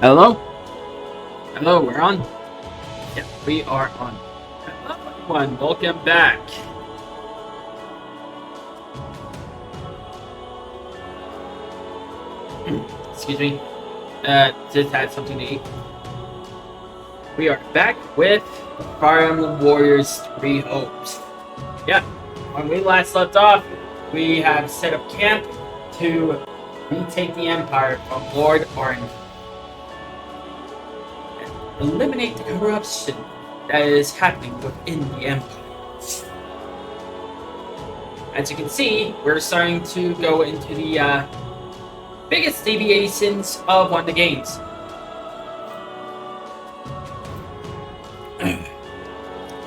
Hello? Hello, we're on? Yeah, we are on. Hello, everyone. Welcome back. Excuse me. Just had something to eat. We are back with Fire Emblem Warriors 3 Hopes. Yeah, when we last left off, we have set up camp to retake the Empire from Lord Arn. Eliminate the corruption that is happening within the Empire. As you can see, we're starting to go into the biggest deviations of one of the games.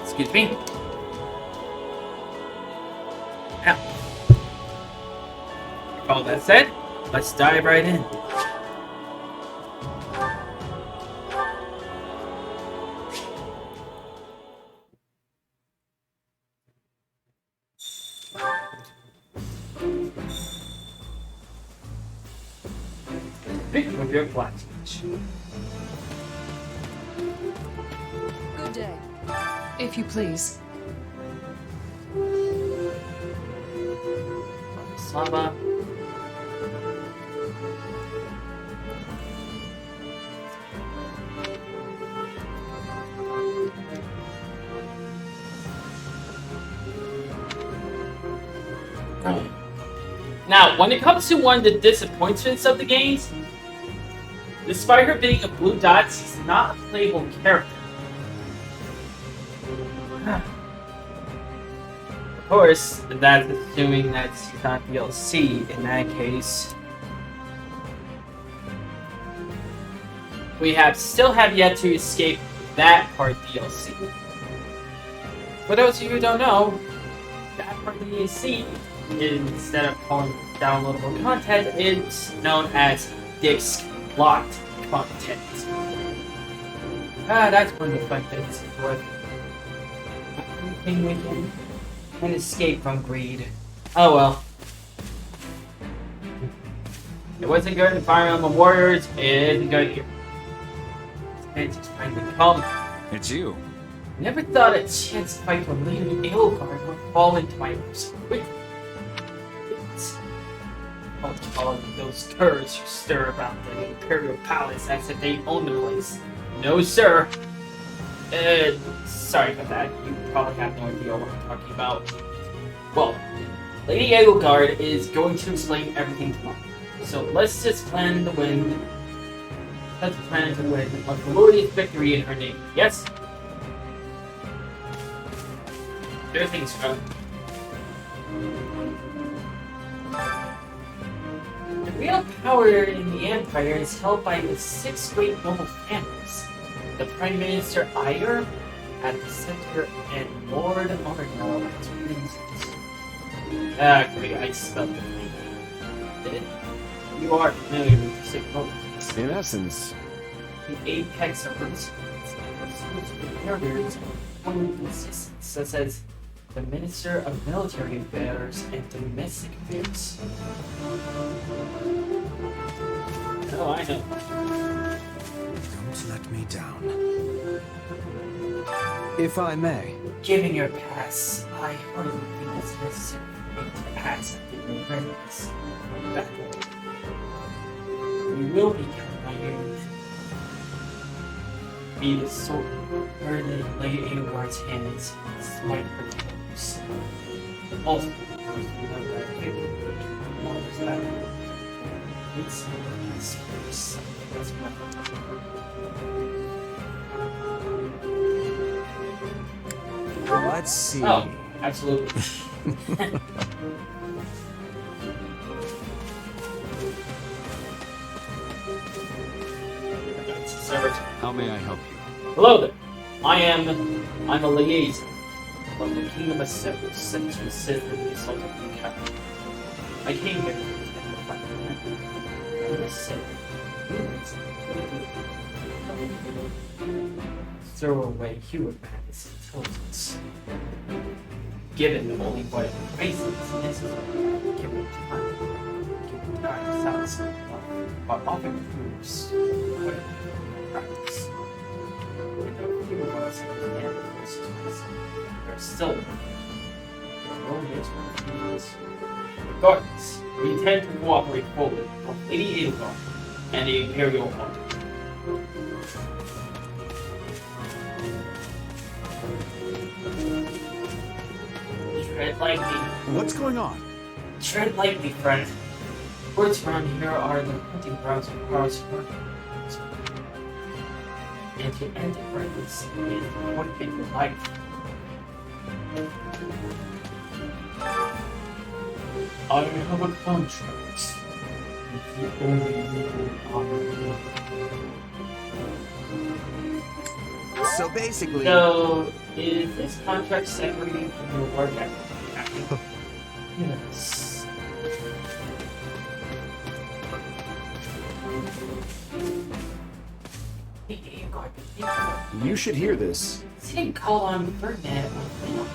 Excuse me. Now, with all that said, let's dive right in. Pick up your flat. Good day. If you please. Slava. Now, when it comes to one of the disappointments of the games, despite her being a blue dot, she's not a playable character. Of course, that's assuming that she's not DLC. In that case, we still have yet to escape that part DLC. For those of you who don't know, that part of the DLC, instead of calling downloadable content, it's known as disc locked content. That's one of the fun things with everything we can and escape from greed. Oh well. It wasn't good in Fire Emblem Warriors. It isn't good here. It's finally come. It's you. Never thought a chance to fight with Lady Edelgard would fall into my arms. Wait. All those curs who stir around the Imperial Palace as if they own the place. No, sir. Sorry about that. You probably have no idea what I'm talking about. Well, Lady Edelgard is going to explain everything tomorrow. So let's just plan to win. Let's plan to win a glorious victory in her name. Yes? There things go. The real power in the Empire is held by the 6 great noble families. The Prime Minister Aiur at the center and Lord Arnell as reasons. Great, I spelled the name. You are familiar with the 6 nobles. In essence, The apex of resistance barriers of resistance, such as the Minister of Military Affairs and Domestic Affairs. Oh, I know. don't let me down. If I may. Given your past, I hardly think it's necessary for me to ask that you readiness for battle. We will be counting on you. Be the sword burden in Lady Edelgard's hands, smite her foes. Also, remember that victory was that it's first. That's my Let's see. Oh, absolutely. How may I help you? Hello there. I'm a liaison from the Kingdom of Severus sent to assist in the assault of the capital. I came here to protect the fight. I'm a Sith. Throw away human madness and intelligence. Given only what races is necessary, given time sounds but often proves what practice. And though few of us understand the consequences, there are still no nature of humans. Regardless, we intend to cooperate fully with Lady Edelgard and the Imperial Army. Tread lightly. What's going on? Tread lightly, friend. Words around here are the hunting grounds of Carl's murderers. And to end it recklessly is what in your life. I have a contract with the only legal honor. So basically, So, is this contract separated from your work ethic? Yes. you should hear this. Didn't call on Burnett or not.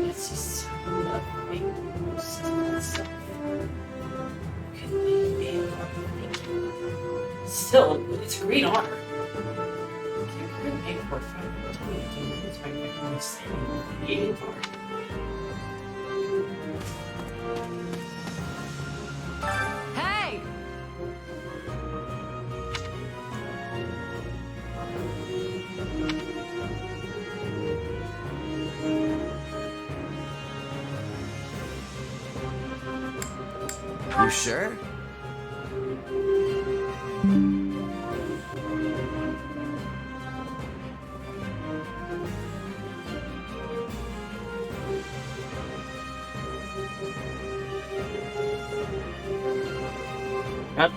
It's just a fake itself. Could be a still, it's a great honor. You couldn't make for a friend between you it's my family standing with the aid card. Hey! You sure? Yep.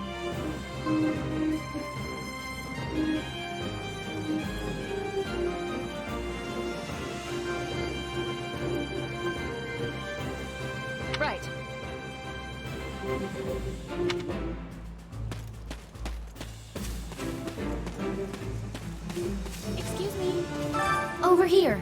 Right. Excuse me. Over here.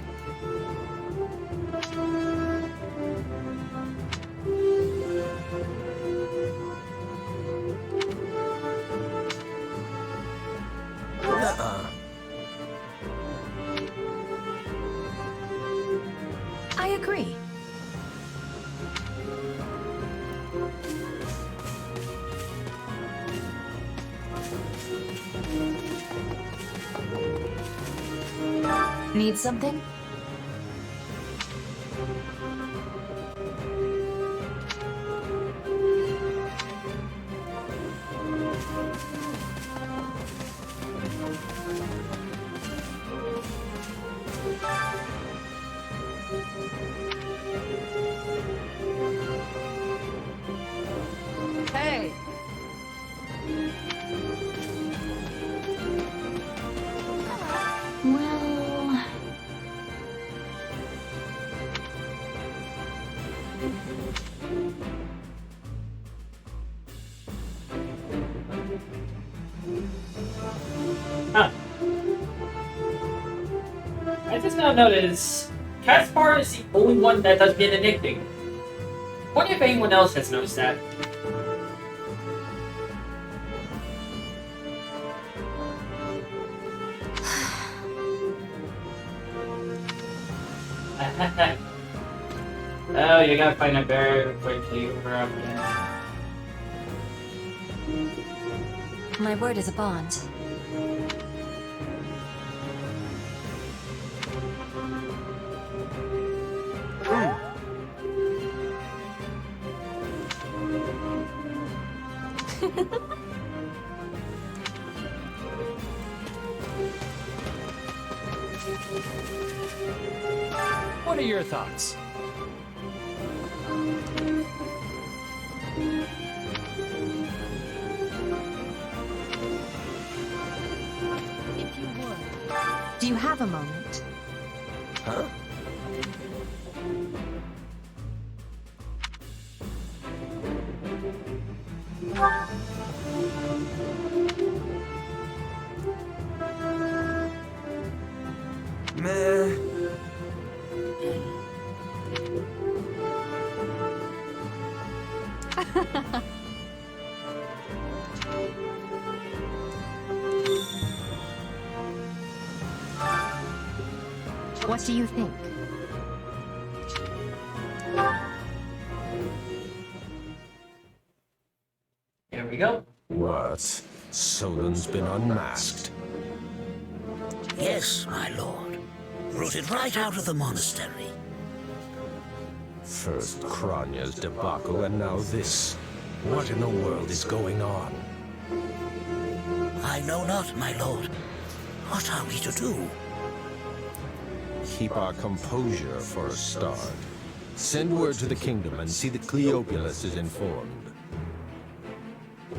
Need something? Hey! Well, Huh. I just now noticed Caspar is the only one that doesn't get a nickname. Wonder if anyone else has noticed that. Oh, you gotta find a bear quickly over up there. My word is a bond. What are your thoughts? If you would. Do you have a moment? Huh? Meh. What do you think? Here we go. What? Solon's been unmasked. Yes, my lord. Rooted right out of the monastery. First Kranya's debacle and now this. What in the world is going on? I know not, my lord. What are we to do? Keep our composure for a start. Send word to the kingdom and see that Cleobulus is informed.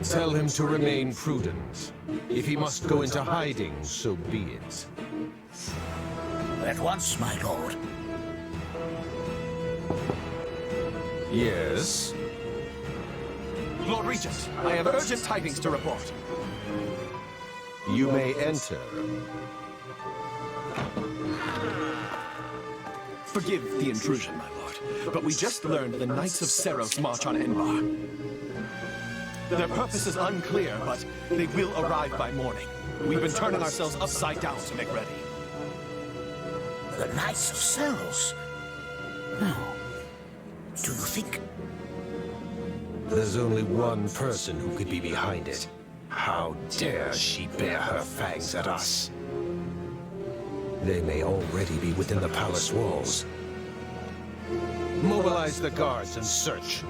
Tell him to remain prudent. If he must go into hiding, so be it. At once, my lord. Yes? Lord Regent, I have urgent tidings to report. You may enter. Forgive the intrusion, my lord, but we just learned the Knights of Seros march on Enbar. Their purpose is unclear, but they will arrive by morning. We've been turning ourselves upside down to make ready. The Knights of Seros. No. Do you think? There's only one person who could be behind it. How dare she bare her fangs at us? They may already be within the palace walls. Mobilize the guards and search.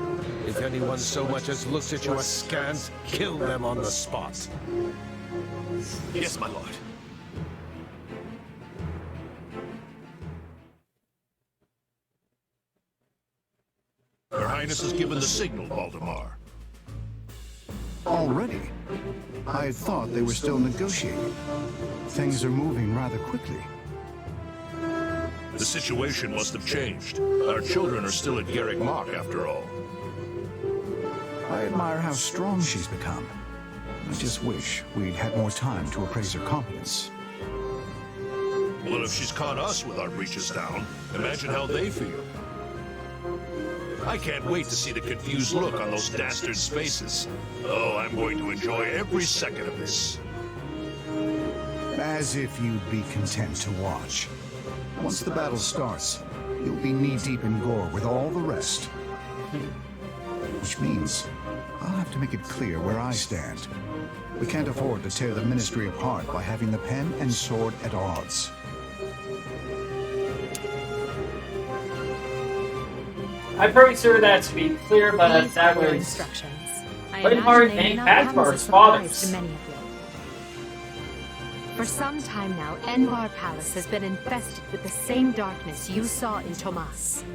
If anyone so much as looks at you askance, kill them on the spot. Yes, my lord. Her Highness has given the signal, Valdemar. Already? I had thought they were still negotiating. Things are moving rather quickly. The situation must have changed. Our children are still at Garrick Mach, after all. I admire how strong she's become. I just wish we'd had more time to appraise her competence. Well, if she's caught us with our breeches down, imagine how they feel. I can't wait to see the confused look on those dastards' faces. Oh, I'm going to enjoy every second of this. As if you'd be content to watch. Once the battle starts, you'll be knee-deep in gore with all the rest. Which means I'll have to make it clear where I stand. We can't afford to tear the Ministry apart by having the pen and sword at odds. I'm pretty sure that should be clear, but These that are your was instructions. I Reinhardt imagine they may and not come as a Cadwar's surprise fathers. to many of you. For some time now, Enbar Palace has been infested with the same darkness you saw in Tomas.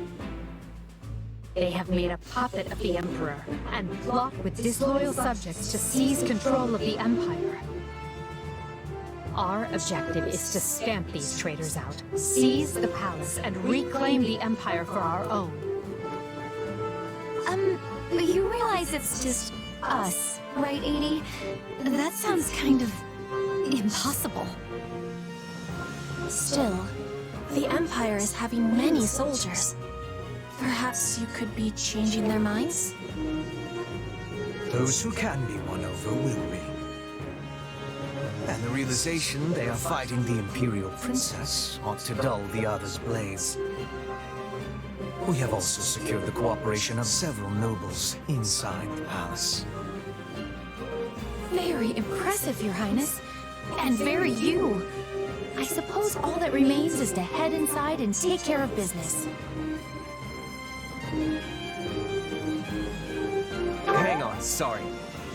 They have made a puppet of the Emperor and plot with disloyal subjects to seize control of the Empire. Our objective is to stamp these traitors out, seize the palace, and reclaim the Empire for our own. You realize it's just us, right, Edie? That sounds kind of impossible. Still, the Empire is having many soldiers. Perhaps you could be changing their minds? Those who can be won over will be. And the realization they are fighting the Imperial Princess ought to dull the others' blades. We have also secured the cooperation of several nobles inside the palace. Very impressive, Your Highness. And very you. I suppose all that remains is to head inside and take care of business. Hang on, sorry.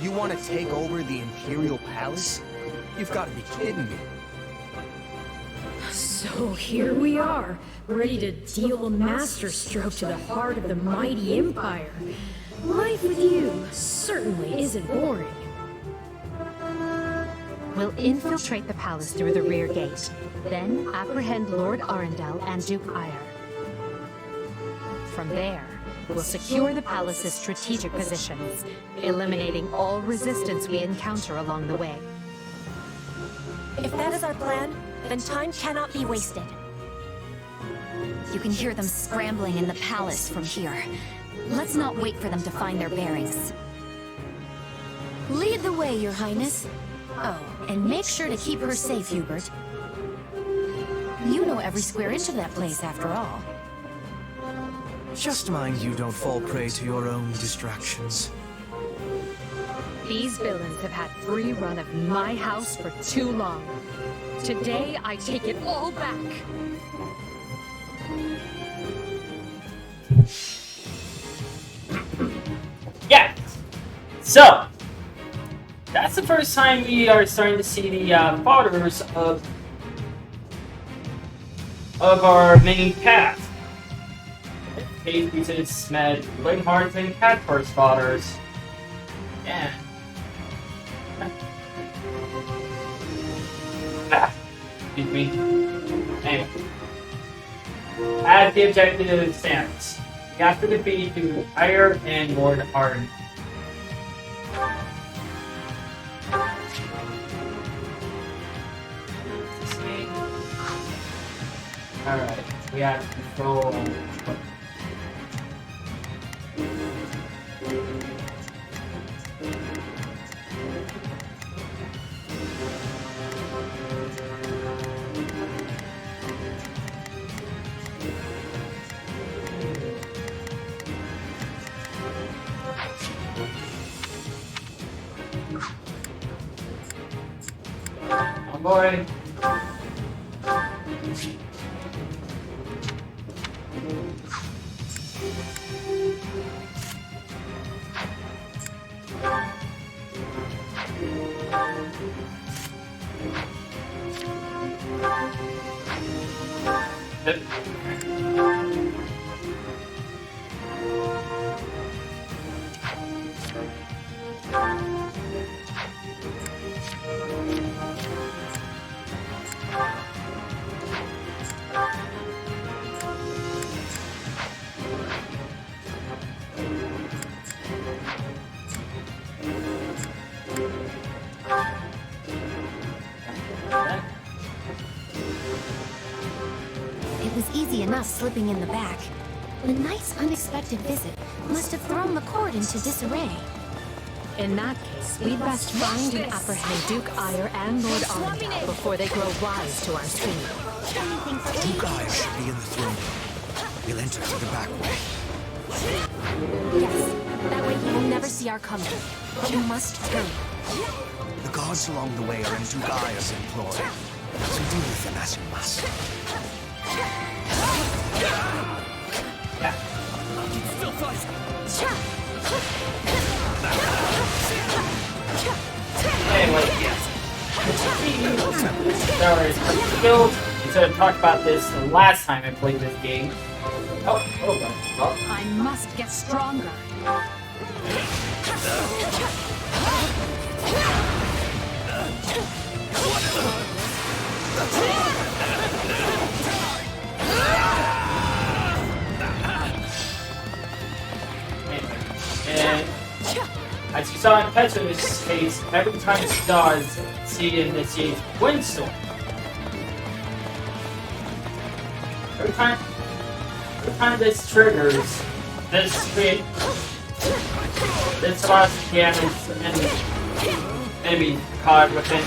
You want to take over the Imperial Palace? You've got to be kidding me. So here we are, ready to deal a masterstroke to the heart of the mighty Empire. Life with you certainly isn't boring. We'll infiltrate the palace through the rear gate, then apprehend Lord Arundel and Duke Ire. From there, we'll secure the palace's strategic positions, eliminating all resistance we encounter along the way. If that is our plan, then time cannot be wasted. You can hear them scrambling in the palace from here. Let's not wait for them to find their bearings. Lead the way, Your Highness. Oh, and make sure to keep her safe, Hubert. You know every square inch of that place, after all. Just mind you don't fall prey to your own distractions. These villains have had free run of my house for too long. Today, I take it all back. Yeah. So that's the first time we are starting to see the fathers of our main cast. Kate Beatus met Reinhardt and Cadwar's fathers. Yeah. Excuse me. Anyway. As the objective stands, you have to defeat Duke Ire and Lord Arden. Alright, we have control. Oh boy. It was easy enough slipping in the back. The knight's unexpected visit must have thrown the court into disarray. In that case, we'd best find and apprehend Duke Ire and Lord Arundel before they grow wise to our scheme. Duke Ire should be in the throne room. He'll enter through the back way. Yes, that way he will never see our coming. But we must hurry. The guards along the way are in Duke Ire's employ, so deal with them as you must. Anyway, sorry, skills. Instead of talking about this the last time I played this game. Oh. I must get stronger. And as you saw in Petra's case, every time stars see initiates windstorm. Every time this triggers, this allows damage and enemy caught within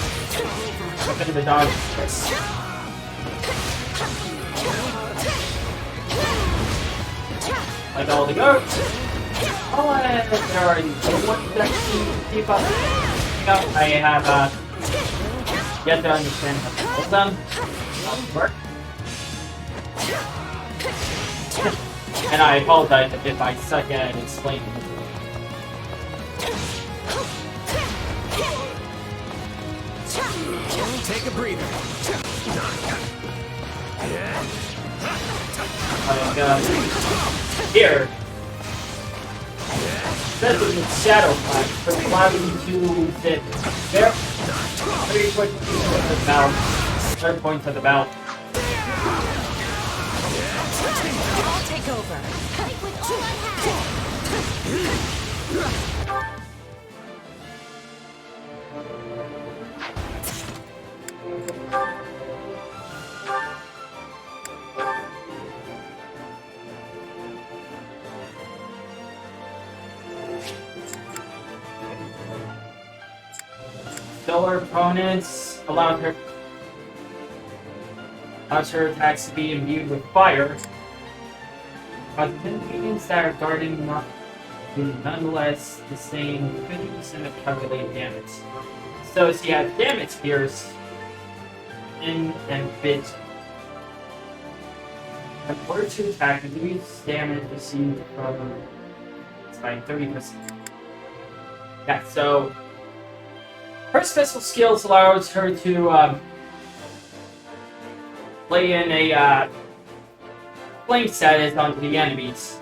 the dodge space. Like all the goats. Oh, and there are ones that keep up. I have yet to understand how to hold them. Work. And I apologize if I suck at explaining. Take a breather. Here. This is the shadow fight, but allowing you to hit there. 3 quick points of the belt. 3 points of the belt. I'll take over. Fight with all I have. Stellar opponents allows her attacks to be imbued with fire. But minions that are guarding not do nonetheless sustain 50% of calculated damage. So she has damage pierce in and bit. In order to attack, reduce damage received from by 30%. Yeah, so her special skills allows her to lay in a flame status onto the enemies.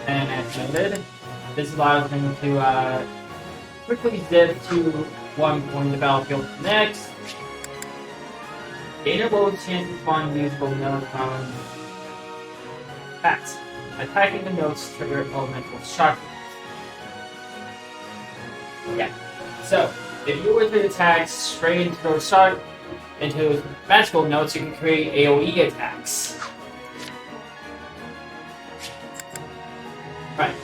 And as noted, this allows them to quickly zip to one point of the battlefield next. Gain a low chance to spawn usable note on attacks. Attacking the notes trigger elemental shock. Yeah. So, if you were to attack straight into those shock into magical notes, you can create AoE attacks. Right.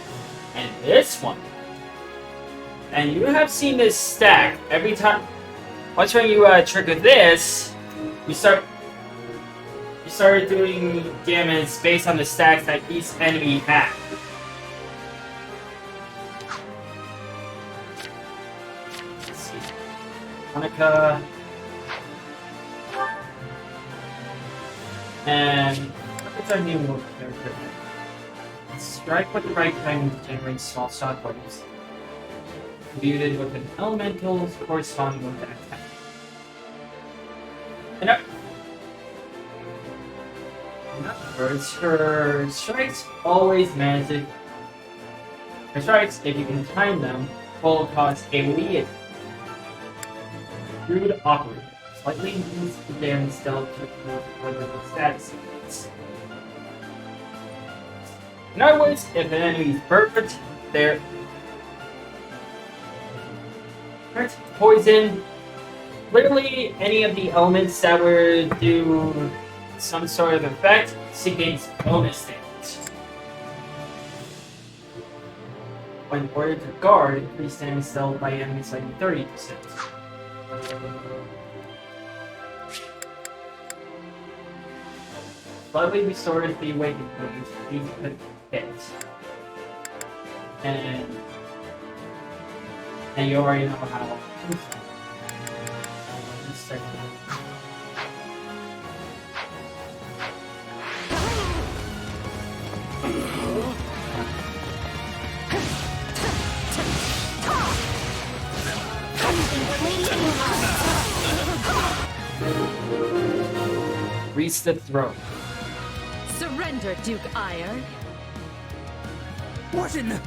And this one. And you have seen this stack every time. Once when you trigger this, you start doing damage based on the stacks that each enemy has. Let's see. Hanukkah. And what's our new move character? Strike with the right timing to generate small shot bodies. Imbued with an elemental corresponding with that attack. And in other words, her strikes always manage. Her strikes, if you can time them, will cause AoE attack. Rude operator. Slightly increase the damage dealt to the status effects. In other words, if an enemy is burnt, they're poison, literally any of the elements that would do some sort of effect, she gains bonus damage. When ordered to guard, increased damage dealt by enemies like 30%. Slightly restores the awakened wounds you could hit. And you already know how. Reach the throne. Surrender, Duke Ire. What in the...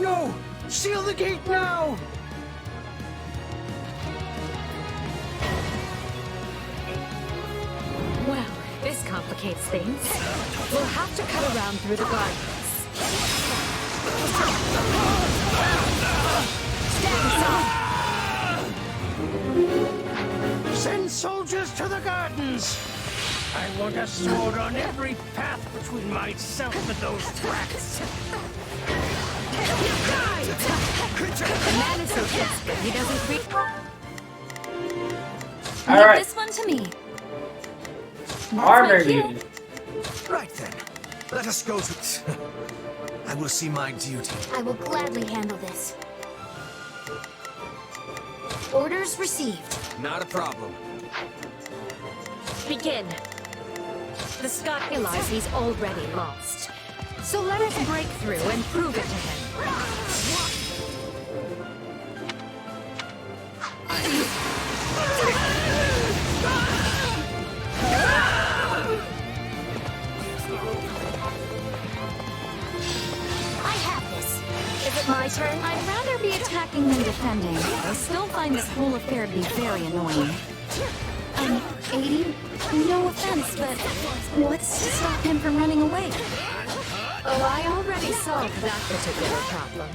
No! Seal the gate now! Well, this complicates things. We'll have to cut around through the gardens. Stand aside! Send soldiers to the gardens! I want a sword on every path between myself and those brats. The man is so desperate, he doesn't read. All Leave right. this one to me. That's Armor my cue. unit. Right then. Let us go to... I will see my duty. I will gladly handle this. Orders received. Not a problem. Begin. The Scot realizes he's already lost. So let us break through and prove it to him. I have this. Is it my turn? I'd rather be attacking than defending. I still find this whole affair to be very annoying. 80? No offense, but what's to stop him from running away? Oh, I already solved that particular problem.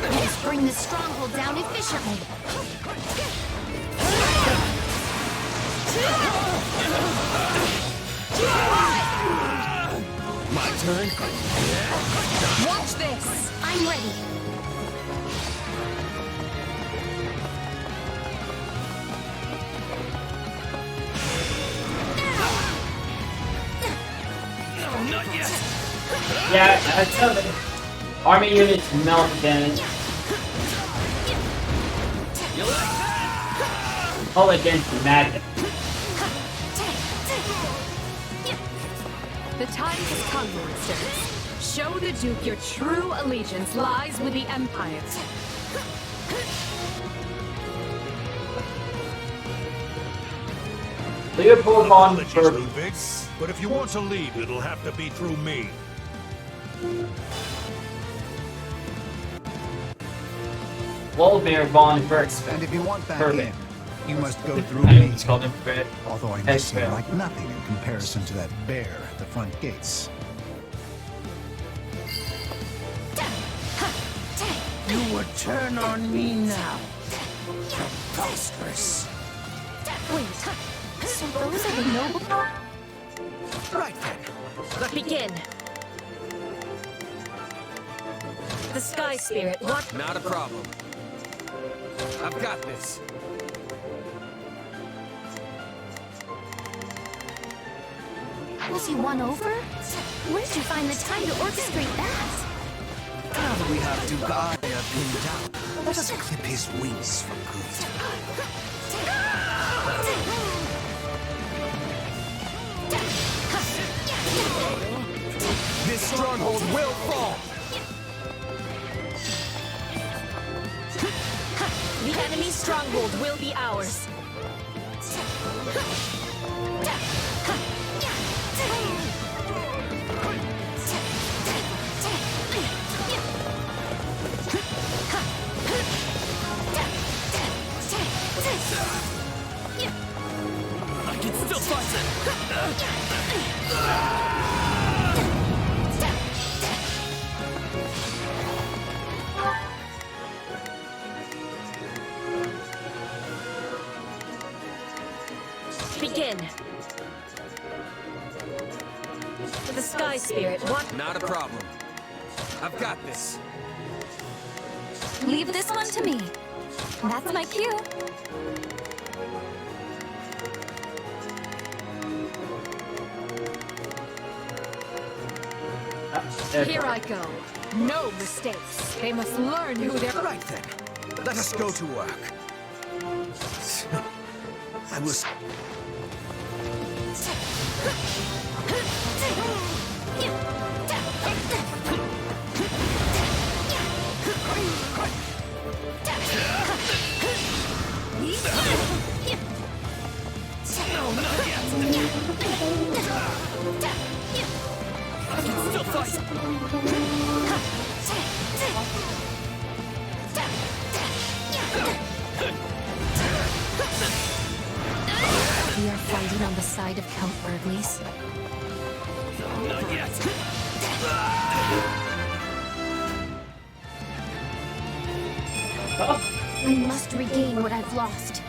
Let's bring this stronghold down efficiently. My turn? Watch this! I'm ready. Not yet. Yeah, that's something. Army units melt damage. All against magic. The time has come, monsters. Show the Duke your true allegiance lies with the Empire. Leopold von Apologies, Berg. Ludwig, but if you want to leave, it'll have to be through me. Volmir von Berg. And if you want back Perfect. in, you must go through I me. just called him Fred. Although I Hey, must seem Fred. like nothing in comparison to that bear at the front gates. You would turn on me now. Preposterous. Wait, so those are the noble... Right then. Begin. The Sky Spirit, what? Not a problem. I've got this. Was he won over? Where did you find the time to orchestrate that? Now that we have Duke Aya pinned down, let us clip his wings for good. This stronghold will fall! The enemy's stronghold will be ours. I can still fight Begin. The Sky Spirit, what? Not a problem. I've got this. Leave this one to me. That's my cue. Here I go. No mistakes. They must learn who they're... Right then. Let us go to work. I was... Burgleys. Not yet. I must regain what I've lost.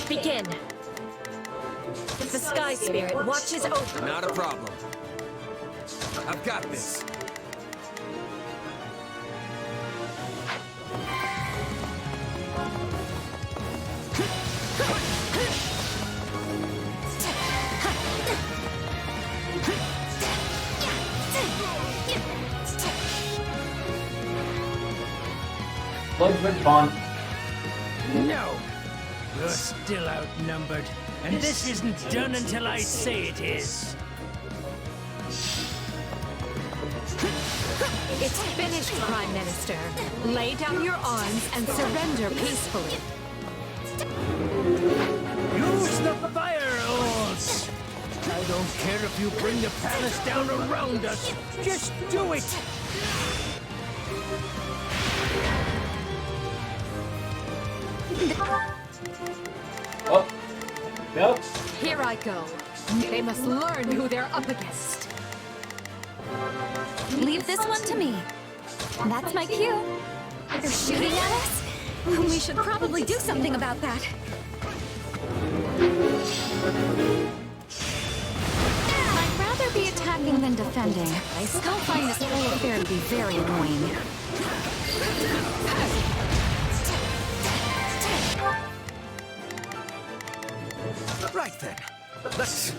Begin. The Sky Spirit watches over. Not a problem. I've got this. Bloodred Bond. No. You're still outnumbered, and this isn't done until I say it is. It's finished, Prime Minister. Lay down your arms and surrender peacefully. Use the fire orbs! I don't care if you bring the palace down around us. Just do it! Oh. Yep. Here I go. They must learn who they're up against. Leave this one to me. That's my cue. They're shooting at us? We should probably do something about that. I'd rather be attacking than defending. I still find this whole affair to be very annoying. Right then. Let's...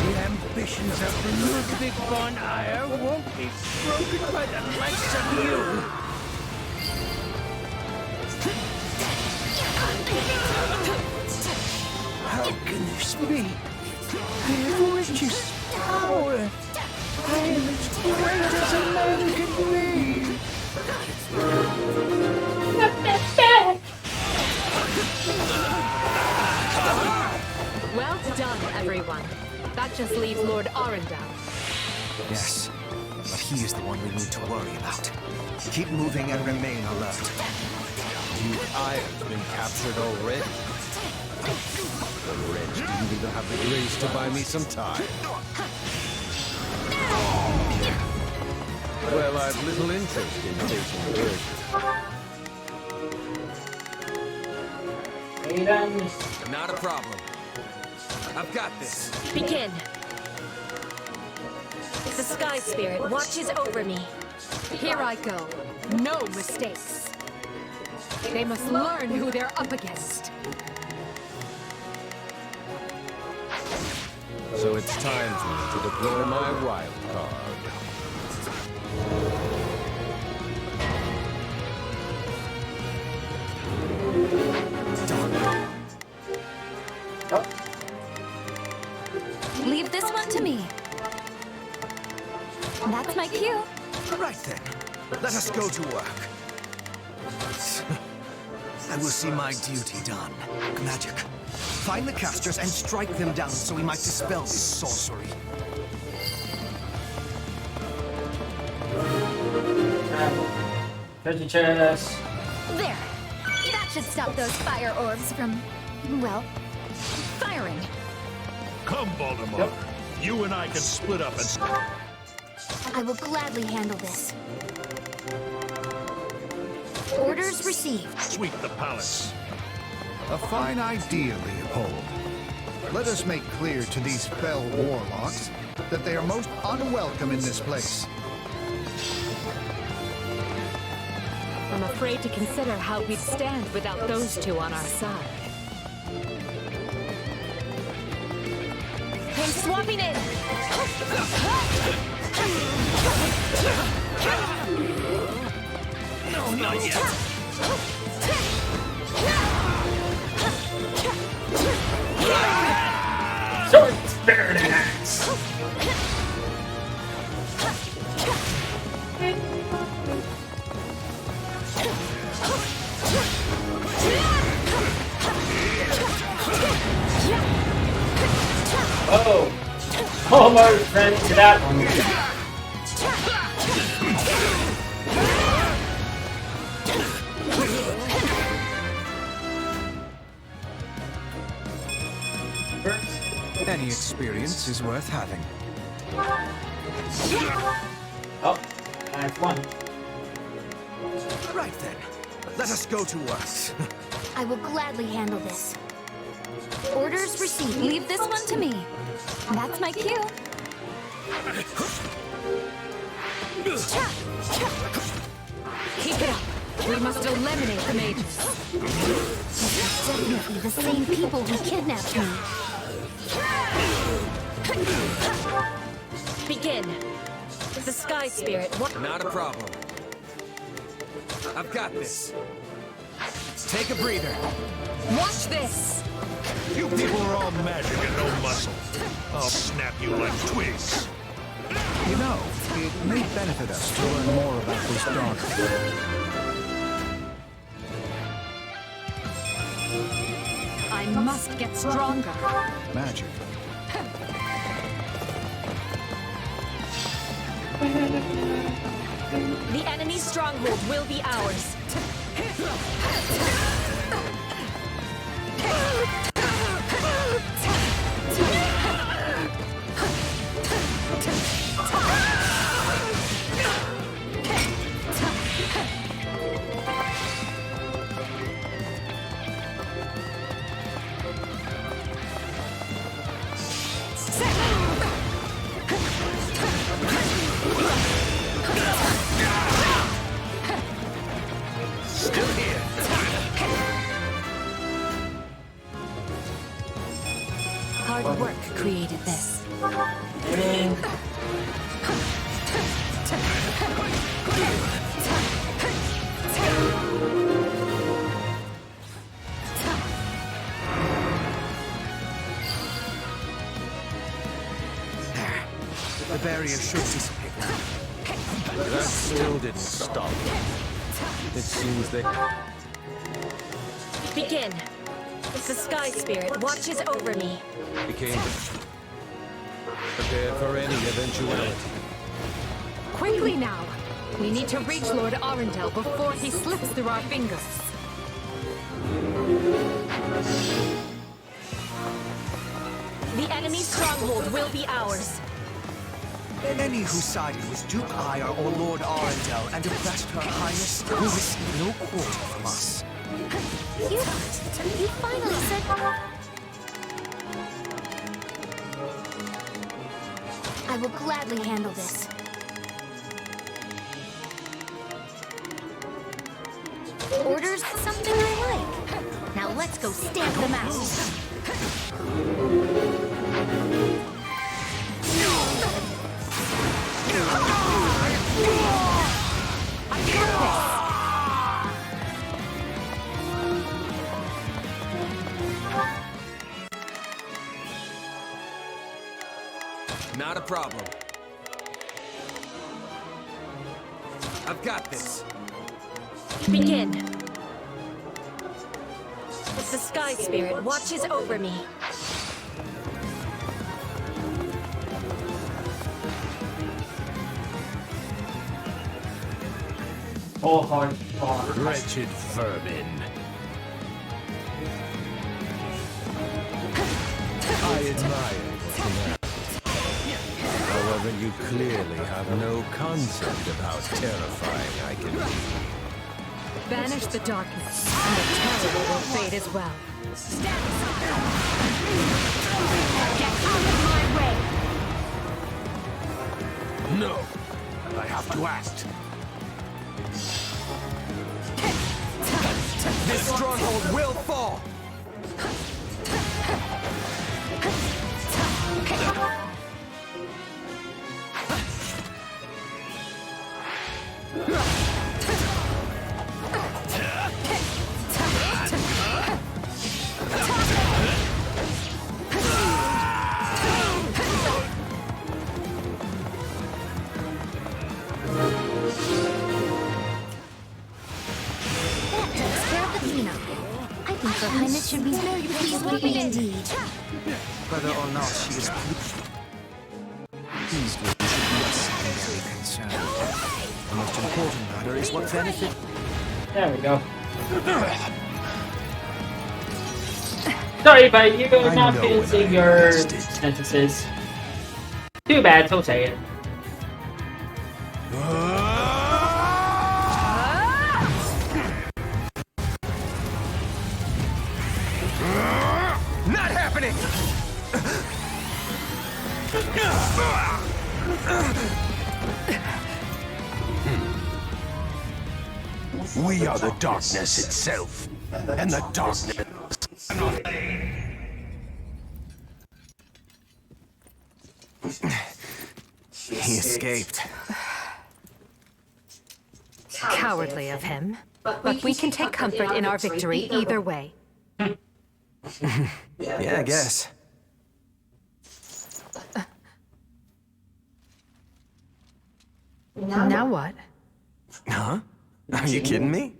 The ambitions of Ludwig von Eyre won't be broken by the likes of you. How can this be? I have riches, power. I am as great as a man can be. Well done, everyone. That just leaves Lord Arundel. Yes, but he is the one we need to worry about. Keep moving and remain alert. You Iron's been captured already. The wretch didn't even have the grace to buy me some time. Well, I've little interest in facing Urge. Aiden. Not a problem. I've got this. Begin. The Sky Spirit watches over me. Here I go. No mistakes. They must learn who they're up against. So it's time for me to deploy my wild card. Leave this one to me. That's my cue. Right then. Let us go to work. I will see my duty done. Magic. Find the casters and strike them down so we might dispel this sorcery. Treasure chest. There. That should stop those fire orbs from, well, firing. Come, Voldemort. Yep. You and I can split up and... I will gladly handle this. Orders received. sweep the palace. A fine idea, Leopold. Let us make clear to these fell warlocks that they are most unwelcome in this place. I'm afraid to consider how we'd stand without those two on our side. I'm swapping in. No, not yet. Sword, spirit, and axe. almost ran into that one. Any experience is worth having. Oh, that's one. Right then, let us go to work. I will gladly handle this. Orders received. Leave this one to me. That's my cue. Keep it up. We must eliminate the mages. These are definitely the same people who kidnapped me. Begin. The Sky Spirit. What? Not a problem. I've got this. Take a breather. Watch this. You people are all magic and no muscle. I'll snap you like twigs. You know, it may benefit us to learn more about this dark. I must get stronger. Magic. The enemy's stronghold will be ours. Still here. Hard work created this. The barrier should dissipate now. That still didn't stop them. It seems they... Begin. The Sky Spirit watches over me. became prepared for any eventuality. Quickly now. We need to reach Lord Arundel before he slips through our fingers. The enemy's stronghold will be ours. Any who sided with Duke Ire or Lord Arundel and oppressed Her Highness will receive no quarter from us. You finally said... I will gladly handle this. Orders something I like. Now let's go stamp them out. Not a problem. I've got this. Begin. The Sky Spirit watches over me. Hard. Wretched vermin. I admire what you have. However, you clearly have no concept of how terrifying I can be. Banish the darkness, and the terror will fade as well. Get out of my way! No! I have to act. This stronghold will fall! I think Her Highness should be very pleased with me indeed. Whether or not she is pleased. pleased with should be a secondary concern. The most important matter is what benefit. There we go. Sorry, but you're not finishing your sentences. Too bad, so say it. Not happening! We are the darkness itself, and the darkness. He escaped. Cowardly of him. But we can take comfort in our victory either way. Yeah, I guess. Now what? Huh? Are you kidding me?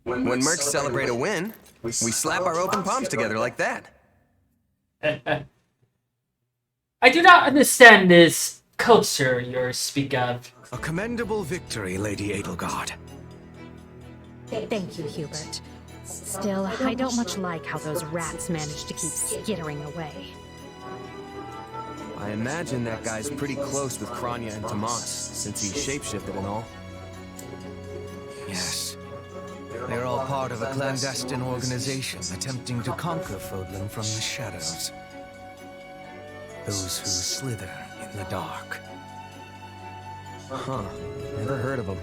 When mercs celebrate a win, we slap our open palms together like that. I do not understand this culture you speak of. A commendable victory, Lady Edelgard. Thank you, Hubert. Still, I don't much like how those rats manage to keep skittering away. I imagine that guy's pretty close with Kranya and Tomas, since he shapeshifted and all. Yes. They're all part of a clandestine organization attempting to conquer Fodlan from the shadows. Those who slither in the dark. Huh. Never heard of them.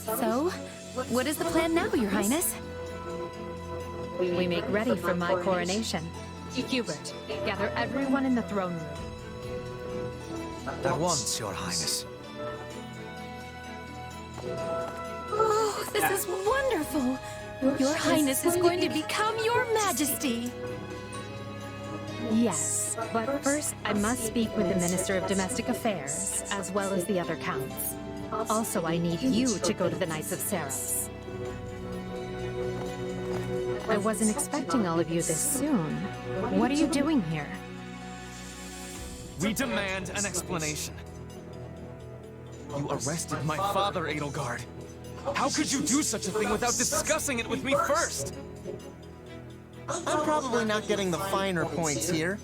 So, what is the plan now, Your Highness? We make ready for my coronation. Hubert, gather everyone in the throne room. At once, Your Highness. Oh, this is wonderful! Your Highness is going to become Your Majesty! Yes, but first I must speak with the Minister of Domestic Affairs, as well as the other counts. Also, I need you to go to the Knights of Seros. I wasn't expecting all of you this soon. What are you doing here? We demand an explanation. You arrested my father, Edelgard. How could you do such a thing without discussing it with me first? I'm probably not getting the finer points here.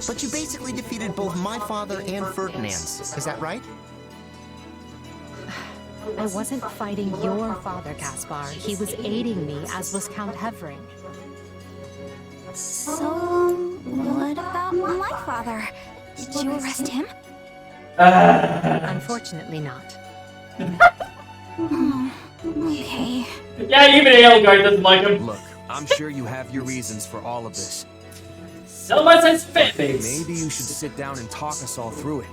But you basically defeated both my father and Ferdinand's. Is that right? I wasn't fighting your father, Caspar. He was aiding me, as was Count Hevering. So, what about my father? Did you arrest him? Unfortunately not. Okay. Yeah, even Edelgard doesn't like him. Look, I'm sure you have your reasons for all of this. So much as fan base. Maybe you should sit down and talk us all through it.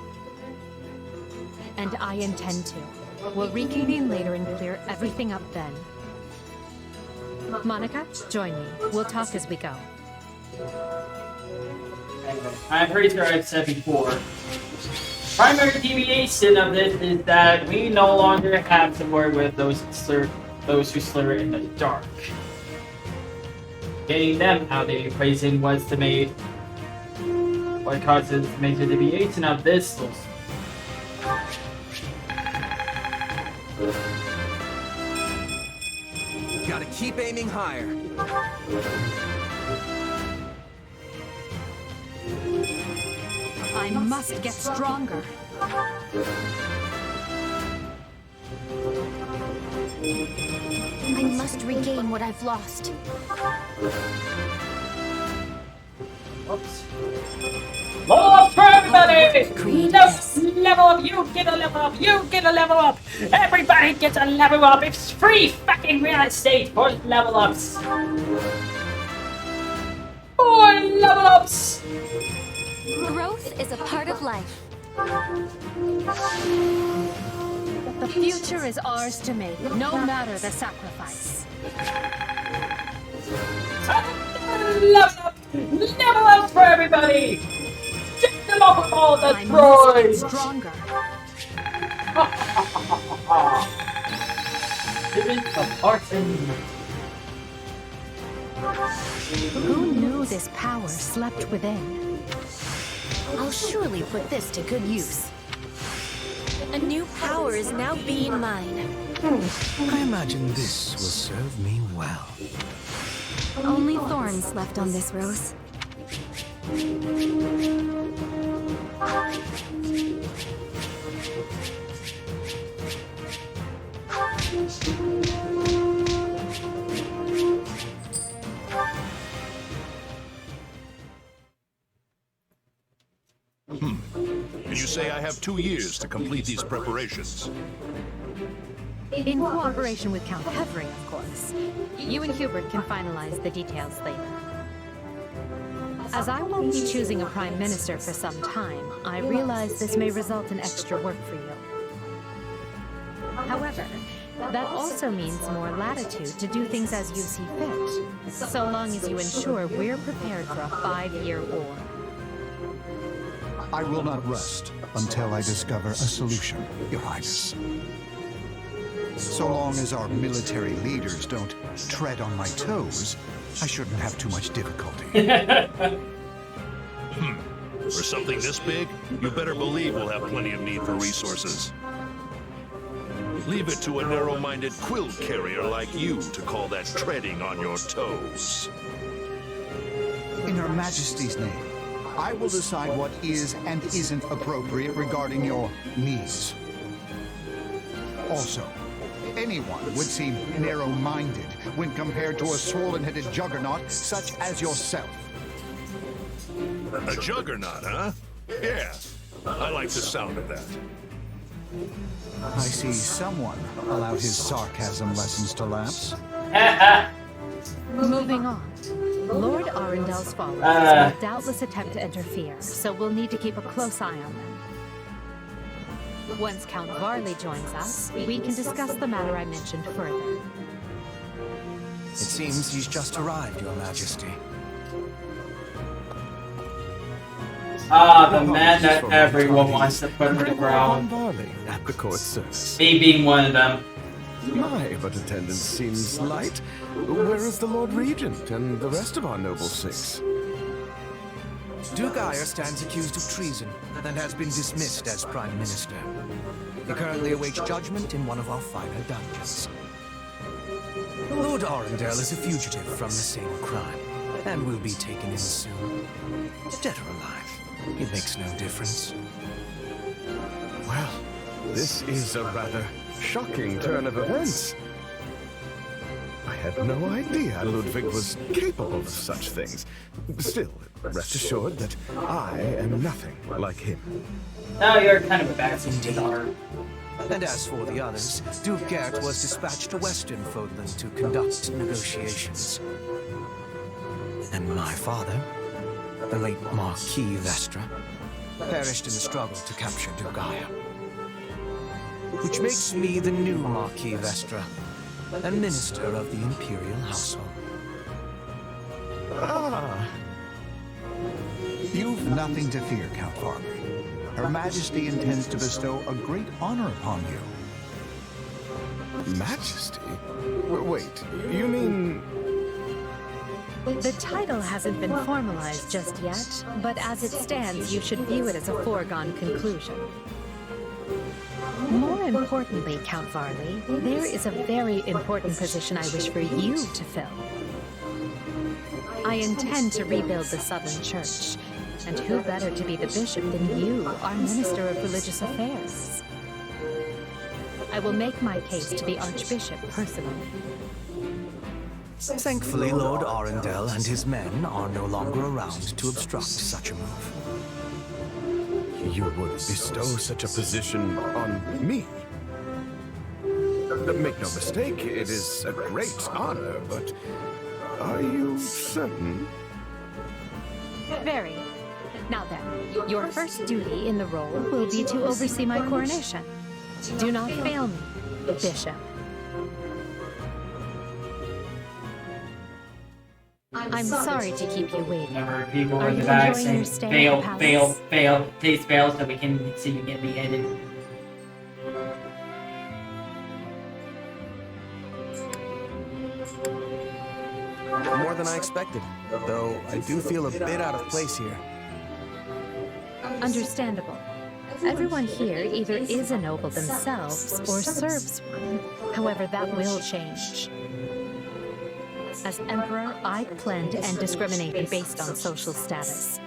And I intend to. We'll reconvene later and clear everything up then. Monica, join me. We'll talk as we go. I'm pretty sure I've said before. Primary deviation of this is that we no longer have to worry with those who slur in the dark. Getting them out of the equation was to make what causes major deviation of this. Gotta keep aiming higher. I must get stronger. I must regain what I've lost. Oops. Level up for everybody! No, level up, you get a level up, you get a level up! Everybody gets a level up! It's free fucking real estate for level ups! More level ups! Growth is a part of life. The future is ours to make, no matter the sacrifice. Level up! Level up for everybody! Get them up with all the droids! Stronger. Living a part in Who knew this power slept within? I'll surely put this to good use. A new power is now being mine. I imagine this will serve me well. Only thorns left on this rose. And you say I have 2 years to complete these preparations. In cooperation with Count Hevering, of course. You and Hubert can finalize the details later. As I won't be choosing a prime minister for some time, I realize this may result in extra work for you. However, that also means more latitude to do things as you see fit, so long as you ensure we're prepared for a 5-year war. I will not rest until I discover a solution, Your Highness. So long as our military leaders don't tread on my toes, I shouldn't have too much difficulty. For something this big, you better believe we'll have plenty of need for resources. Leave it to a narrow-minded quill carrier like you to call that treading on your toes. In Her Majesty's name, I will decide what is and isn't appropriate regarding your needs. Also, anyone would seem narrow-minded when compared to a swollen-headed juggernaut such as yourself. A juggernaut, huh? Yeah, I like the sound of that. I see someone allowed his sarcasm lessons to lapse. Moving on. Lord Arundel's followers will doubtless attempt to interfere, so we'll need to keep a close eye on them. Once Count Varley joins us, we can discuss the matter I mentioned further. It seems he's just arrived, Your Majesty. The man that everyone wants to put to the ground. Varley at the court service. Me being one of them. My, but attendance seems light. Where is the Lord Regent and the rest of our noble six? Duke Ire stands accused of treason and has been dismissed as Prime Minister. He currently awaits judgment in one of our finer dungeons. Lord Arundel is a fugitive from the same crime and will be taken in soon. Dead or alive, it makes no difference. Well, this is a rather shocking turn of events. I had no idea Ludwig was capable of such things. Still, rest assured that I am nothing like him. No, you're kind of a bad daughter. And as for the others, Duke Gert was dispatched to Western Fodland to conduct negotiations. And my father, the late Marquis Vestra, perished in the struggle to capture Duke Ire. Which makes me the new Marquis Vestra, and Minister of the Imperial Household. Ah. You've nothing to fear, Count Varley. Her Majesty intends to bestow a great honor upon you. Majesty? Wait, you mean... The title hasn't been formalized just yet, but as it stands, you should view it as a foregone conclusion. More importantly, Count Varley, there is a very important position I wish for you to fill. I intend to rebuild the Southern Church, and who better to be the bishop than you, our Minister of Religious Affairs? I will make my case to the Archbishop personally. Thankfully, Lord Arundel and his men are no longer around to obstruct such a move. You would bestow such a position on me? Make no mistake, it is a great honor, but are you certain? Very. Now then, your first duty in the role will be to oversee my coronation. Do not fail me, Bishop. I'm sorry to keep you waiting. Remember, people Are in the you back enjoying your saying, stay fail, at the fail, palace? fail, please fail so we can see you get beheaded. More than I expected, though I do feel a bit out of place here. Understandable. Everyone here either is a noble themselves or serves one. However, that will change. As Emperor, I plan to end discrimination based on social status.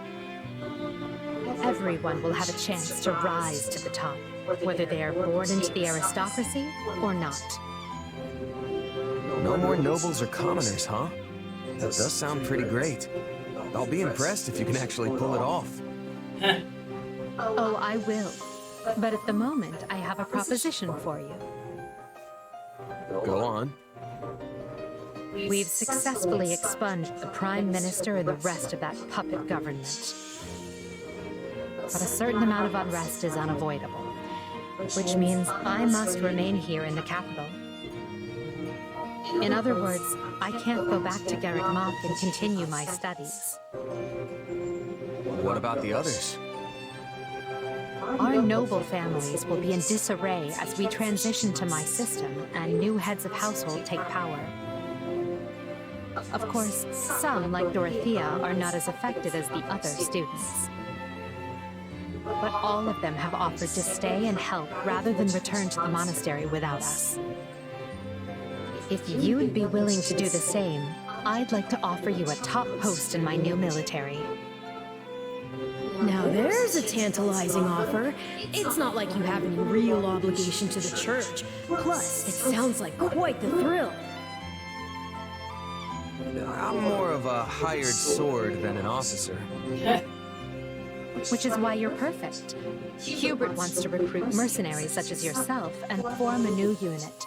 Everyone will have a chance to rise to the top, whether they are born into the aristocracy or not. No more nobles or commoners, huh? That does sound pretty great. I'll be impressed if you can actually pull it off. Oh, I will. But at the moment, I have a proposition for you. Go on. We've successfully expunged the Prime Minister and the rest of that puppet government. But a certain amount of unrest is unavoidable, which means I must remain here in the capital. In other words, I can't go back to Garreg Mach and continue my studies. What about the others? Our noble families will be in disarray as we transition to my system and new heads of household take power. Of course, some, like Dorothea, are not as affected as the other students. But all of them have offered to stay and help rather than return to the monastery without us. If you'd be willing to do the same, I'd like to offer you a top post in my new military. Now there's a tantalizing offer. It's not like you have any real obligation to the church. Plus, it sounds like quite the thrill. I'm more of a hired sword than an officer. Which is why you're perfect. Hubert wants to recruit mercenaries such as yourself and form a new unit.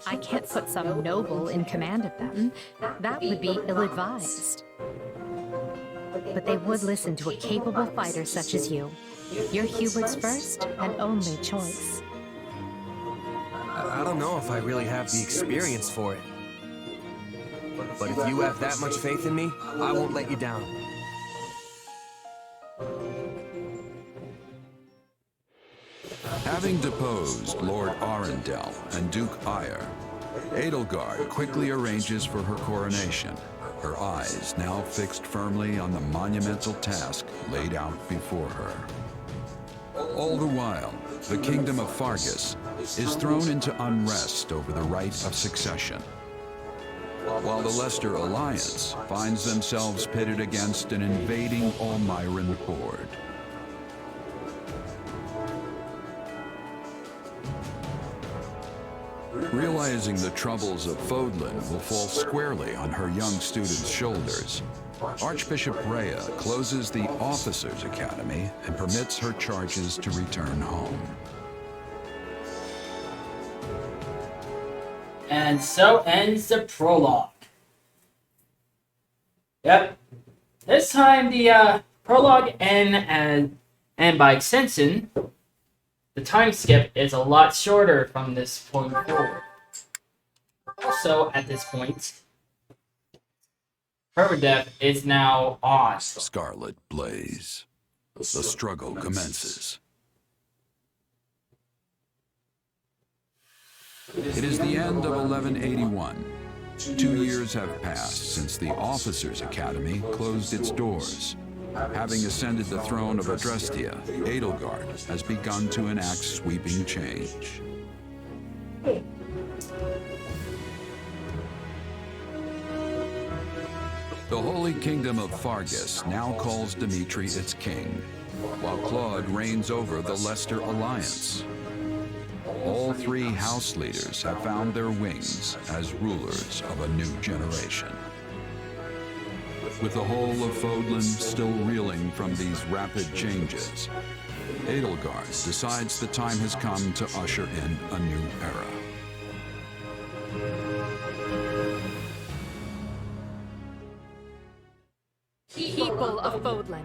I can't put some noble in command of them. That would be ill-advised. But they would listen to a capable fighter such as you. You're Hubert's first and only choice. I don't know if I really have the experience for it. But if you have that much faith in me, I won't let you down. Having deposed Lord Arundel and Duke Aiur, Edelgard quickly arranges for her coronation, her eyes now fixed firmly on the monumental task laid out before her. All the while, the kingdom of Faerghus is thrown into unrest over the right of succession, while the Leicester Alliance finds themselves pitted against an invading Almyran horde. Realizing the troubles of Fodlan will fall squarely on her young students' shoulders, Archbishop Rhea closes the Officers' Academy and permits her charges to return home. And so ends the prologue. Yep. This time the prologue and by extension, the time skip is a lot shorter from this point forward. Also, at this point, permadeath is now on. Scarlet blaze. The struggle commences. It is the end of 1181. 2 years have passed since the Officers' Academy closed its doors. Having ascended the throne of Adrestia, Edelgard has begun to enact sweeping change. The Holy Kingdom of Faerghus now calls Dimitri its king, while Claude reigns over the Leicester Alliance. All three house leaders have found their wings as rulers of a new generation. With the whole of Fodlan still reeling from these rapid changes, Edelgard decides the time has come to usher in a new era. People of Fodlan,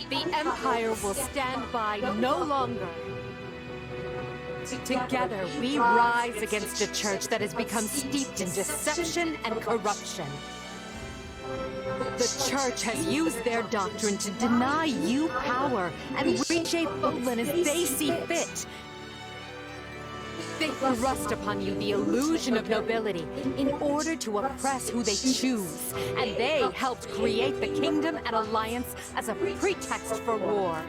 the Empire will stand by no longer. Together, we rise against a church that has become steeped in deception and corruption. The church has used their doctrine to deny you power and reshape Fodlan as they see fit. They thrust upon you the illusion of nobility in order to oppress who they choose, and they helped create the kingdom and alliance as a pretext for war.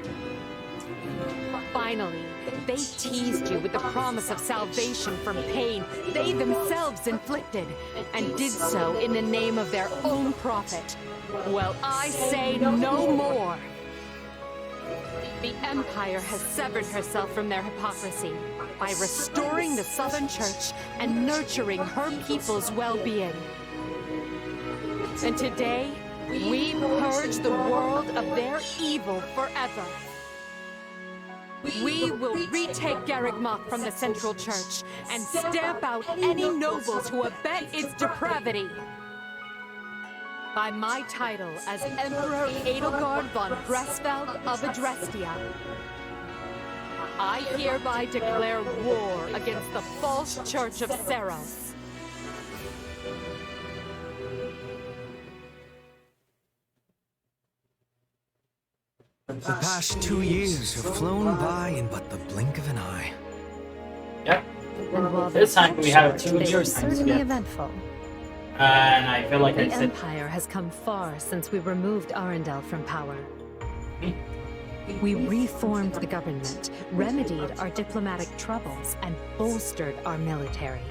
Finally, they teased you with the promise of salvation from pain they themselves inflicted, and did so in the name of their own profit. Well, I say no more. The Empire has severed herself from their hypocrisy by restoring the Southern Church and nurturing her people's well-being. And today, we purge the world of their evil forever. We will retake Garreg Mach from the Central Church and stamp out any nobles who abet its depravity. By my title as Emperor Edelgard von Bresfeld of Adrestia, I hereby declare war against the false Church of Seiros. The past 2 years have flown by in but the blink of an eye. Yep. And while This time we have 2 they were years. certainly eventful. And I feel like The I said Empire has come far since we removed Arundel from power. We reformed the government, remedied our diplomatic troubles, and bolstered our military.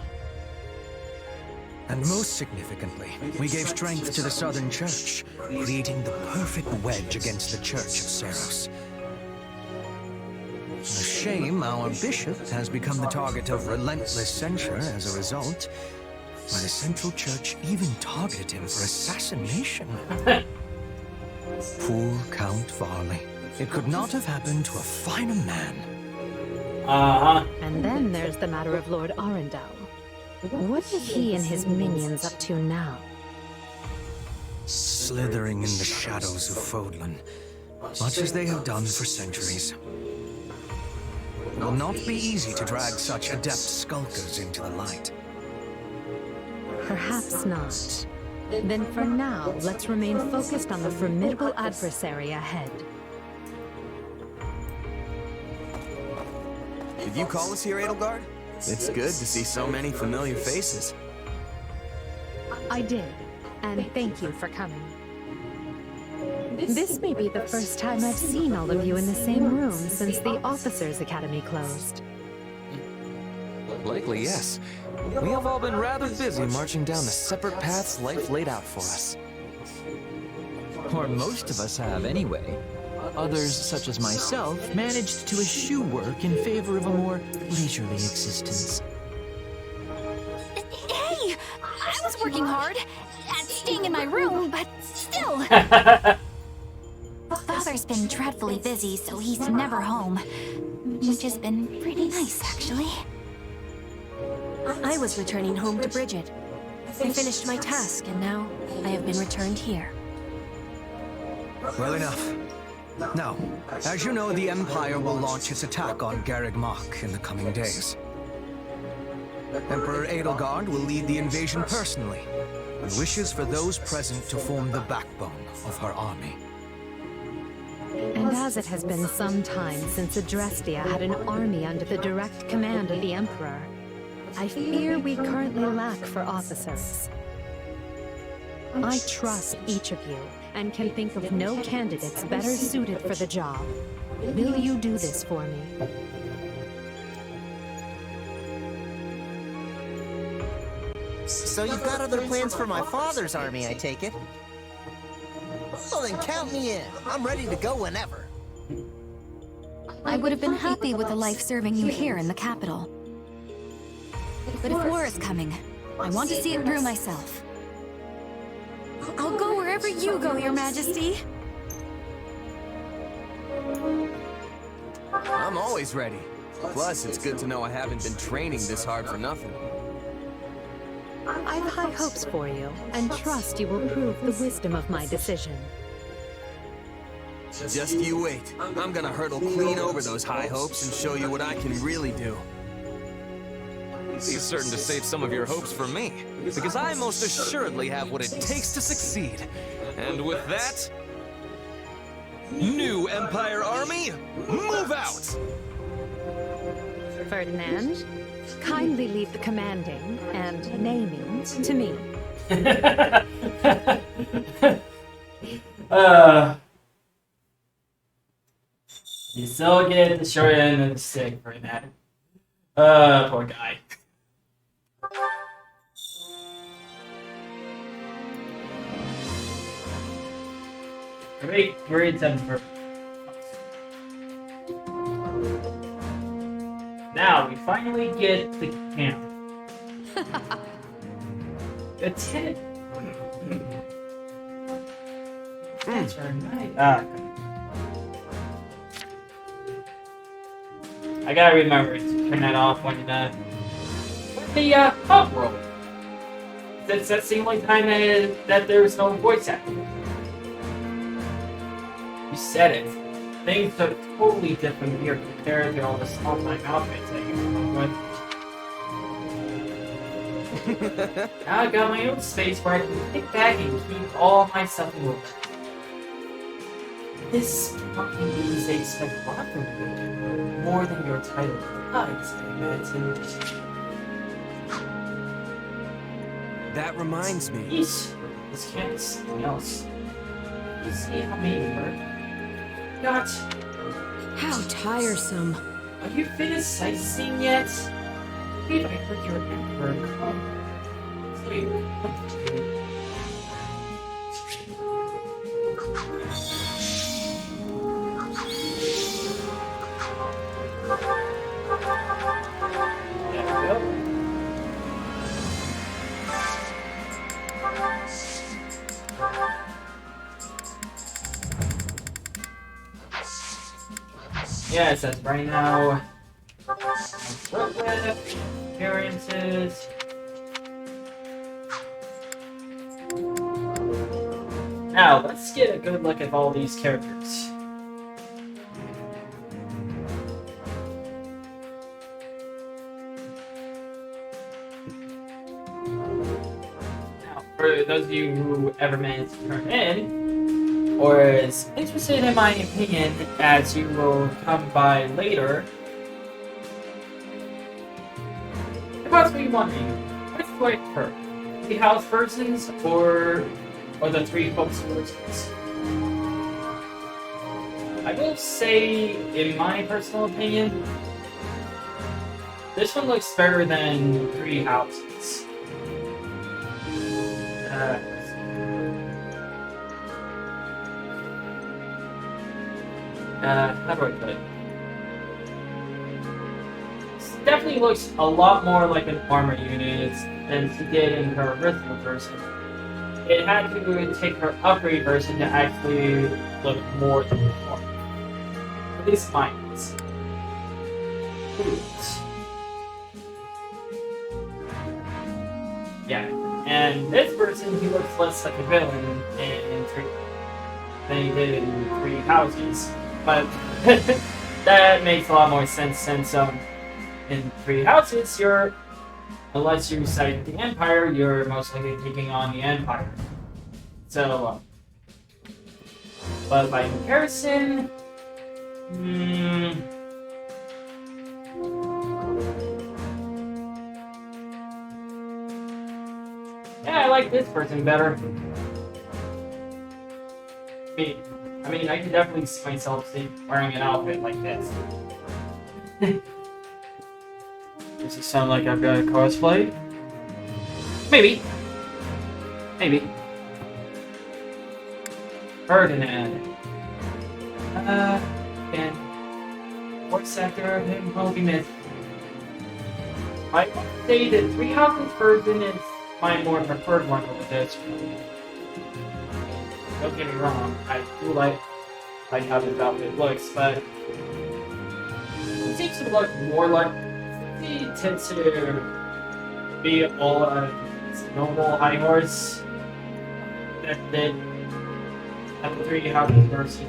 And most significantly, we gave strength to the Southern Church, creating the perfect wedge against the Church of Seiros. A shame our bishop has become the target of relentless censure as a result, why the Central Church even targeted him for assassination. Poor Count Varley. It could not have happened to a finer man. And then there's the matter of Lord Arundel. What are he and his minions up to now? Slithering in the shadows of Fodlan, much as they have done for centuries. It will not be easy to drag such adept skulkers into the light. Perhaps not. Then for now, let's remain focused on the formidable adversary ahead. Did you call us here, Edelgard? It's good to see so many familiar faces. I did, and thank you for coming. This may be the first time I've seen all of you in the same room since the Officers' Academy closed. Likely, yes. We have all been rather busy marching down the separate paths life laid out for us. Or most of us have, anyway. Others, such as myself, managed to eschew work in favor of a more leisurely existence. Hey! I was working hard at staying in my room, but still. Father's been dreadfully busy, so he's never home. Which has been pretty nice, actually. I was returning home to Bridget. I finished my task, and now I have been returned here. Well enough. Now, as you know, the Empire will launch its attack on Garreg Mach in the coming days. Emperor Edelgard will lead the invasion personally, and wishes for those present to form the backbone of her army. And as it has been some time since Adrestia had an army under the direct command of the Emperor, I fear we currently lack for officers. I trust each of you, and can think of no candidates better suited for the job. Will you do this for me? So you've got other plans for my father's army, I take it? Well then count me in. I'm ready to go whenever. I would have been happy with a life serving you here in the capital. But if war is coming, I want to see it through myself. I'll go wherever you go, Your Majesty. I'm always ready. Plus, it's good to know I haven't been training this hard for nothing. I've high hopes for you, and trust you will prove the wisdom of my decision. Just you wait. I'm gonna hurdle clean over those high hopes and show you what I can really do. Be certain to save some of your hopes for me, because I most assuredly have what it takes to succeed. And with that, new Empire Army, move out! Ferdinand. Kindly leave the commanding and naming to me. You still get the short end of the stick for that. Poor guy. Great temper. Now we finally get the camp. The tent. That's right. I gotta remember to turn that off when the pub roll. That's the only time that there's no voice acting. You said it. Things are totally different here compared to all the small time outfits that you come up with. Now I got my own space where I can kick back and keep all my stuff in order. This fucking means they expect a lot from you. More than your title implies, I imagine. That reminds me. This can't be something else. You see how many work? God. How tiresome. Are you finished sightseeing yet? Maybe I heard your emperor come. So you come to me. There we go. Yeah, it says right now. Appearances. Now, let's get a good look at all these characters. Now, for those of you who ever managed to turn in, or is interested in my opinion, as you will come by later, you're possibly wondering, which would hurt? The house versions or the three hopes versions? I will say, in my personal opinion, this one looks better than Three Houses. How do I put it? This definitely looks a lot more like an armor unit than she did in her original version. It had to take her upgrade version to actually look more than armor. At least mine is. Yeah, and this version, he looks less like a villain than he did in Three Houses. But that makes a lot more sense since in Three Houses, unless you side the Empire, you're most likely taking on the Empire. So, but by comparison, yeah, I like this person better. I mean, I can definitely see myself wearing an outfit like this. Does it sound like I've got a cosplay? Maybe. Maybe. Ferdinand. And what sector of him will be missed? I would say the Three Houses version is my more preferred one over this. Don't get me wrong, I do like how this outfit looks, but it seems to look more like he tends to be all a normal high horse that did have the Three Houses version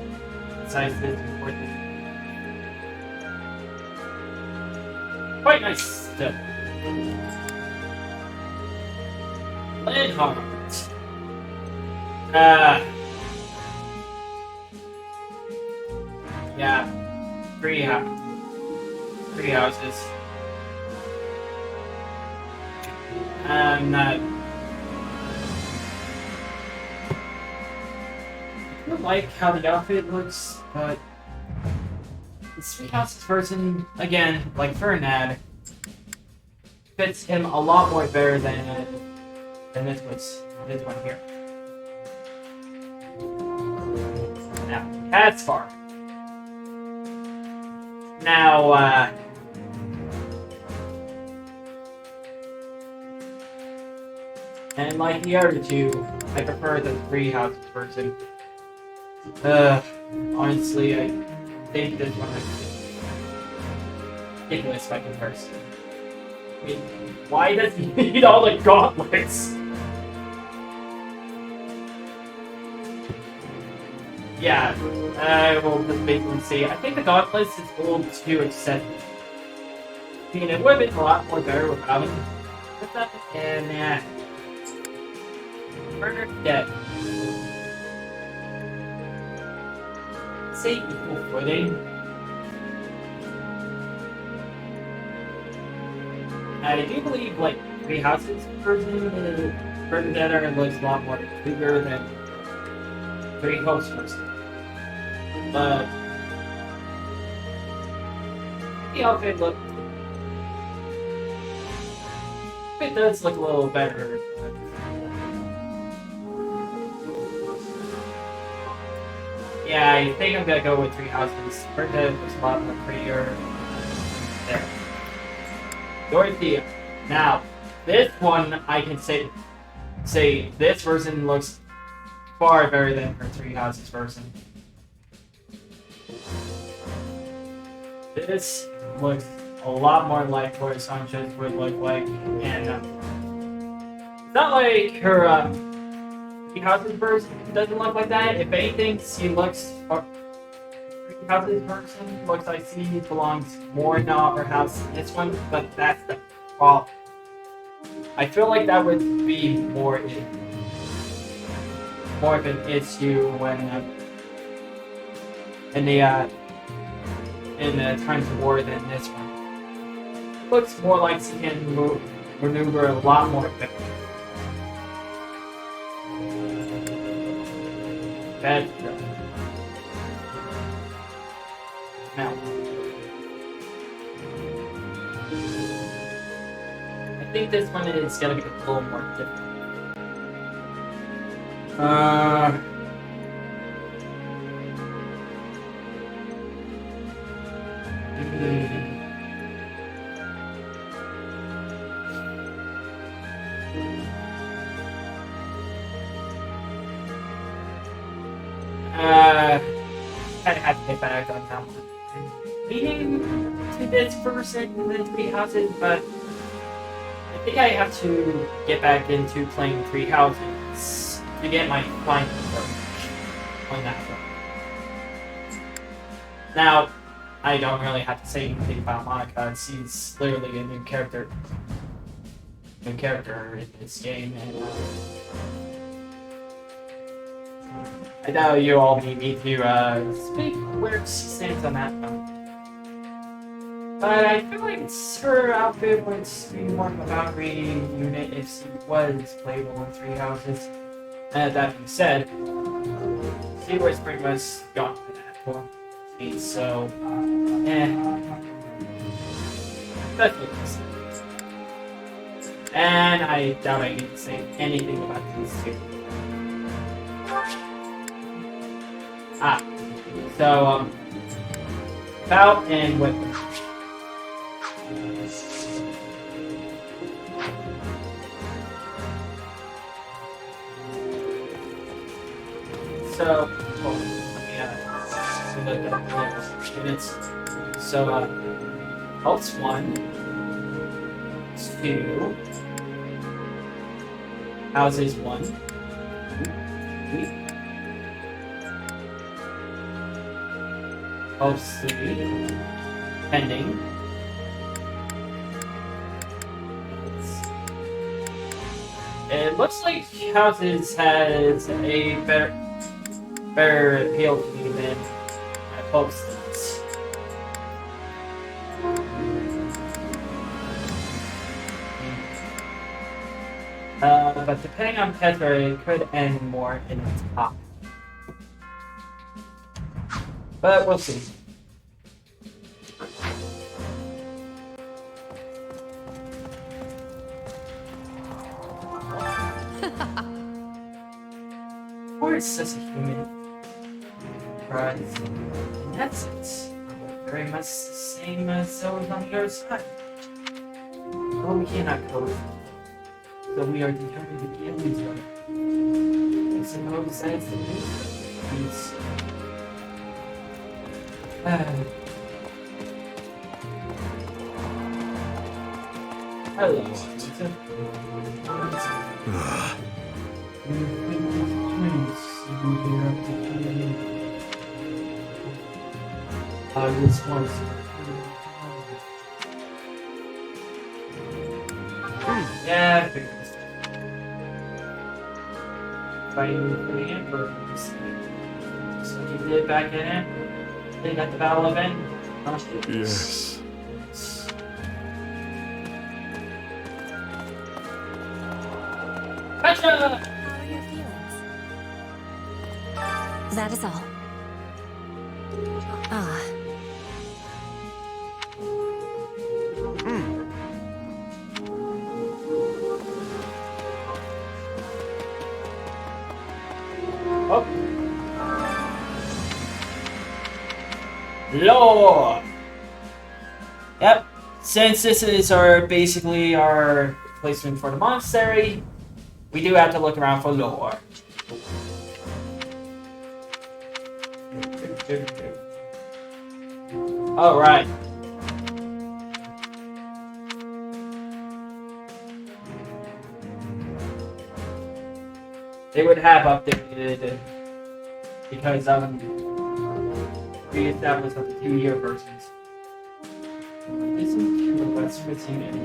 besides this important. Quite nice stuff. Linhardt. Yeah, three houses. I'm not. I don't like how the outfit looks, but the Sweethouse's person, again, like Ferdinand, fits him a lot more better than this one here. Now, Caspar. Now, and like the other two, I prefer the Three Houses person. Honestly, I think this one is ridiculous by comparison. I mean, why does he need all the gauntlets? Yeah, I will just basically say, I think the gauntlets is a little too excessive. I mean, it would have been a lot more better without it. And, Murder dead. Say equal footing. I do believe, like, Three Houses person, Murder Dead looks a lot more bigger than Three Hopes person. But the outfit look. It does look a little better. Yeah, I think I'm gonna go with Three Houses. Bertha was a lot more prettier. There. Dorothea. Now, this one I can say this version looks far better than her Three Houses version. This looks a lot more like what Sanchez would look like, and it's not like her Three Houses version doesn't look like that. If anything, she looks. Three Houses version looks like she belongs more in the Opera House than this one, but that's the problem. I feel like that would be more of an issue when in the Times of War than this one. It looks more like she can maneuver a lot more effectively. Bad job. Now, I think this one is gonna be a little more difficult. I have to get back on that one. Leading to this person in the Three Houses, but I think I have to get back into playing Three Houses to get my final work on that one. Now, I don't really have to say anything about Monica. She's literally a new character in this game, and I know you all need me to speak where she stands on that one. But I feel like her outfit would be more of a Valkyrie unit if she was playable in Three Houses. And that being said, she was pretty much gone for that for me, so that's what it is. And I doubt I need to say anything about these two. So, Bout and Whip. So, let me look at the units. So, Helps 1, 2, Houses 1, 3, Helps 3, Pending. It looks like Houses has a better appeal to me than Helps does. But depending on Petra, it could end more in the top. But we'll see. Of course, as a human, but in essence, we're very much the same as those on the other side. But we cannot go. So we are determined to kill each other. I suppose that's the peace. Hello, Lisa. I just want to. Yeah, I figured this. Fighting for the Emperor. So you did back in it? They got the Battle of End? Yes. Gotcha! How are your feelings? That is all. Ah. Oh. Lore! Yep. Since this is basically our placement for the monastery, we do have to look around for lore. Alright. They would have updated because we established the 2-year versions. Isn't true, but switching it.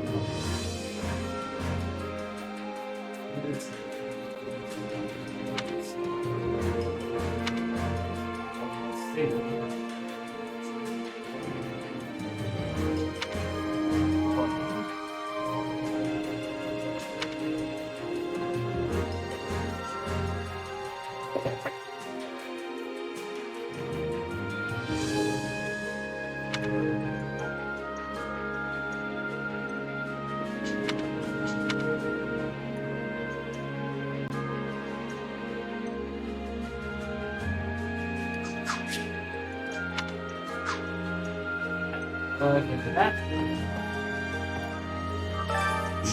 Into that.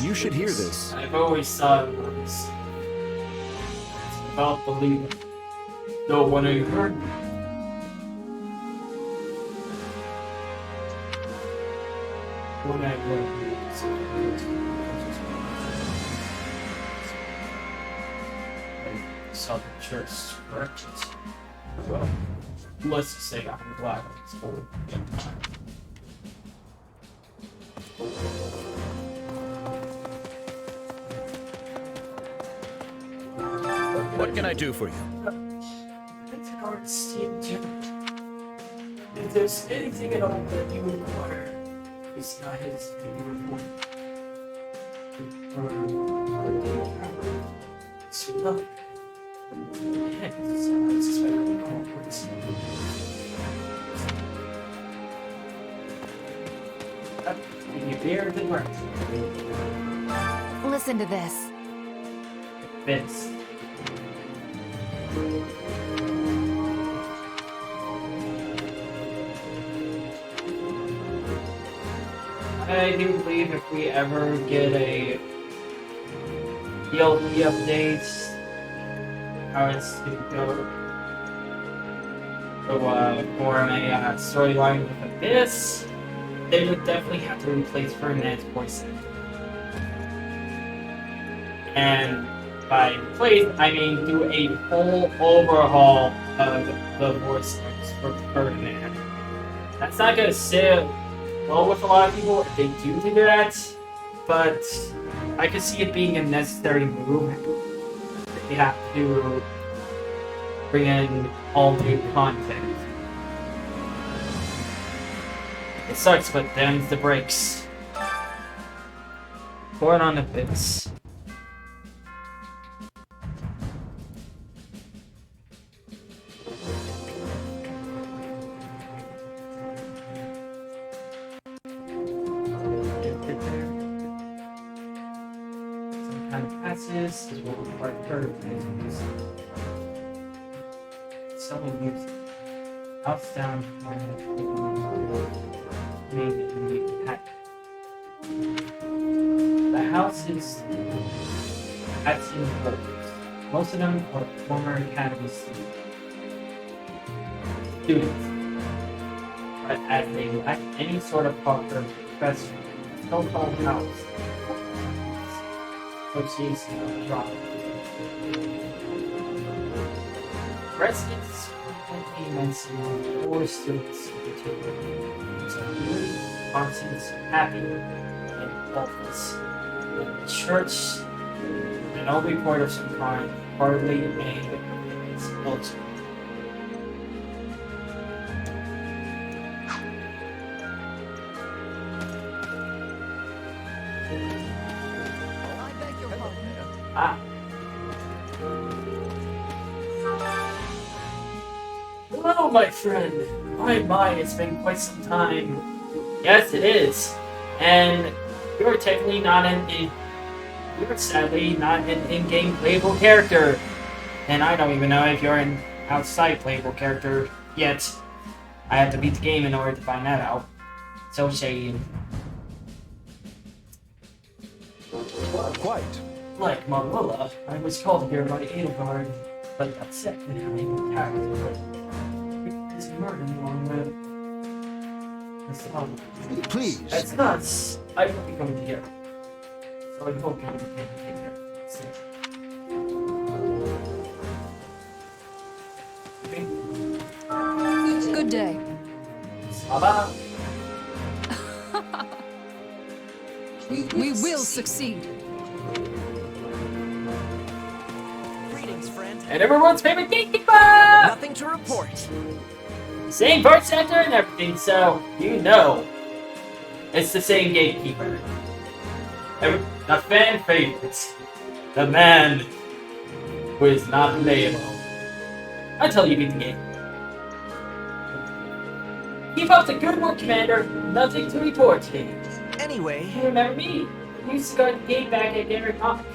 You should hear this. I've always thought it was about believing. No one who heard me. When I saw the church directions. Well, let's just say I'm glad it's for What can I do for you? It's hard to see it, Jim. If there's anything at all that you require, it's not his report. It's enough. Yeah, I suspect we call for this. Give you beer and work. Listen to this. Vince. I do believe if we ever get a DLC update, how it's to go form a storyline with Abyss, they would definitely have to replace Ferdinand's voice. And by replace, I mean do a full overhaul of the voice lines for Ferdinand. That's not gonna sit well with a lot of people if they do that, but I could see it being a necessary move. They have to bring in all new content. It sucks, but them's the breaks. Pouring on the bits. houses. This is what we're quite perfect. Someone used house down the houses had seen photos. Most of them are former academy students. But as they lack any sort of proper profession, so-called house association of drop. Residents frequently mention 4 students in particular. So really, Constance, happy, and helpless. The church, and no report of some crime, hardly made its culture. Hello, my friend. My, it's been quite some time. Yes, it is. And you're technically not you're sadly not an in-game playable character. And I don't even know if you're an outside playable character yet. I have to beat the game in order to find that out. So shady. Quite. Like Marilla, I was called here by Edelgard, but upset that I was attacked. This murder along with this Please. That's nuts. I will be coming to here. So I hope you can take care of it. Good day. Baba. We will succeed. And everyone's favorite gatekeeper! Nothing to report. Same voice actor and everything, so you know it's the same gatekeeper. The fan favorites. The man who is not playable. Until you beat the game. Keep up the good work, Commander. Nothing to report today. Anyway. You remember me? We used to go to the gate back at Gary Comic.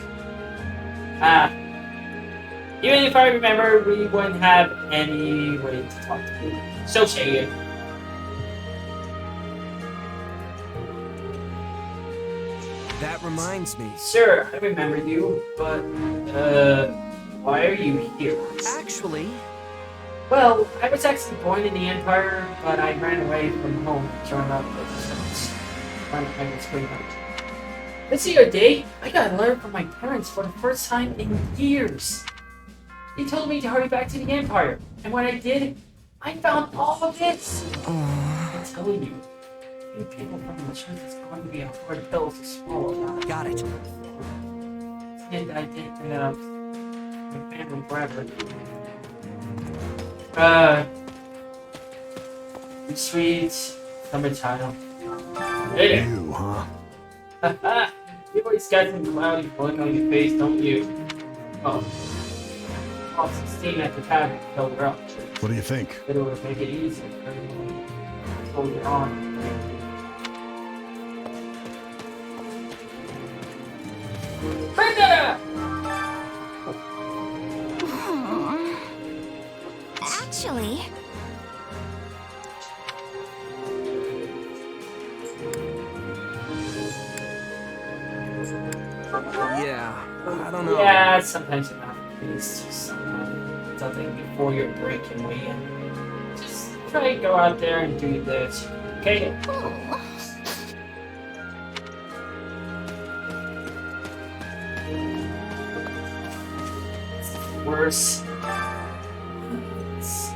Even if I remember, we wouldn't have any way to talk to you. So shady. That reminds me. Sure, I remember you, but, why are you here? Actually... Well, I was actually born in the Empire, but I ran away from home and joined up with the Stones. When I was growing up. This year, day, I got a letter from my parents for the first time in years. They told me to hurry back to the Empire, and when I did, I found all of this. I'm telling you, you people from the church is going to be a hard pill to swallow. Got it. And I didn't bring it up. My family forever. Sweet summertime. Hey. You, huh? You always got some cloudy blink on your face, don't you? Oh. Off 16 at the tavern filled her up. What do you think? It would make it easier for everyone to hold your arm. Brenda! Actually... Yeah, I don't know. Yeah, sometimes you have to just something before your break and weigh-in. Just try to go out there and do this, okay? It's worse. It's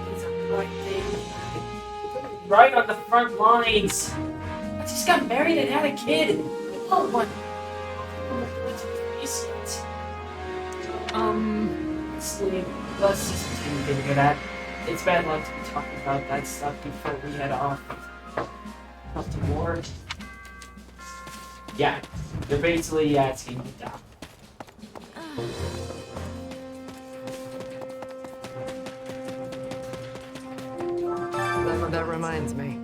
right on the front lines. I just got married and had a kid. Oh, what? Let's just pretend we didn't get at. It's bad luck to be talking about that stuff before we head off to war. Yeah, they're basically asking me down. That reminds me.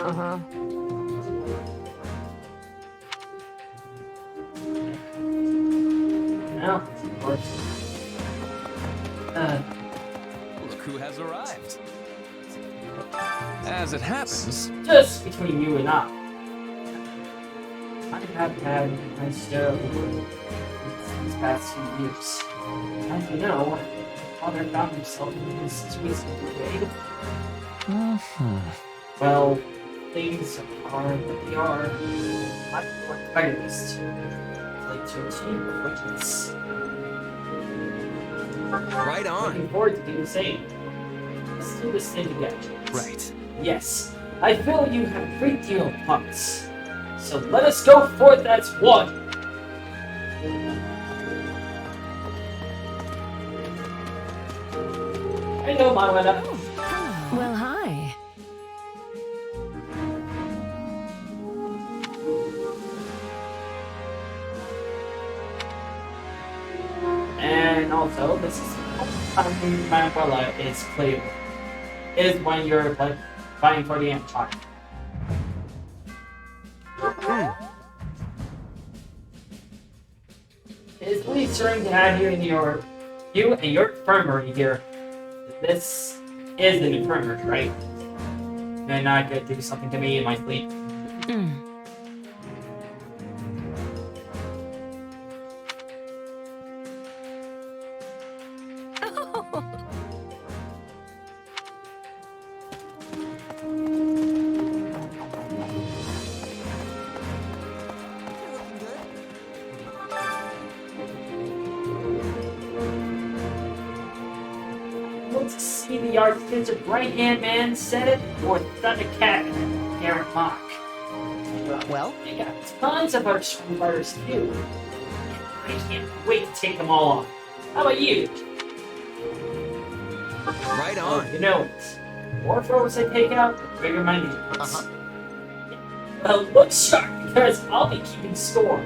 Uh-huh. Well, of course. Look who has arrived. As it happens, Just between you and I have had my share of work these past few years. As you know, father found himself in this situation today. Well, things are what they are. I work tireless to achieve greatness. right on. Looking forward to doing the same. Let's do this thing together. Right. Yes, I feel you have a great deal of promise. So let us go forth as one. I know, Manuela. Well, hi. And also, this is Manuela is clear. Is when you're like fighting for the Empire. It's reassuring to have you and your infirmary here. This is an infirmary, right? You're not gonna do something to me in my sleep. To see the Archbishop right-hand man said it, or Thundercat Garrett Mock. Well? They got tons of other strong fighters too. I can't wait to take them all on. How about you? Right on. Oh, you know it. The more throws I take out, the bigger my name is. Well, look sharp, because I'll be keeping score.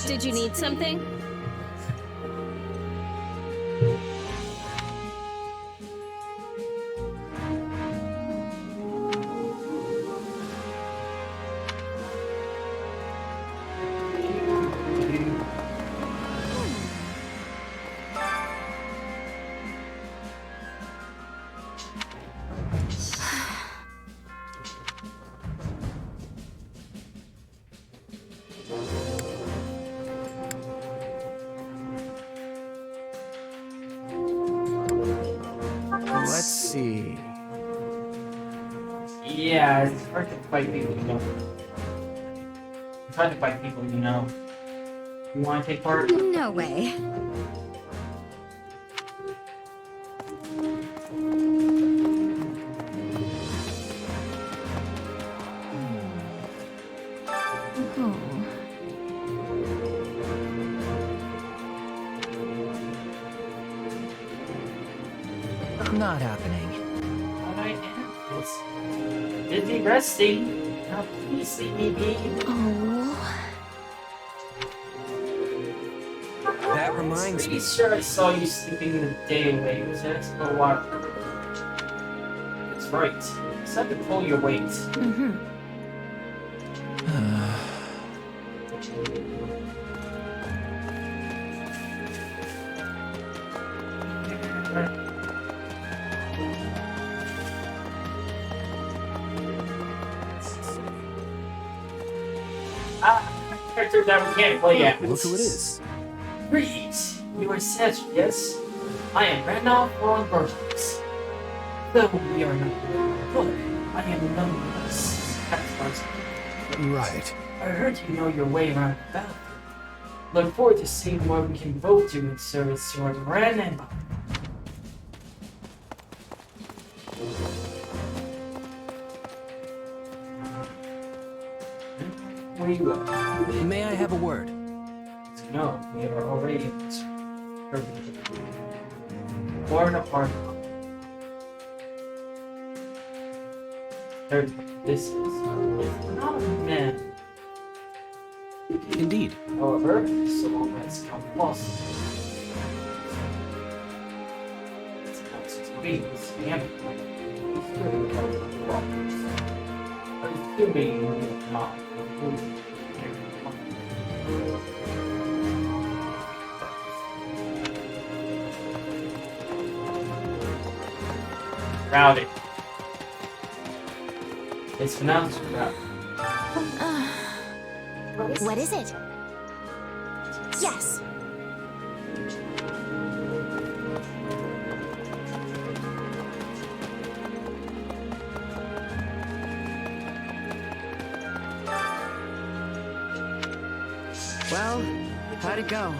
Did you need something? Let's see. Yeah, it's hard to fight people you know. It's hard to fight people you know. You want to take part? No way. Not happening. Alright, it's busy resting. Now please leave me be. That reminds Pretty me. sure I saw you sleeping the day away. Was that a while? That's right. It's time to pull your weight. Character that we can't play yet. Look who it is. Greetings. You are Cedric, yes? I am Randolph Ron Burgess. Though we are not good, I am nonetheless. Right. I heard you know your way around the battlefield. Look forward to seeing what we can both do in service to our grand empire. Where you go? May I have a word? No, we are already torn apart. Third, this is not a man. You Indeed. However, so long as it comes close. It's not to be assuming not. Rowdy. It's pronounced rowdy. What is it? Yes. Well, how'd it go?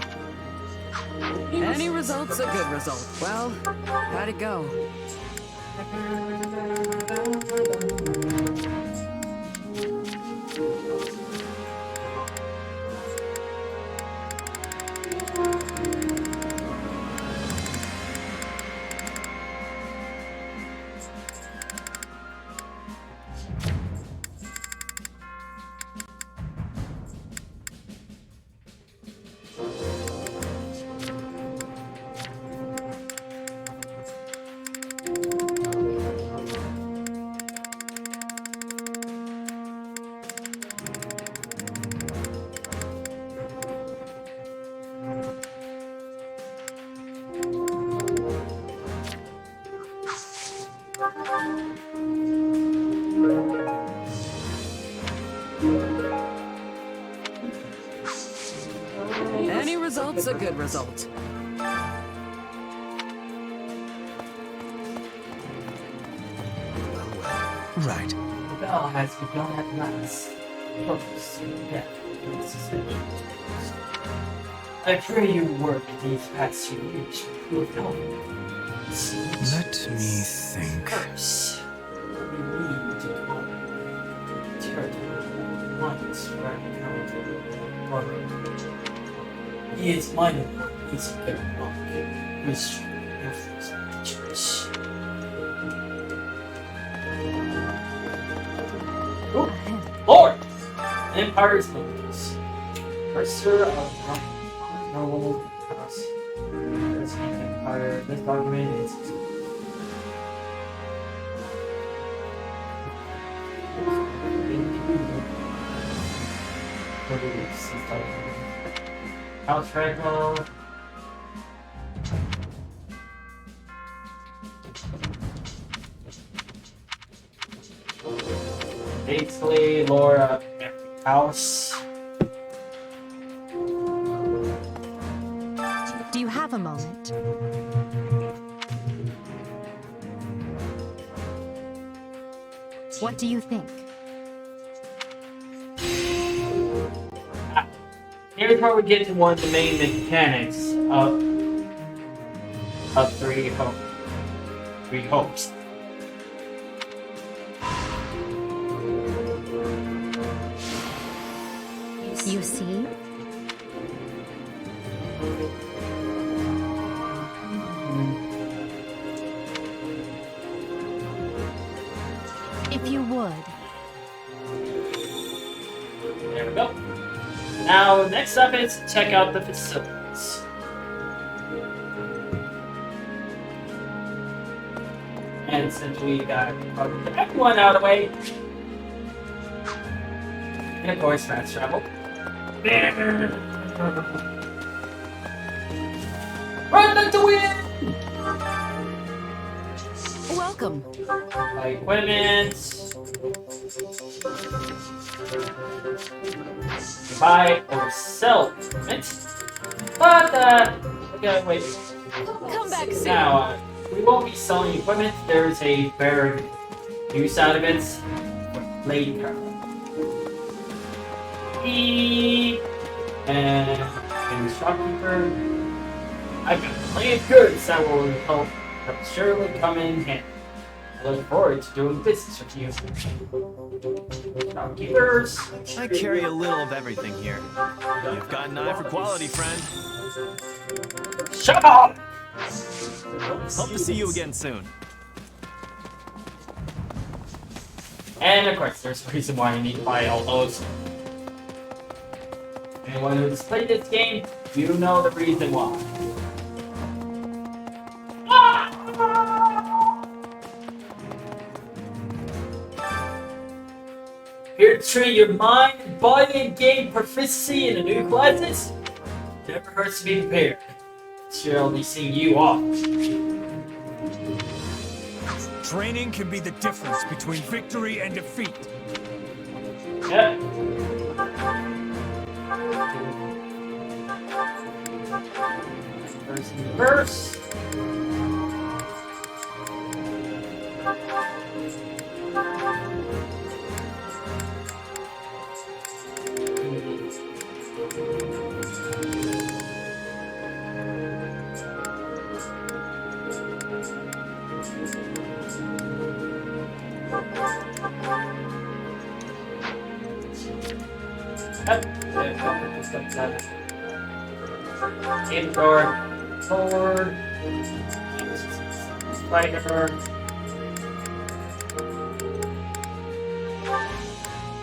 Any result's a good result. Well, how'd it go? Any result's a good result. Right. The bell has begun at last. Purpose. Yeah, this is it. I pray you work these past 2 years with help. Let me think. Curse. We need to come. Territory. Once he is minded. He's a good monk. Which influence the church. Lord! Empire's moves. Cursor of normal house. Empire. This document is. House Ragnar. Basically, Laura, house. Do you have a moment? What do you think? Here's where we get to one of the main mechanics of three hopes. You see? If you would. There we go. Now, next up is check out the facilities. And since we got everyone out of the way, and of course, fast travel. Run like the wind! Welcome. Buy equipment. Buy or sell equipment. But, okay, wait. Come back soon. Now, we won't be selling equipment. There's a better use out of it. Later. And shopkeeper. I've got plenty of goods that will help surely come in handy. I look forward to doing business with you. Shopkeepers. I carry a little of everything here. You've got an eye for quality, friend. Shut up! Hope to see you again soon. And of course, there's a reason why I need to buy all those. Anyone who's played this game, you know the reason why. Here to train your mind, body, and gain proficiency in the new classes. Never hurts to be prepared. She'll be seeing you off. Training can be the difference between victory and defeat. Yep. First. Aim guard, forward, spider,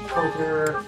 shoulder,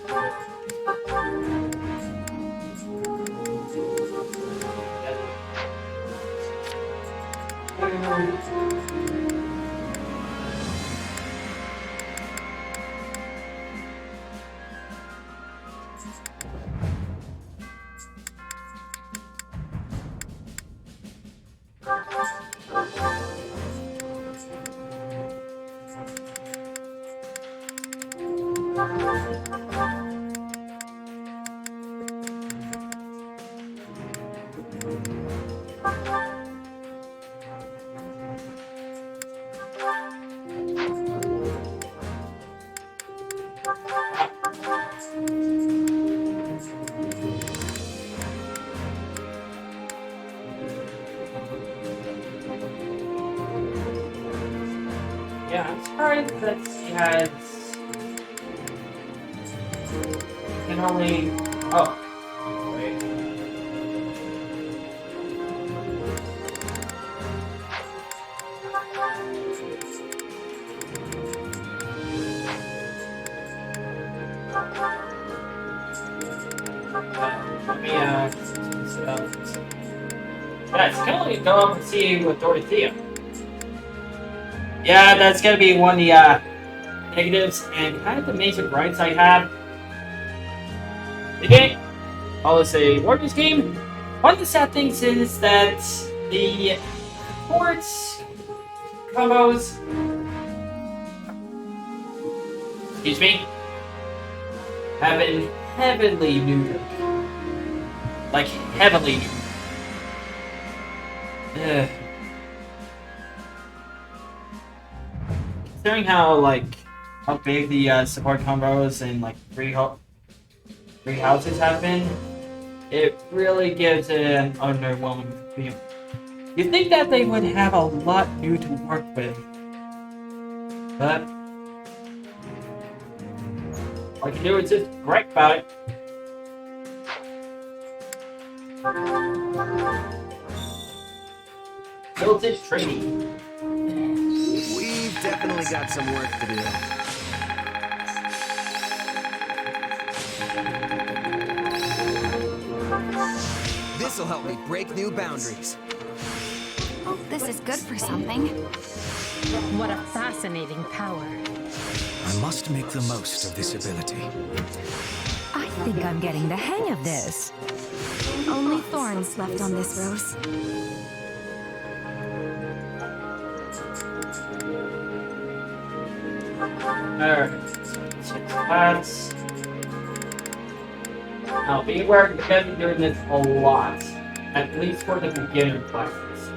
yeah, I'm surprised that she has. Can only. Oh. Wait. Let me, Guys, can only go up and see with Dorothea. Yeah, that's gonna be one of the negatives, and kind of the major gripes I have. The game, I'll say, Warriors game. One of the sad things is that the ports combos, excuse me, have been heavily neutered. Like heavily neutered. Ugh. Considering how big the support combos and like three houses have been, it really gives it an underwhelming feeling. You'd think that they would have a lot new to work with, but all I can do is just gripe about it. Tilted training. We've definitely got some work to do. This'll help me break new boundaries. Oh, this is good for something. What a fascinating power. I must make the most of this ability. I think I'm getting the hang of this. Only thorns left on this rose. Alright, 6 paths. Now, be aware you're going to be doing this a lot, at least for the beginner classes.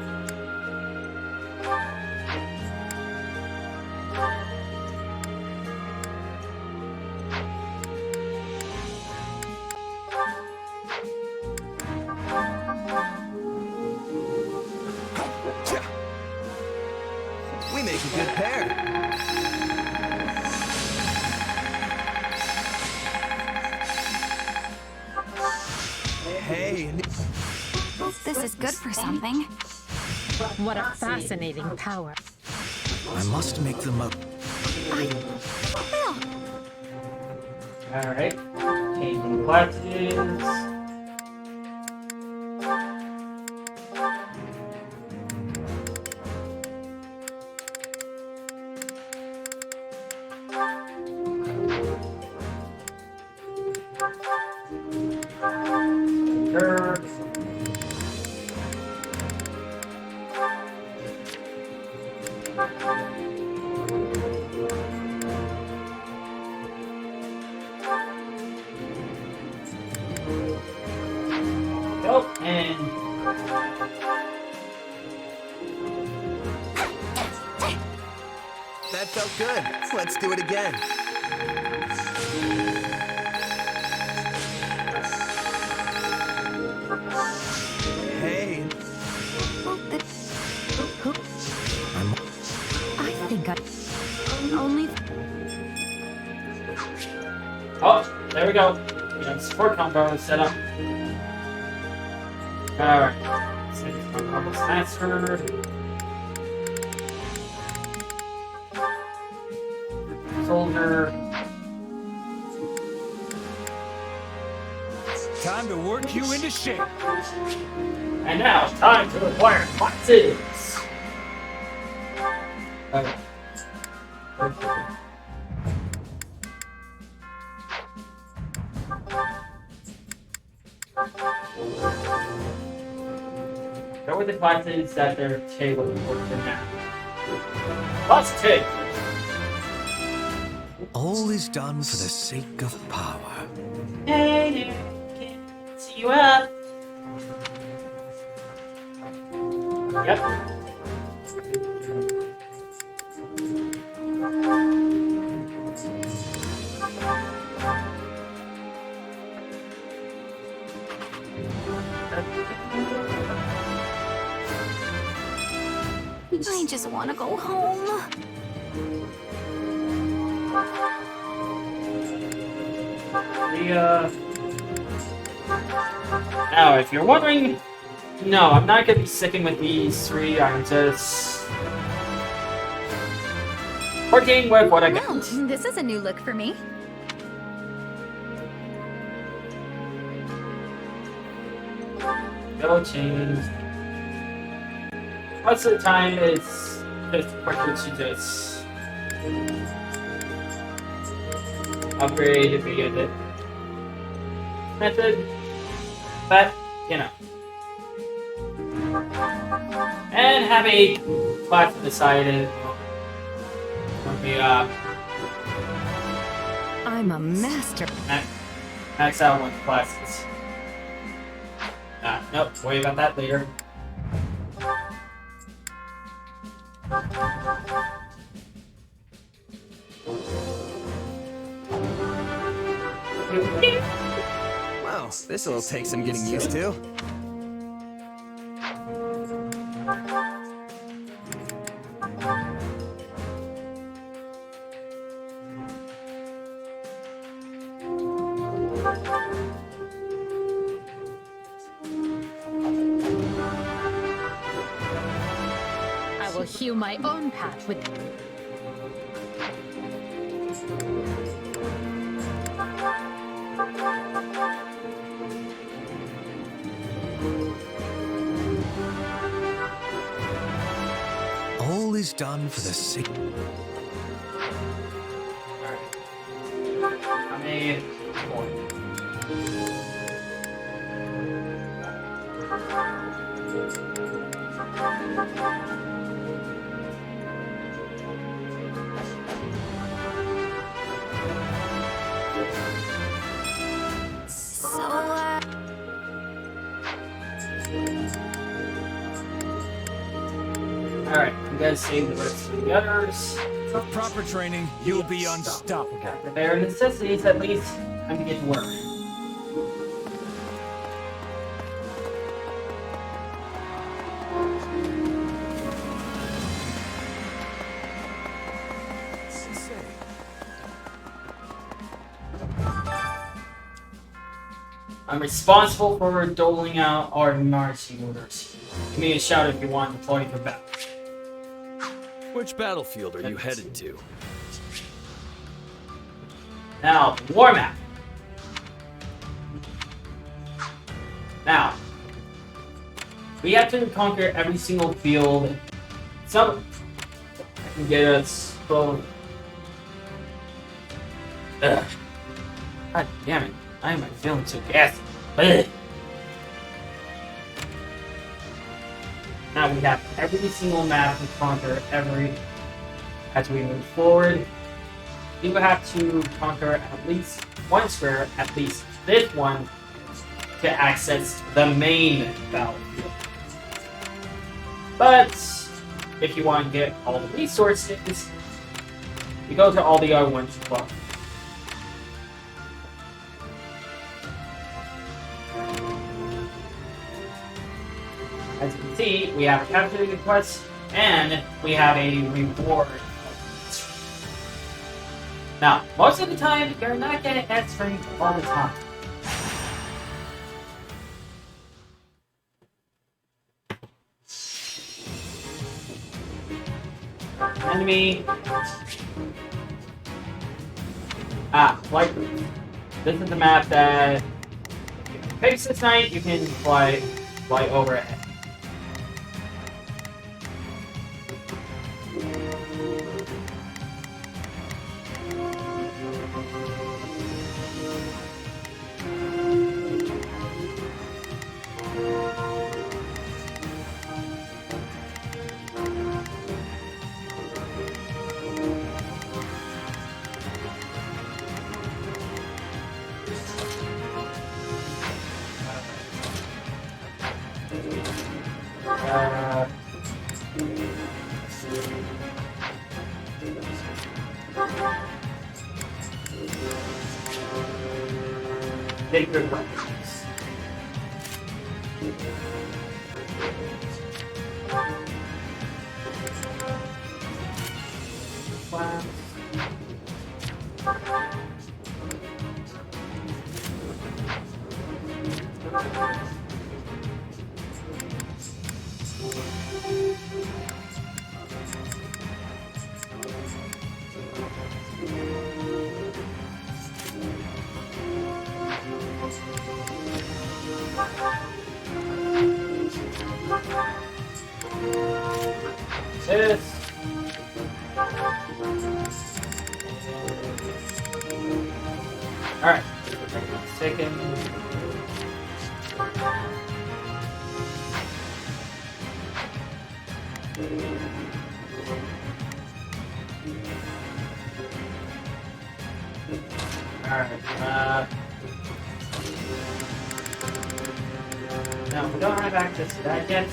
We make a good pair. Hey, this is good for something. What a fascinating power. I must make the most. Alright, changing classes. Let's do it again. Hey. I think I only. Oh, there we go. We have support combo set up. Alright. Almost faster. Soldier. Time to work you into shape. And now, time to acquire boxes. Okay. Go with the classes that they're tailored for now. Class 2. All is done for the sake of power. Hey there, can see you up. Yep. I just want to go home. Now, if you're wondering, no, I'm not going to be sticking with these three. I'm just working with what I got. Oh, this is a new look for me. Go change. Most of the time, it's just quicker to just upgrade if you get it. Method, but you know, and have a class decided when we I'm a master. max out one classes. Nope, worry about that later. Wow, this'll take some getting used to. I will hew my own path with. All is done for the sake. I made one. Alright, you guys save the rest of the others. With proper training, you'll be unstoppable. The bare necessities, at least. Time to get to work. I'm responsible for doling out our marching orders. Give me a shout if you want to deploy for battle. Which battlefield are you headed to? Now, war map. Now, we have to conquer every single field. Some can get us both. Ugh. God damn it! Why am I feeling so gassy? Ugh. Now we have every single map to conquer as we move forward. We will have to conquer at least one square, at least this one, to access the main battlefield. But if you want to get all the resources, We go to all the other ones as well. As you can see, we have a capturing quest and we have a reward. Now, most of the time, you're not getting that strength all the time. Enemy. Flight route. This is the map that if you fix this night, you can fly overhead. Sacred weapons. This. Alright. Second. Alright, no, we don't have access to that yet.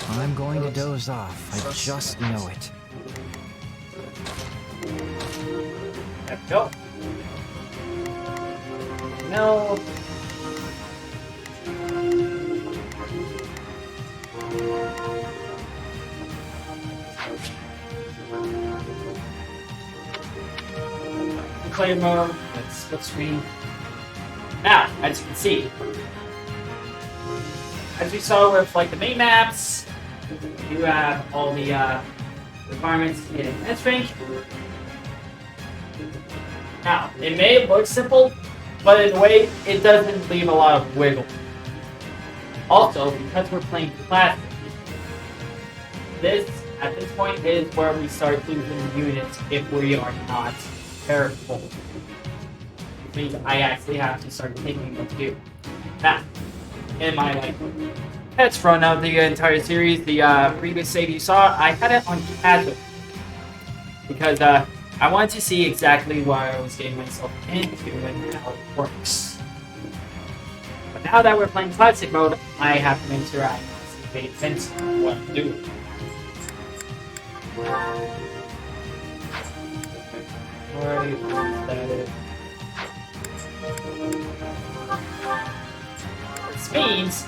I'm going to doze off. I just know it. There we go. No. Play mode. Let's split screen. Now, as you can see, as we saw with like the main maps, you have all the requirements to get an edge range. Now, it may look simple, but in a way, it doesn't leave a lot of wiggle. Also, because we're playing classic, at this point is where we start losing units if we are not careful. Which means I actually have to start thinking what to do. Now, in my test run of the entire series, the previous save you saw, I had it on casual because I wanted to see exactly what I was getting myself into and how it works. But now that we're playing classic mode, I have to make sure I pay attention to what I'm doing. This means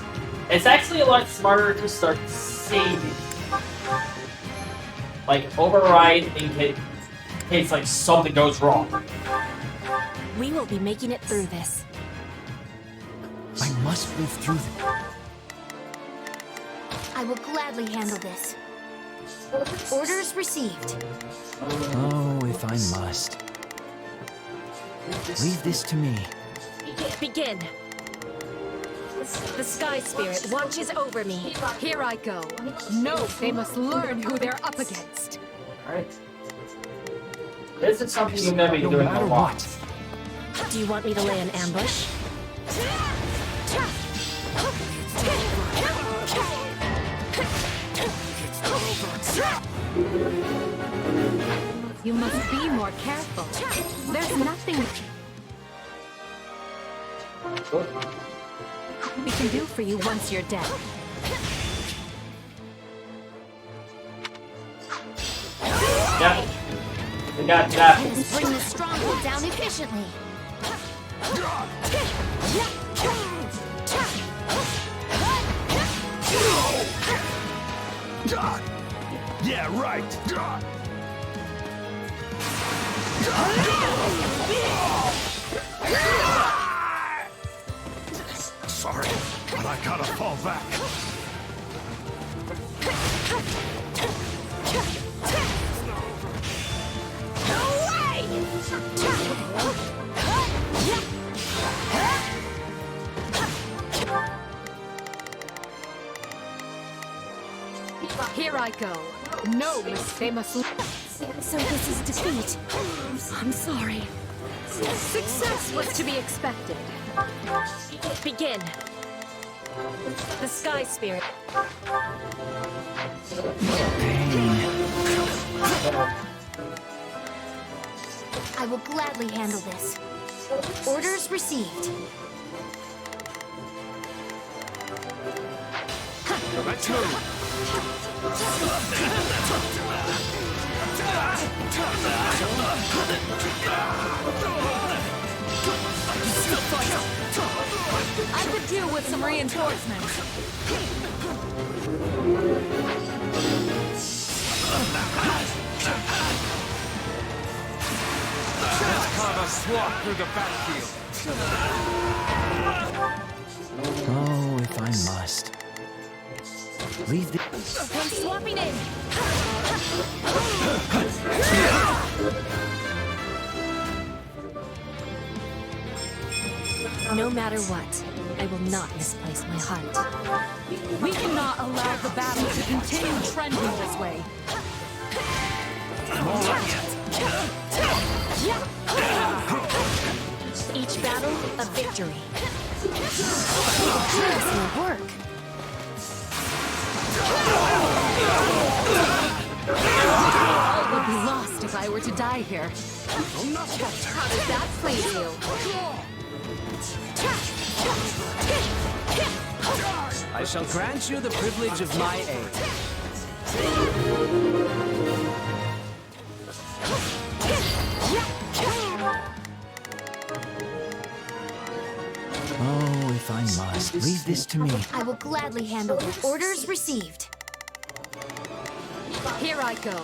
it's actually a lot smarter to start saving. Like, override in case like something goes wrong. We will be making it through this. I must live through them. I will gladly handle this. Orders received. Oh, if I must. Leave this to me. Begin. The Sky Spirit watches over me. Here I go. No, they must learn who they're up against. Alright. This is something you're gonna be doing a lot. Do you want me to lay an ambush? You must be more careful. There's nothing we can do for you once you're dead. Yeah. We got that. Let us bring the stronghold down efficiently. Yeah, right. Sorry, but I gotta fall back. Here I go. No, they must. So this is defeat. I'm sorry. Success was to be expected. Begin. The Sky Spirit. I will gladly handle this. Orders received. Let's move. I could do with some reinforcements. Let's carve a swath through the battlefield. Oh, if I must. Leave the... I'm swapping in. No matter what, I will not misplace my heart. We cannot allow the battle to continue trending this way. Each battle, a victory. This will work. All would be lost if I were to die here. How does that please you? I shall grant you the privilege of my aid. Oh, if I must. Leave this to me. I will gladly handle it. Orders received. Here I go.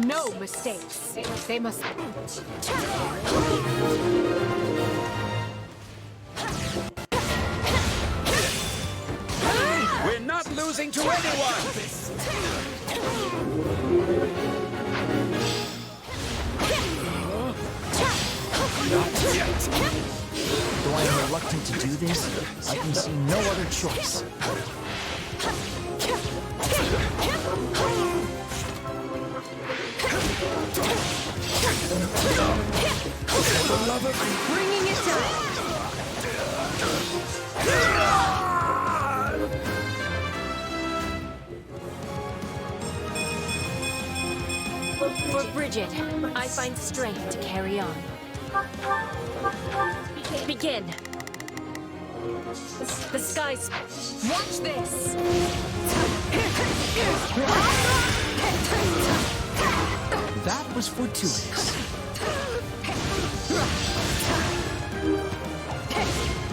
No mistakes. They must... We're not losing to anyone! Not yet. Though I am reluctant to do this, I can see no other choice. Bringing it down. For Bridget, I find strength to carry on. Begin. The skies. Watch this. That was fortuitous.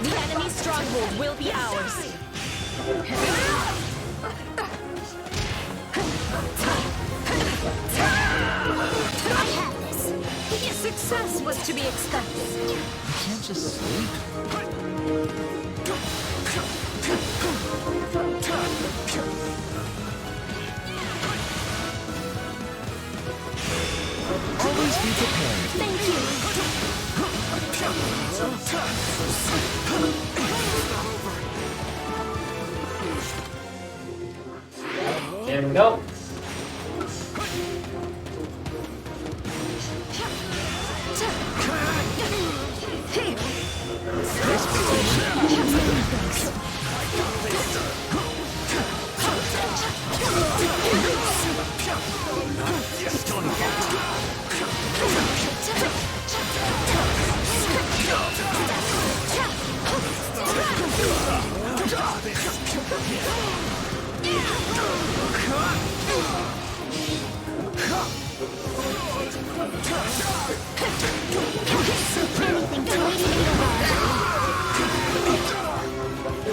The enemy's stronghold will be ours. I have this. Success was to be expected. I can't just sleep. Always be prepared. Thank you. There we go.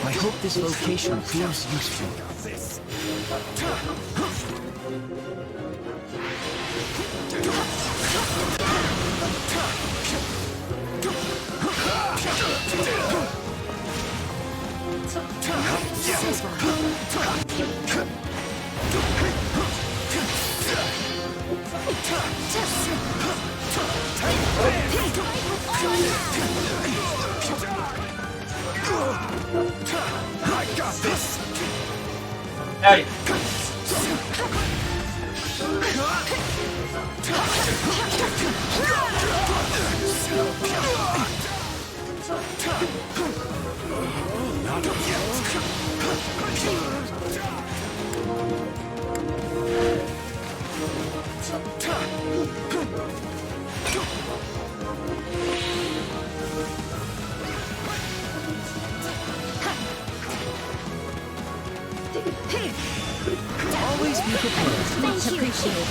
I hope this location proves useful. I got this! Howdy. Always be prepared. Much appreciated.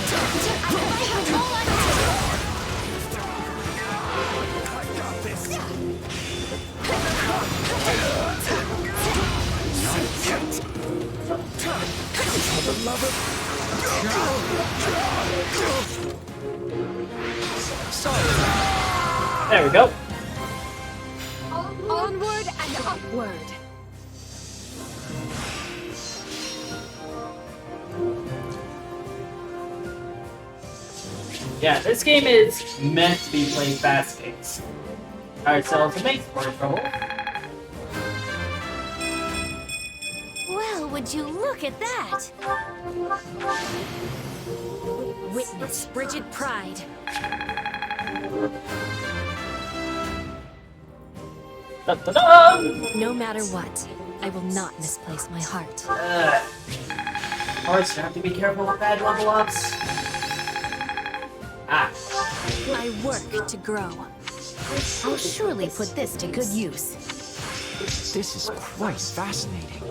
There we go. Onward and upward. Yeah, this game is meant to be played fast-paced. Alright, so to make more trouble. Well, would you look at that? Witness Bridget Pride. Da-da-da! No matter what, I will not misplace my heart. Of course, you have to be careful with bad level ups. Ah. I work to grow. I'll surely put this to good use. This is quite fascinating.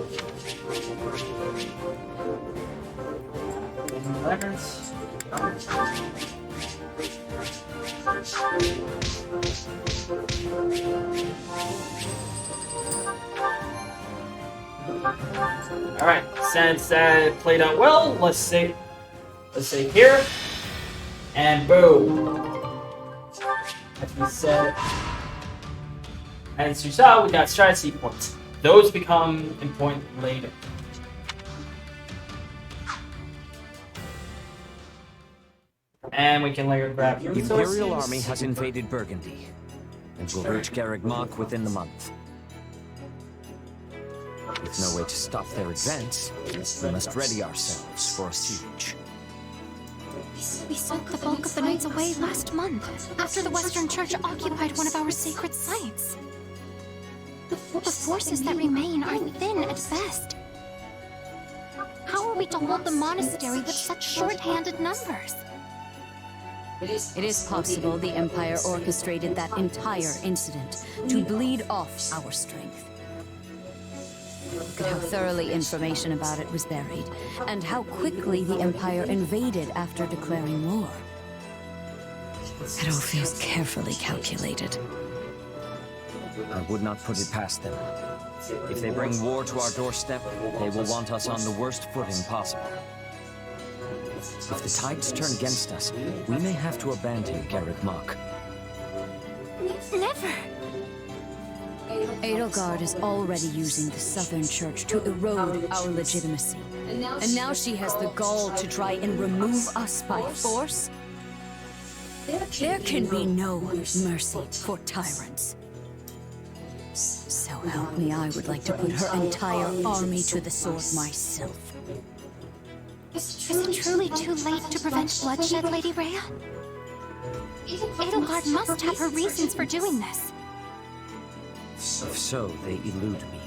Records. Alright, since that played out well, let's save here. And boom. As we said. As you saw, we got strategy points. Those become important later. And we can later grab The Imperial army has invaded Burgundy and will reach Garreg Mach within the month. With no way to stop their advance, we must ready ourselves for a siege. We sent the bulk of the knights away last month, after the Western Church occupied one of our sacred sites. The forces that remain are thin at best. How are we to hold the monastery with such short-handed numbers? It is possible the Empire orchestrated that entire incident to bleed off our strength. Look at how thoroughly information about it was buried, and how quickly the Empire invaded after declaring war. It all feels carefully calculated. I would not put it past them. If they bring war to our doorstep, they will want us on the worst footing possible. If the tides turn against us, we may have to abandon Garreg Mach. Never! Edelgard is already using the Southern Church to erode our legitimacy. And now she has the gall to try and remove us by force? There can be no mercy for tyrants. So help me, I would like to put her entire army to the sword myself. Is it truly too late to prevent bloodshed, Lady Rhea? Edelgard must have her reasons for doing this. If so, they elude me.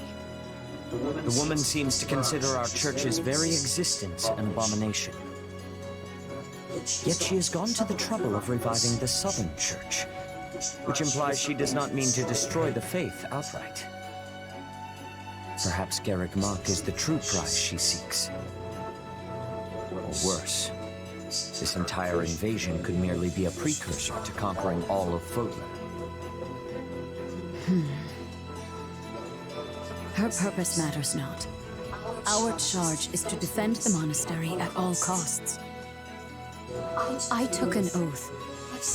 The woman seems to consider our church's very existence an abomination. Yet she has gone to the trouble of reviving the Southern Church, which implies she does not mean to destroy the faith outright. Perhaps Garrick Mach is the true prize she seeks. Or worse, this entire invasion could merely be a precursor to conquering all of Fodlan. Her purpose matters not. Our charge is to defend the monastery at all costs. I took an oath.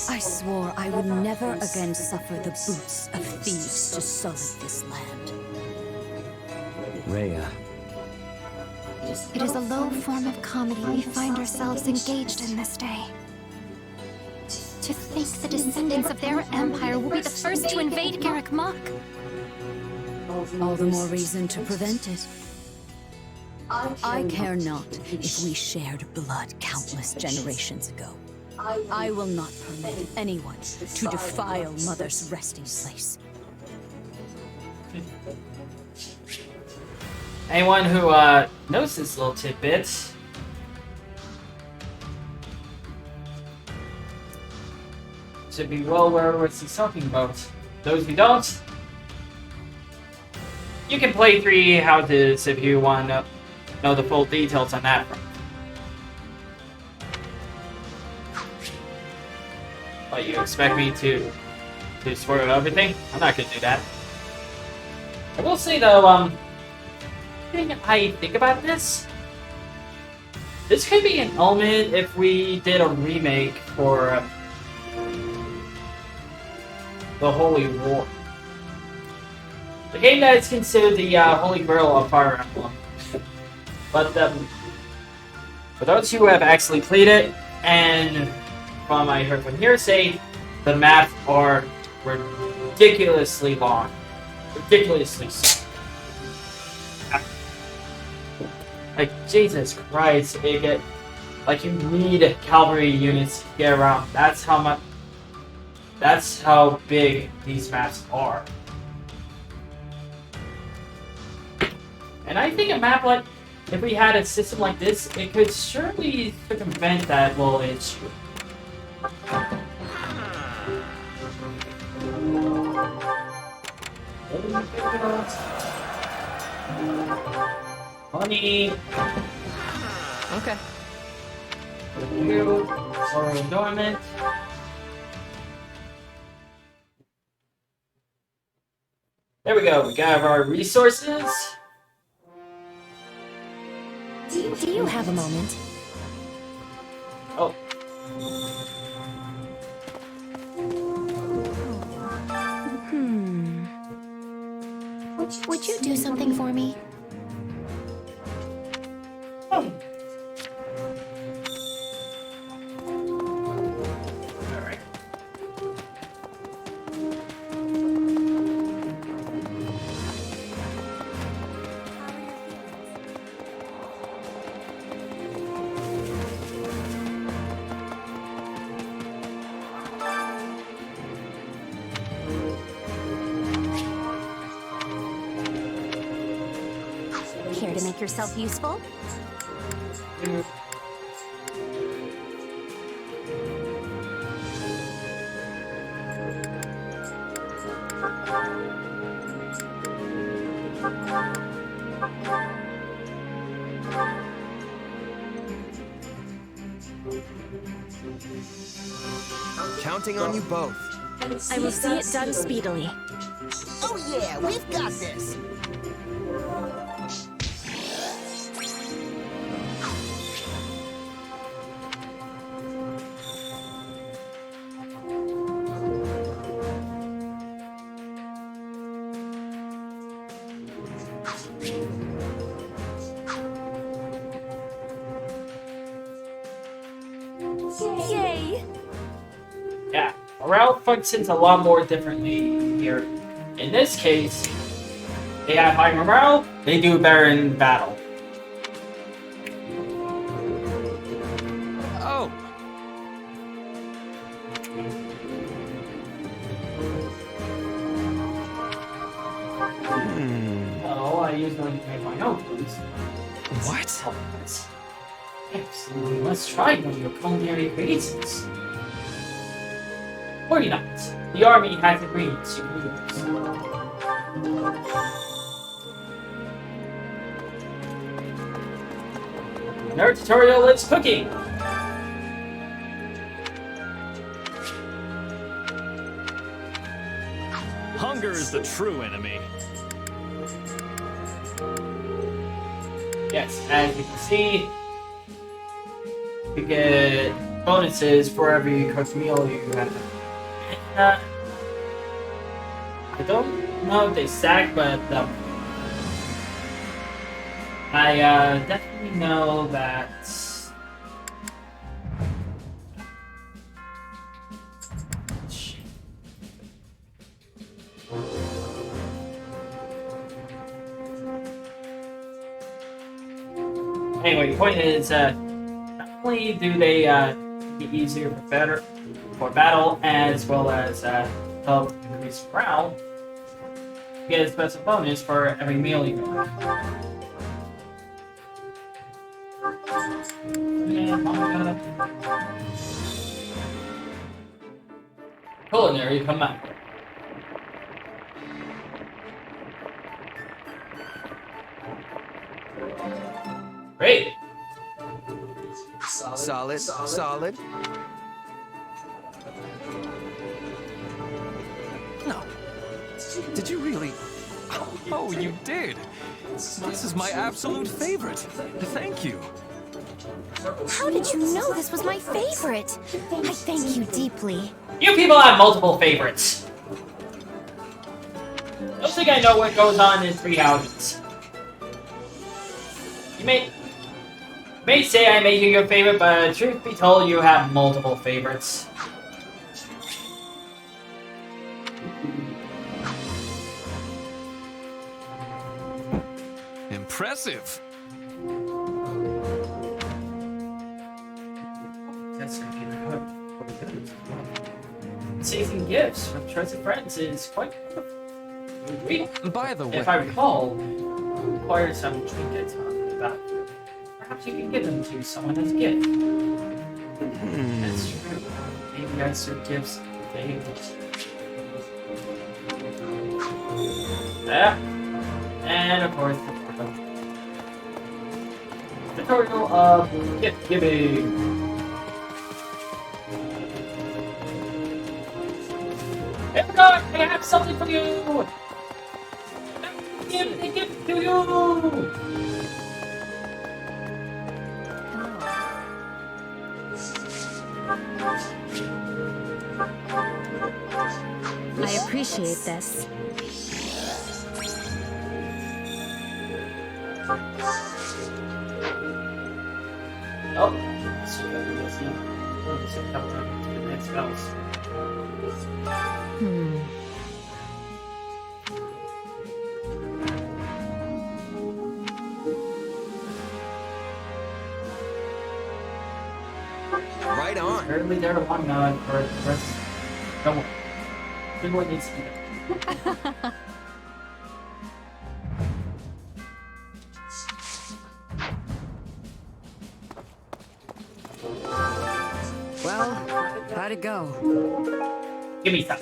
I swore I would never again suffer the boots of thieves to sully this land. Rhea. It is a low form of comedy we find ourselves engaged in this day. To think the descendants of their empire will be the first to invade Garrick Mach. All the more reason to prevent it. I care not if we shared blood countless generations ago. I will not permit anyone to defile Mother's resting place. Anyone who knows this little tidbit should be well aware of what he's talking about. Those who don't, you can play 3 houses if you want to know the full details on that front. But you expect me to spoil everything? I'm not gonna do that. I will say though, I think about this. This could be an element if we did a remake for the Holy War. The game that is considered the Holy Grail of Fire Emblem. But for those who have actually played it, and from I heard from hearsay, the maps are ridiculously long. Ridiculously long. Like, Jesus Christ, like you need cavalry units to get around. That's how big these maps are. And I think a map like, if we had a system like this, it could surely circumvent that little issue. Money. Okay. You, Sorrow Dormant. There we go. We got our resources. Do you have a moment? Oh. Would you do something for me? Oh. Care to make yourself useful? Counting on you both. I will see it done speedily. Oh yeah, we've got this! Yay! Yeah, morale functions a lot more differently here. In this case, they have high morale, they do better in battle. Oh! Oh, I used one to make my own boots. What? Yes, let's try one of your culinary creations. Worry not. The army has agreed to In our tutorial, it's cooking. Hunger is the true enemy. Yes, as you can see, you get bonuses for every cooked meal you have. I don't know if they stack, but I definitely know that. Anyway, the point is, not only do they get easier for battle, as well as help increase morale, you get a special bonus for every meal you make. Culinary command. Great. Solid, solid. No. Did you really? Oh, you did. This is my absolute favorite. Thank you. How did you know this was my favorite? I thank you deeply. You people have multiple favorites. Don't think I know what goes on in Three Houses. You may say I make you your favorite, but truth be told, you have multiple favorites. Impressive. Receiving gifts from trusted friends is quite wonderful. By the way, if I recall, you required some trinkets on the battlefield. Perhaps you can give them to someone as a gift. That's true. Maybe I serve gifts today. Yeah. And of course, the tutorial of gift giving. Here we go! I have something for you! Give the gift to you! I appreciate this. Oh, so we'll see. We'll see how to the next spells. Right on. Apparently they're one nod for the rest. Don't worry. Everyone needs to do it. Well, how'd it go? Give me some.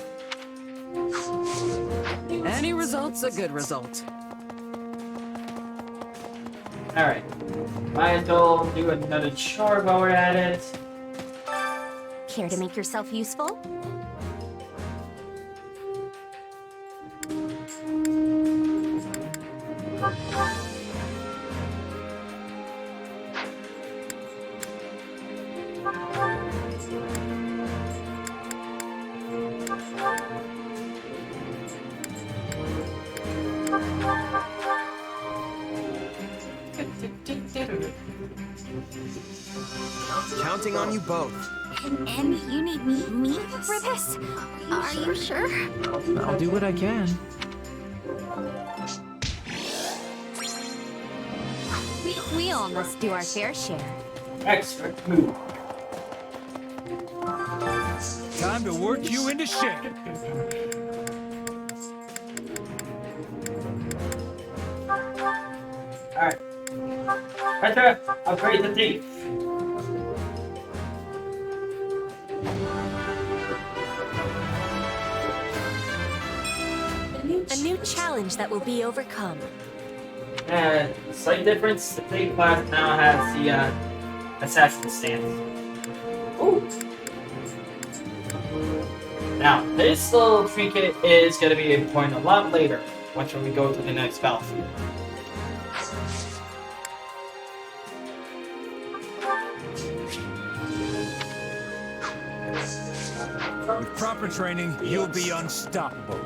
Any result's a good result. Alright. Might as well do another chore while we're at it. Care to make yourself useful? Counting on you both. And you need me for this? Are you sure? I'll do what I can. We all must do our fair share. Expert move. Time to work you into shape. Alright. Petra, upgrade the thief. A new challenge that will be overcome. Slight difference. The Fleet class now has the assassin stance. Ooh. Now, this little trinket is going to be important a lot later, once we go to the next battlefield. With proper training, you'll be unstoppable.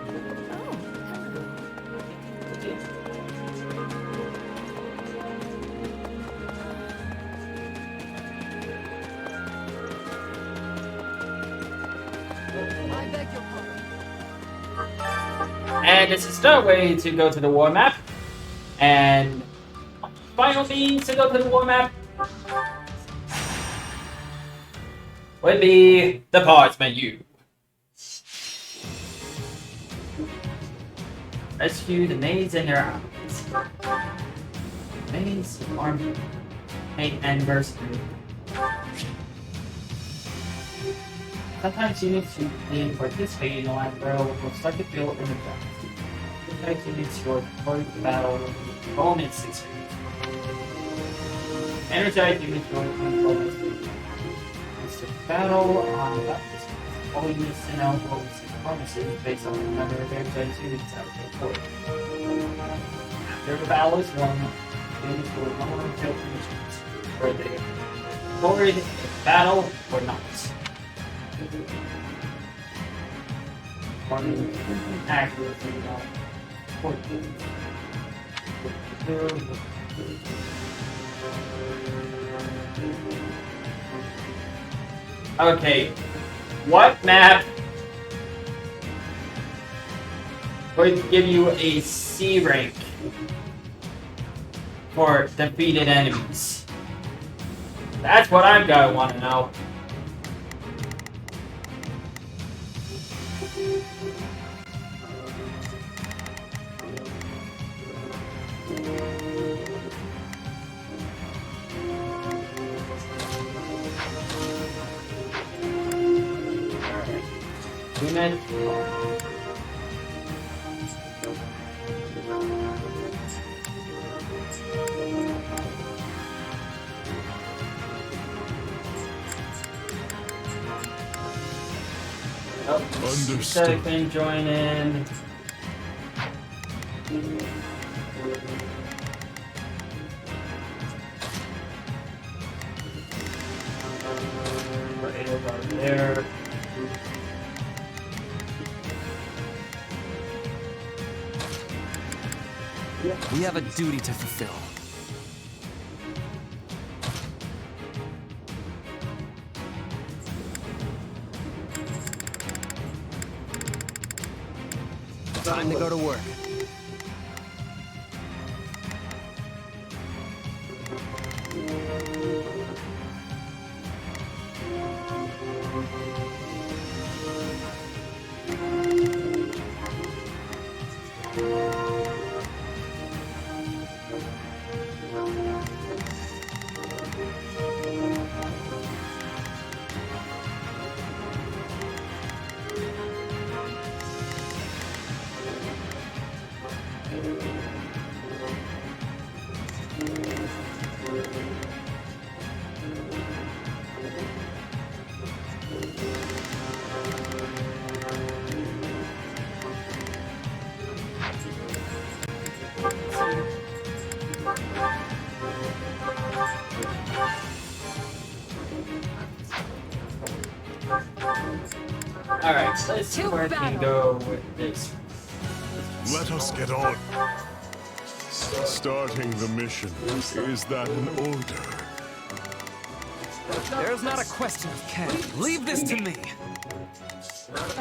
And this is another way to go to the war map. And final means to go to the war map would be the pause menu. Rescue the maids and their allies. Maids, army, and mercenary. Sometimes units who participate in the last battle will start to feel energized. Sometimes units who are part of the battle will bonus experience. Energized units will bonus experience. It's a battle on that. All units send out bonus bonuses based on the number of energized units out of the board. After the battle is won, units will no longer feel conditions where they forward the battle or not. Okay, what map would give you a C rank for defeated enemies? That's what I'm gonna want to know. Unit. Understood. Can join in. There. We have a duty to fulfill. Time to go to work. Alright, so let's see where I can go with this. Let us get on. Starting the mission. Is that an order? There's not a question of can. Leave this to me.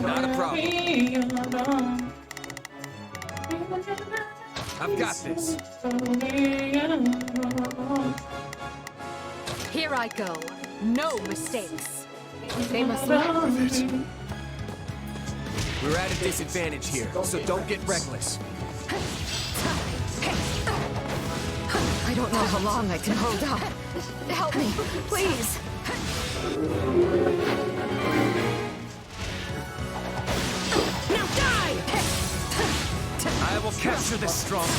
Not a problem. I've got this. Here I go. No mistakes. They must not. We're at a disadvantage here, so don't get reckless. I don't know how long I can hold out. Help me, please. Capture this stronghold.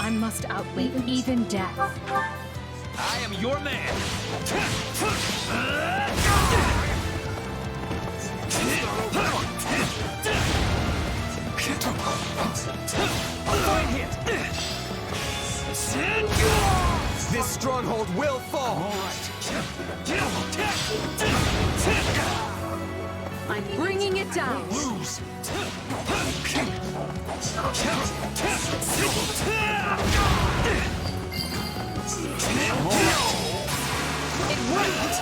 I must outwit even death. I am your man. Fine hit. This stronghold will fall. All right. I'm bringing it down. Lose. It worked.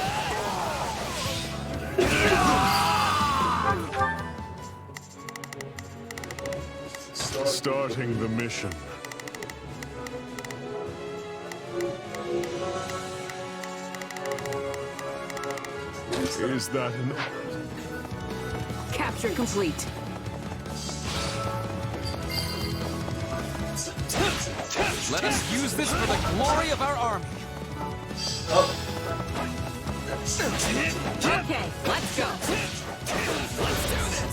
Starting the mission. Is that an... Capture complete. Let us use this for the glory of our army. Okay, let's go. Let's do this.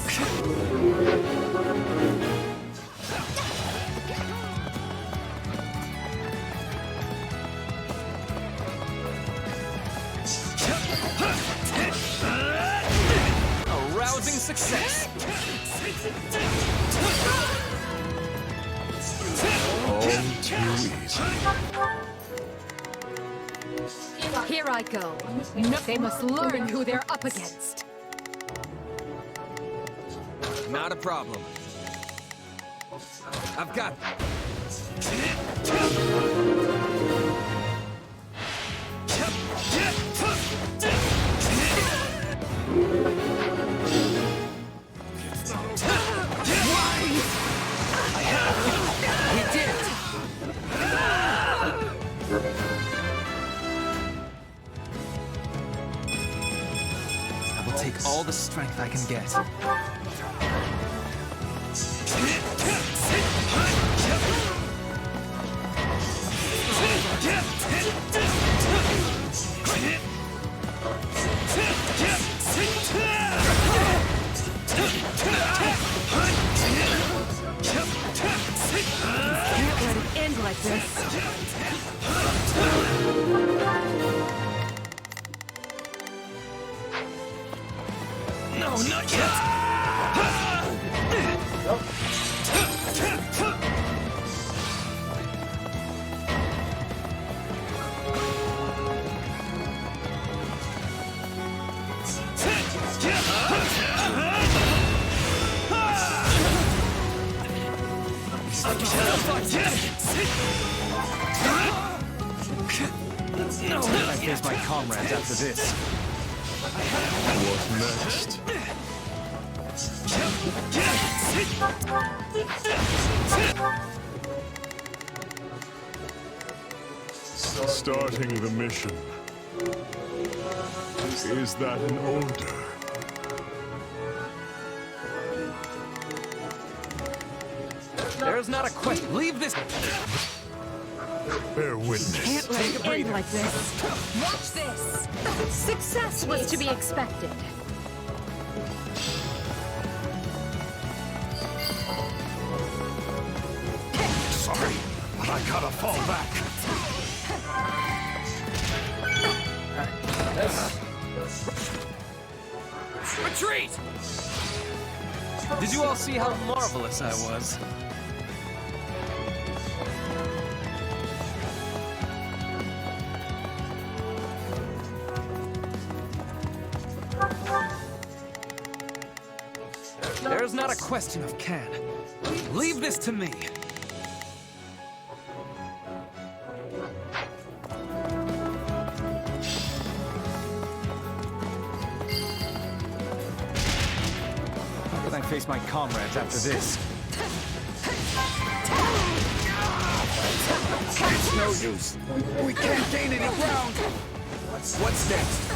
A rousing success. All too easy. Here I go. No, they must learn who they're up against. Not a problem. I've got... You did it. I will take all the strength I can get. Can't let it end like this. No, not yet! No, I face my comrades after this. What next? Starting the mission. Is that an order? There's not a question. Leave this. Bear witness. Can't let it end like this. Watch this. Success was to be expected. Sorry, but I gotta fall back. Retreat! Did you all see how marvelous I was? There's not a question of can. Leave this to me. How can I face my comrades after this? It's no use. We can't gain any ground. What's next?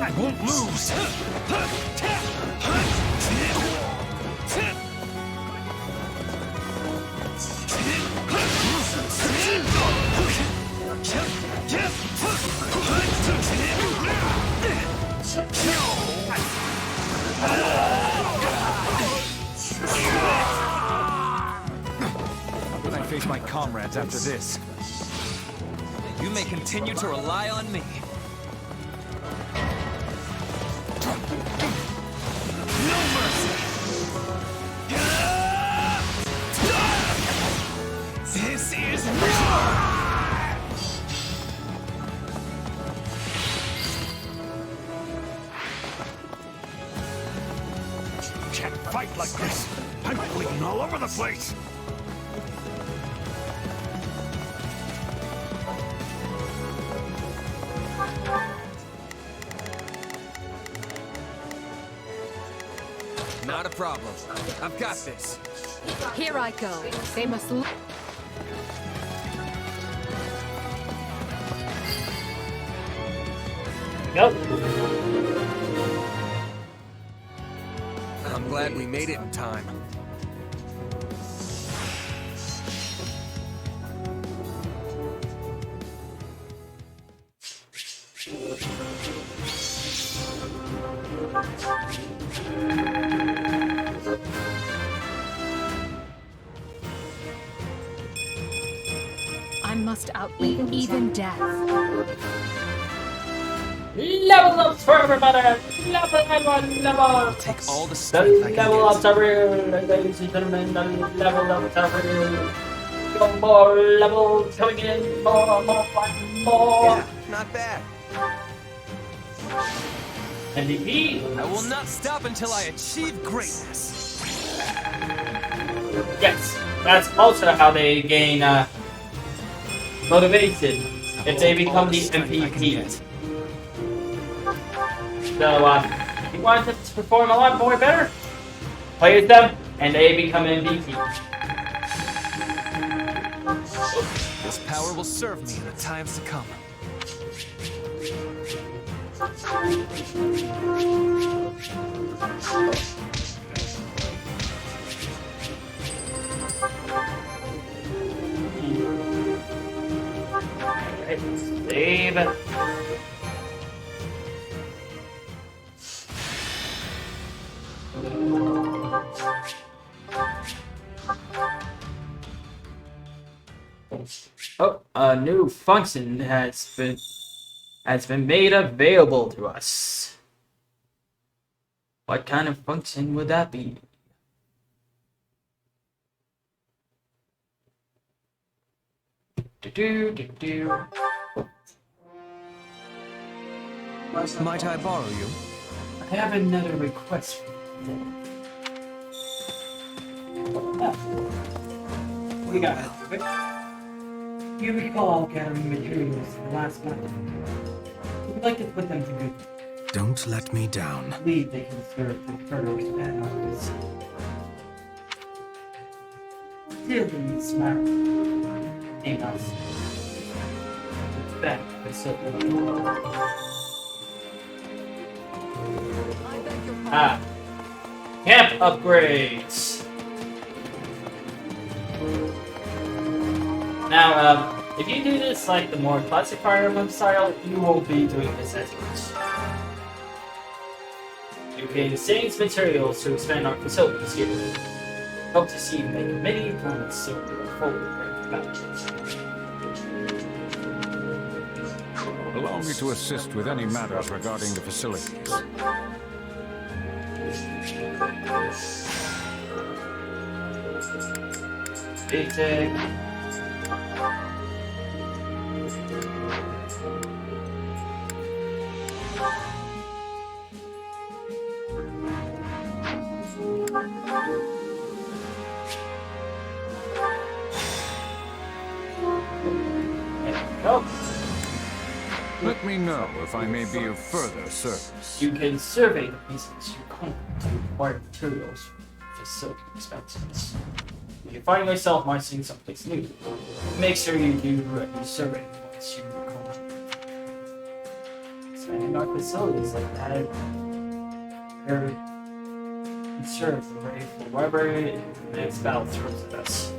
I won't lose. How can I face my comrades after this? You may continue to rely on me. No mercy! This is war! Can't fight like this. I'm bleeding all over the place. Not a problem. I've got this. Here I go. They must look. Nope. I'm glad we made it in time. I must outlive even death. Level up for everybody! Level! Take all the The strength I can level get. ups are real, ladies and gentlemen. The level ups are real. Go more levels coming in. More. Yeah, not bad. MVP. I will not stop until I achieve greatness. Yes, that's also how they gain motivation if they become the MVP. So, if you want them to perform a lot more better, play with them, and they become MVP. This power will serve me in the times to come. Alright, save. Oh, a new function has been made available to us. What kind of function would that be? Might I borrow you? I have another request. We got it. You recall gathering materials last month. We'd like to put them to good. Don't let me down. I believe they can serve the turtles and others. Really smart. Ain't us. Back to something. Camp upgrades. Now, if you do this like the more classic Fire Emblem style, you won't be doing this as much. You can exchange materials to expand our facilities here. Hope to see you make many improvements soon to the forward battles. Allow me to assist with any matters regarding the facilities. Basic. Let me know if I may be of further service. You can survey the pieces you conquer to acquire materials for facility expansions. If you find yourself marching someplace new, make sure you do a survey once you come. Expanding our facilities like that, we're sure we're ready for whatever the next battle throws at us.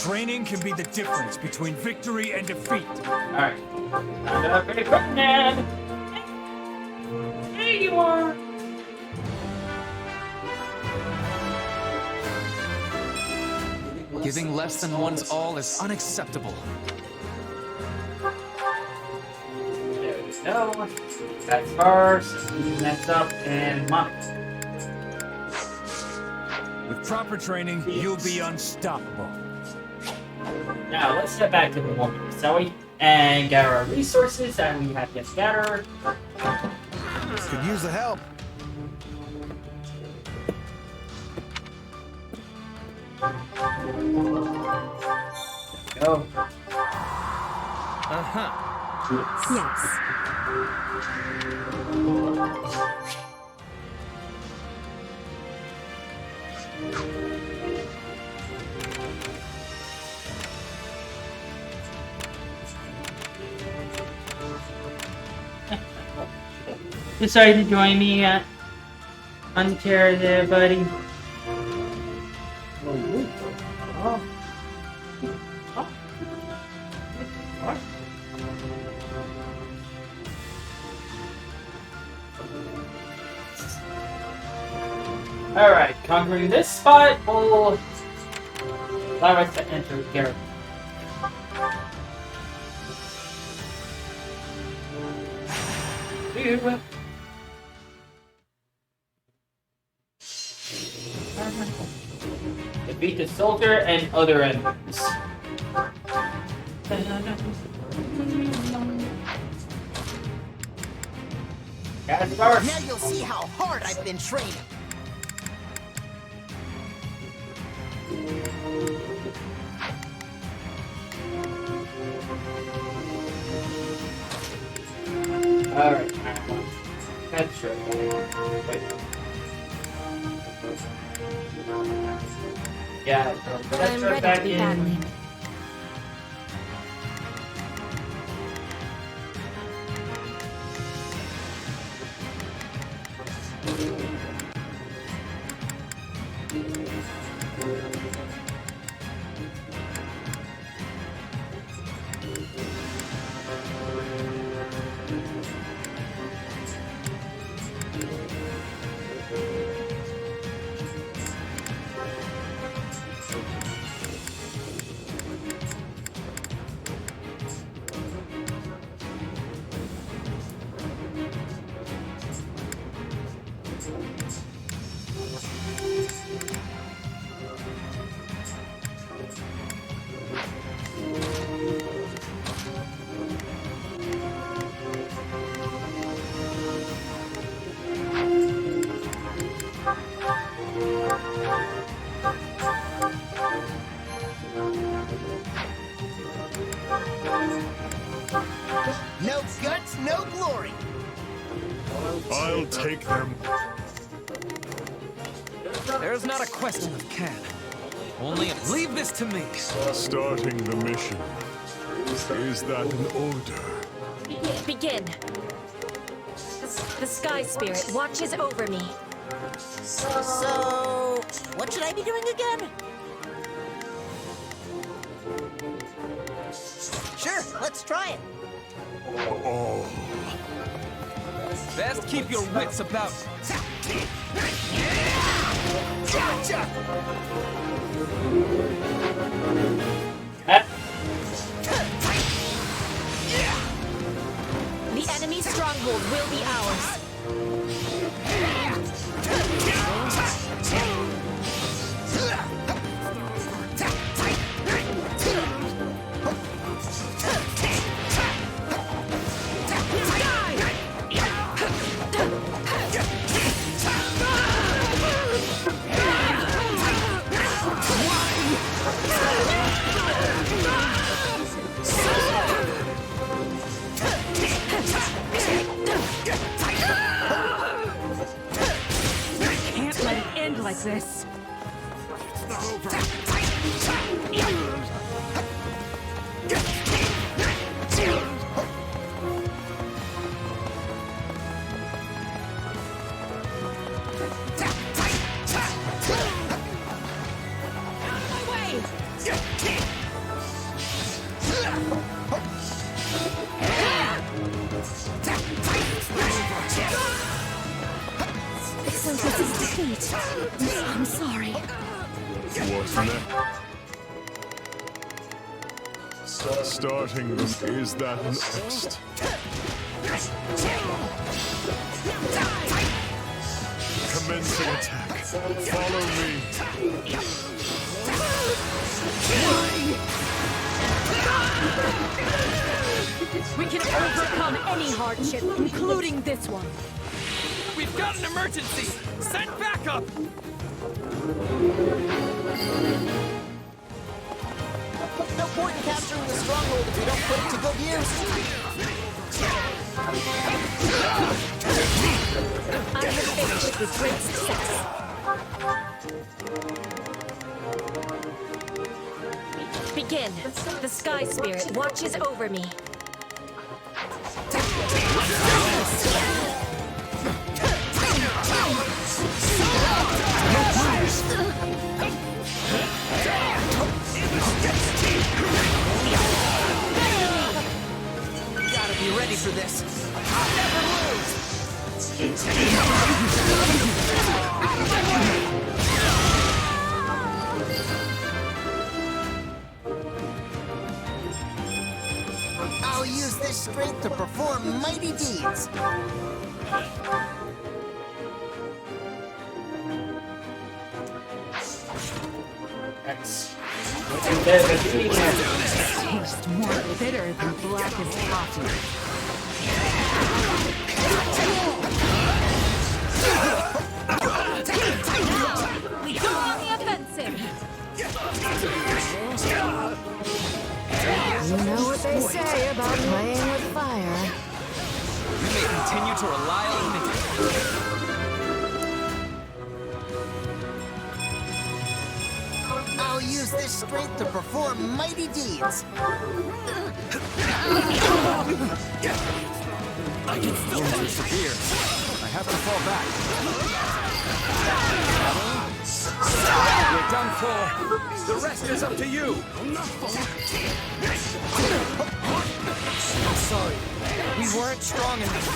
Training can be the difference between victory and defeat. Alright. I'm upgrade Ferdinand! There you are! Giving less than one's all is unacceptable. There we go. That's first. Next up, and Monica. With proper training, you'll be unstoppable. Now, let's head back to the woman, shall we? And gather our resources that we have yet gathered. Could use the help. Go. Yes. Decided to join me on the chair there, buddy. Oh. Alright, conquering this spot will allow us to enter Garrett. Defeat the soldier and other enemies. Now you'll see how hard I've been training. Alright, that's true. Wait. Yeah, I'm ready back to be in. battling. No guts, no glory. I'll take them. There's not a question of can. Only leave this to me. Starting the mission. Is that an order? Begin. The Sky Spirit watches over me. So, what should I be doing again? Sure, let's try it. Oh. Best keep your wits about. Gotcha! The enemy's stronghold will be ours. this. So this is defeat. I'm sorry. What's next? Starting them, is that next? Commencing attack. Follow me. We can overcome any hardship, including this one. We've got an emergency! Send backup! No point in capturing the stronghold if we don't put it to good use. I have finished it with great success. Begin. The Sky Spirit watches over me. Gotta be ready for this. I'll never lose! I'll use this strength to perform mighty deeds. X. Tastes more bitter than black as coffee. We go on the offensive. You know what they say about playing with fire. You may continue to rely on me. I'll use this strength to perform mighty deeds. I can still persevere. I have to fall back. You're done for. The rest is up to you. I'm sorry. We weren't strong enough.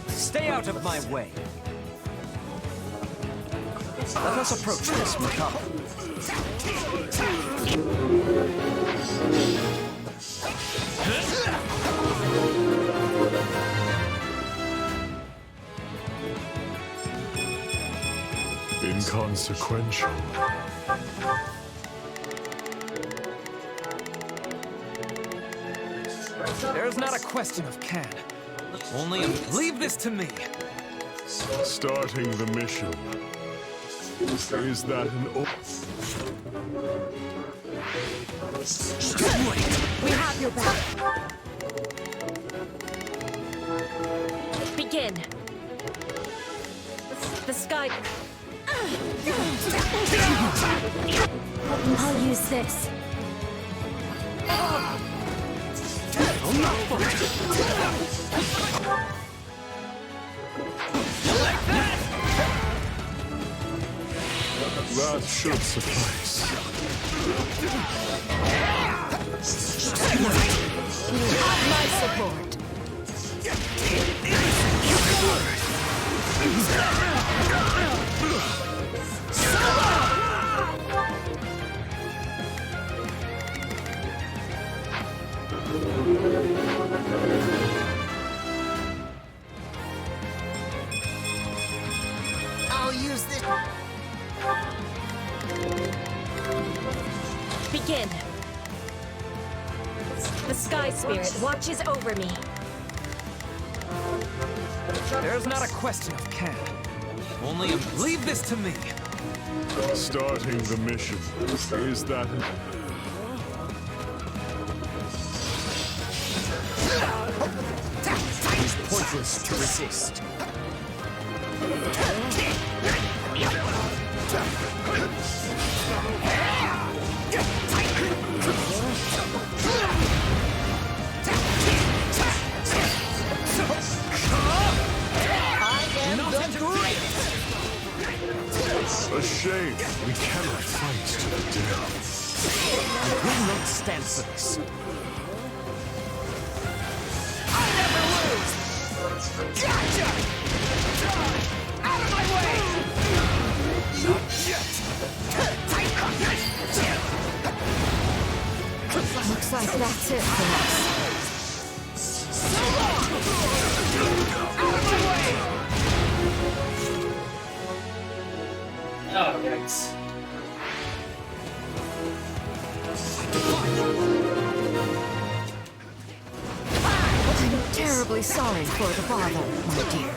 Stay out of my way. Let us approach this, Mikado. Inconsequential. There's not a question of can. Only leave this to me. Starting the mission. Is that an We have your back. Begin. The Sky... I'll use this. That should suffice. You have my support. I'll use this. Begin. The Sky Spirit watches over me. There's not a question of can. Only leave this to me. Starting the mission. Is that an... hopeless to resist. A shame. We cannot fight to the death. I will not stand for this. I never lose! Gotcha! Out of my way! Not yet! Looks like that's it for us. So long! Out of my way! Oh, yikes. I'm terribly sorry for the bother, my dear.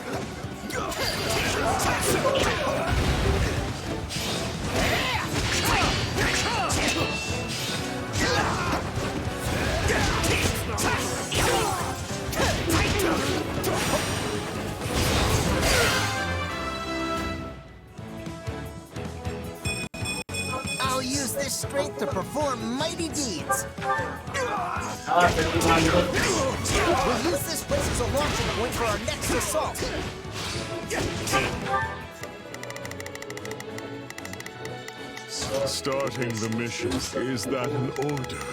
I'll use this strength to perform mighty deeds. We'll use this place as a launching point for our next assault. Starting the mission. Is that an order?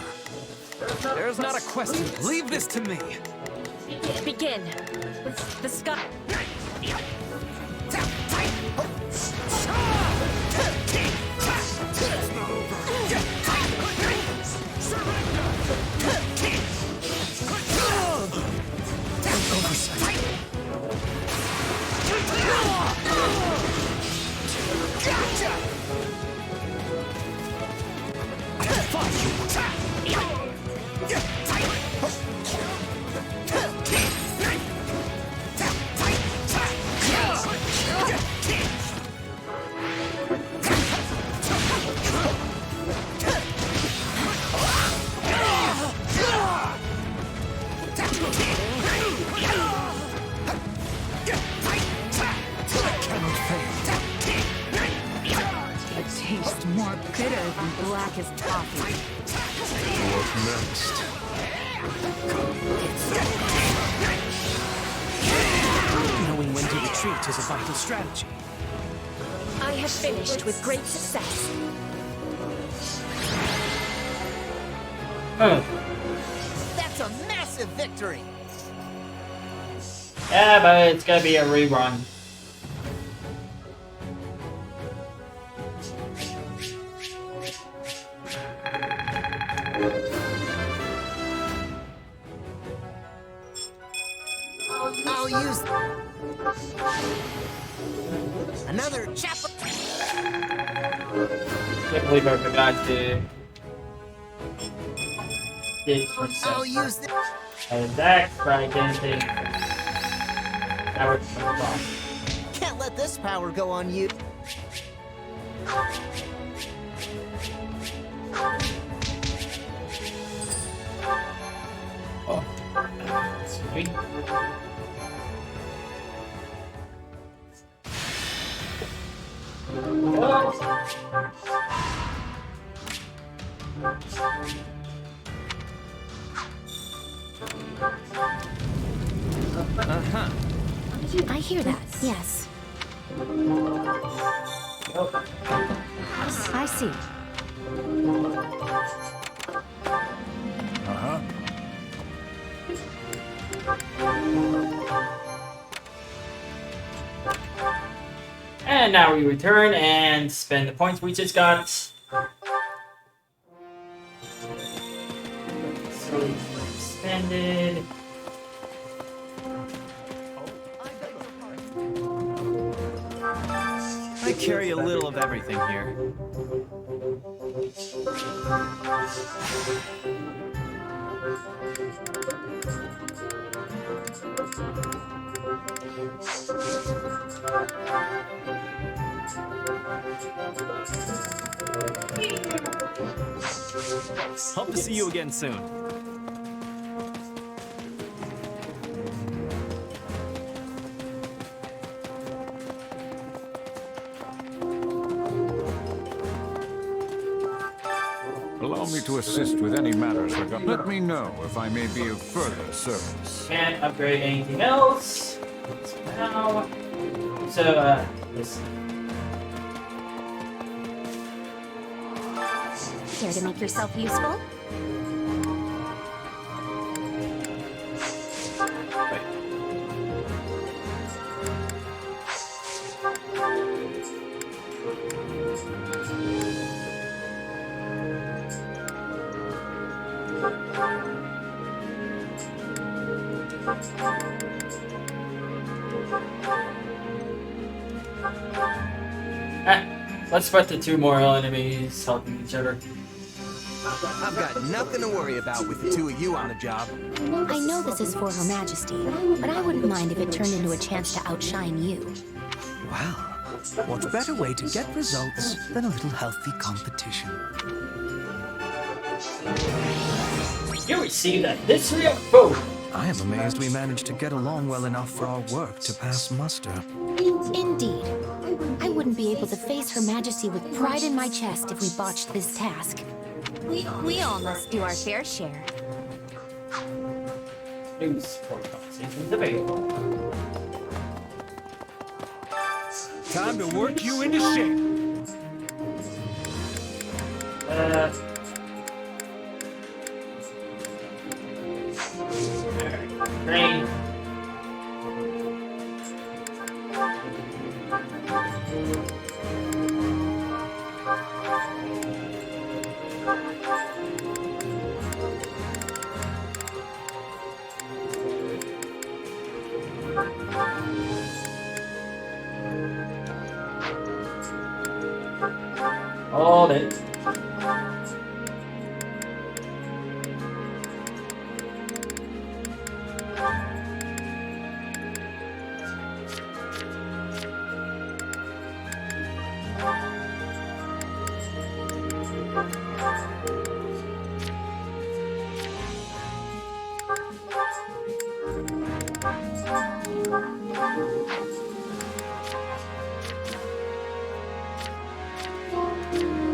There's not a question. Leave this to me. Begin. The sky. More bitter than black as coffee. What next? Knowing when to retreat is a vital strategy. I have finished with great success. That's a massive victory. Yeah, but it's gonna be a rerun. I'll use another chapter. Can't believe I forgot to get I'll use this. That's right, didn't think that would be wrong. Can't let this power go on you. Sweet. Uh-huh. I hear that, yes. I see. Uh-huh. And now we return and spend the points we just got. So expended. I carry a little of everything here. Hope to see you again soon. Allow me to assist with any matters regarding. Let me know if I may be of further service. Can't upgrade anything else. So now, so this. Care to make yourself useful? Let's fight the two more enemies helping each other. I've got nothing to worry about with the two of you on the job. I know this is for Her Majesty, but I wouldn't mind if it turned into a chance to outshine you. Well, what better way to get results than a little healthy competition? You received a history of food. I am amazed we managed to get along well enough for our work to pass muster. Indeed. I wouldn't be able to face Her Majesty with pride in my chest if we botched this task. We all must do our fair share. News support conversations available. Time to work you into shape. Train. Hold it.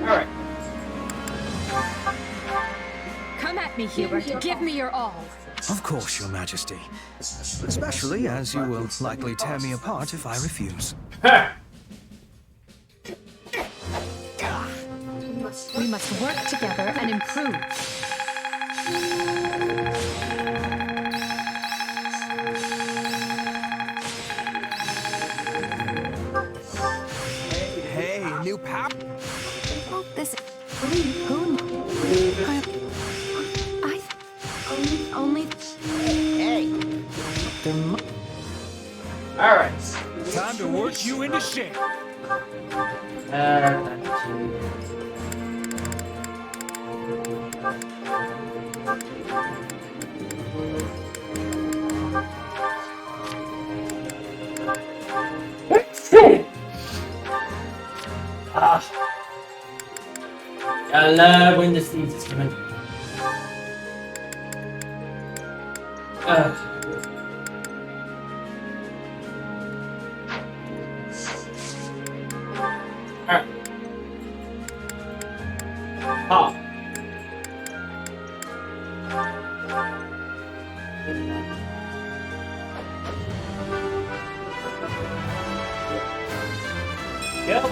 Alright. Come at me, Hubert. Give me your all. Of course, Your Majesty. Especially as you will likely tear me apart if I refuse. We must work together and improve. Hey, new pal. Oh, this... I only... Hey! Alright. Time to work you into shape. I love when the sneeze is coming. Alright. Ah. Yep.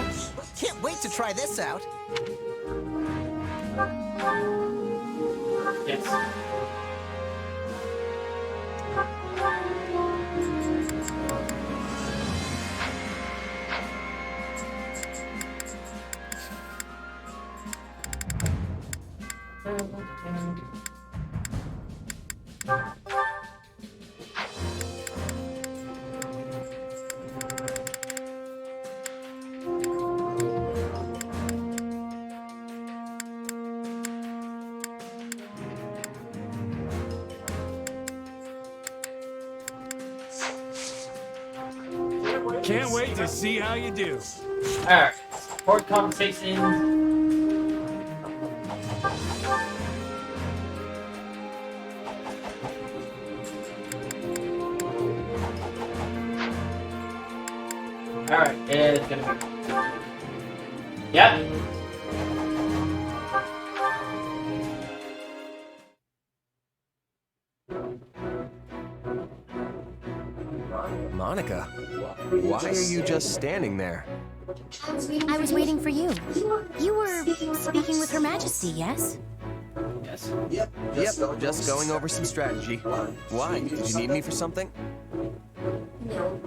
Can't wait to try this out. Yes. Can't wait to see how you do. Alright. Support conversation. Alright, it's gonna be. Yep. you just standing there? I was waiting for you. You were speaking with Her Majesty, yes? Yes. Yep, just going over some strategy. Why? Did you need me for something?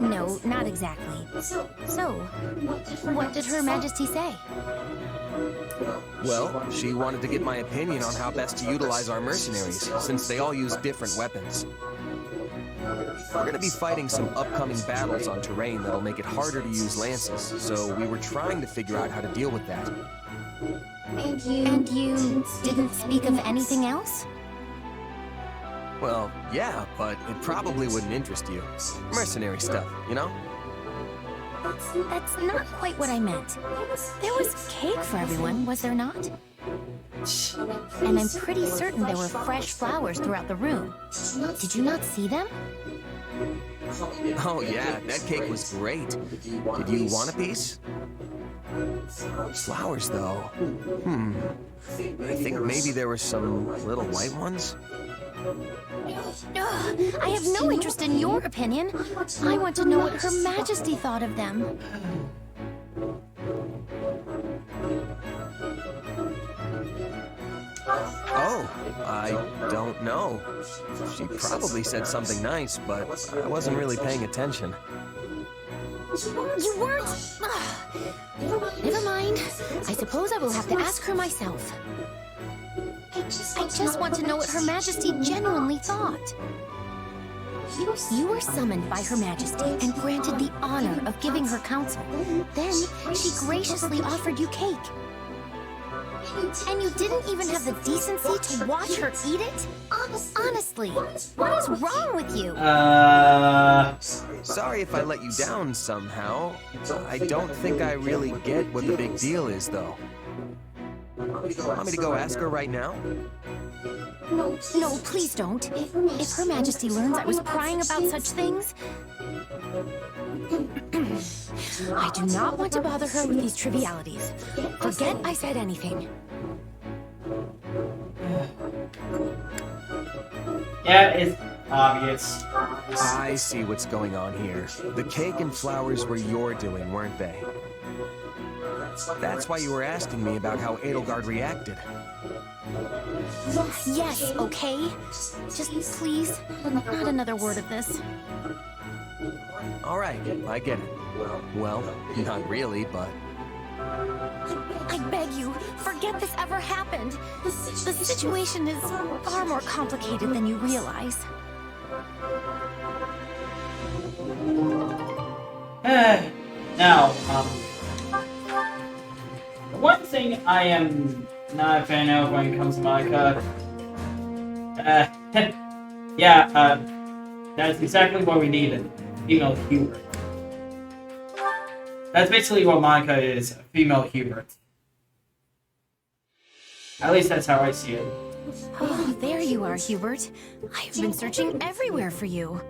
No, not exactly. So, what did Her Majesty say? Well, she wanted to get my opinion on how best to utilize our mercenaries, since they all use different weapons. We're gonna be fighting some upcoming battles on terrain that'll make it harder to use lances, so we were trying to figure out how to deal with that. And you didn't speak of anything else? Well, yeah, but it probably wouldn't interest you. Mercenary stuff, you know? That's not quite what I meant. There was cake for everyone, was there not? And I'm pretty certain there were fresh flowers throughout the room. Did you not see them? Oh yeah, that cake was great. Did you want a piece? Flowers, though. I think maybe there were some little white ones. Ugh, I have no interest in your opinion. I want to know what Her Majesty thought of them. Oh, I don't know. She probably said something nice, but I wasn't really paying attention. You weren't? Ugh. Never mind. I suppose I will have to ask her myself. I just want to know what Her Majesty genuinely thought. You were summoned by Her Majesty and granted the honor of giving her counsel. Then she graciously offered you cake. And you didn't even have the decency to watch her eat it? Honestly, what is wrong with you? Sorry if I let you down somehow. I don't think I really get what the big deal is, though. Want me to go ask her right now? No, please don't. If Her Majesty learns I was prying about such things... I do not want to bother her with these trivialities. Forget I said anything. Yeah, it's obvious. I see what's going on here. The cake and flowers were your doing, weren't they? That's why you were asking me about how Edelgard reacted. Yes, okay? Just please, not another word of this. All right, I get it. Well, not really, but... I beg you, forget this ever happened. The situation is far more complicated than you realize. Now, one thing I am not a fan of when it comes to Monica, that's exactly what we needed. Female Hubert. That's basically what Monica is, a female Hubert. At least that's how I see it. Oh, there you are, Hubert. I've been searching everywhere for you.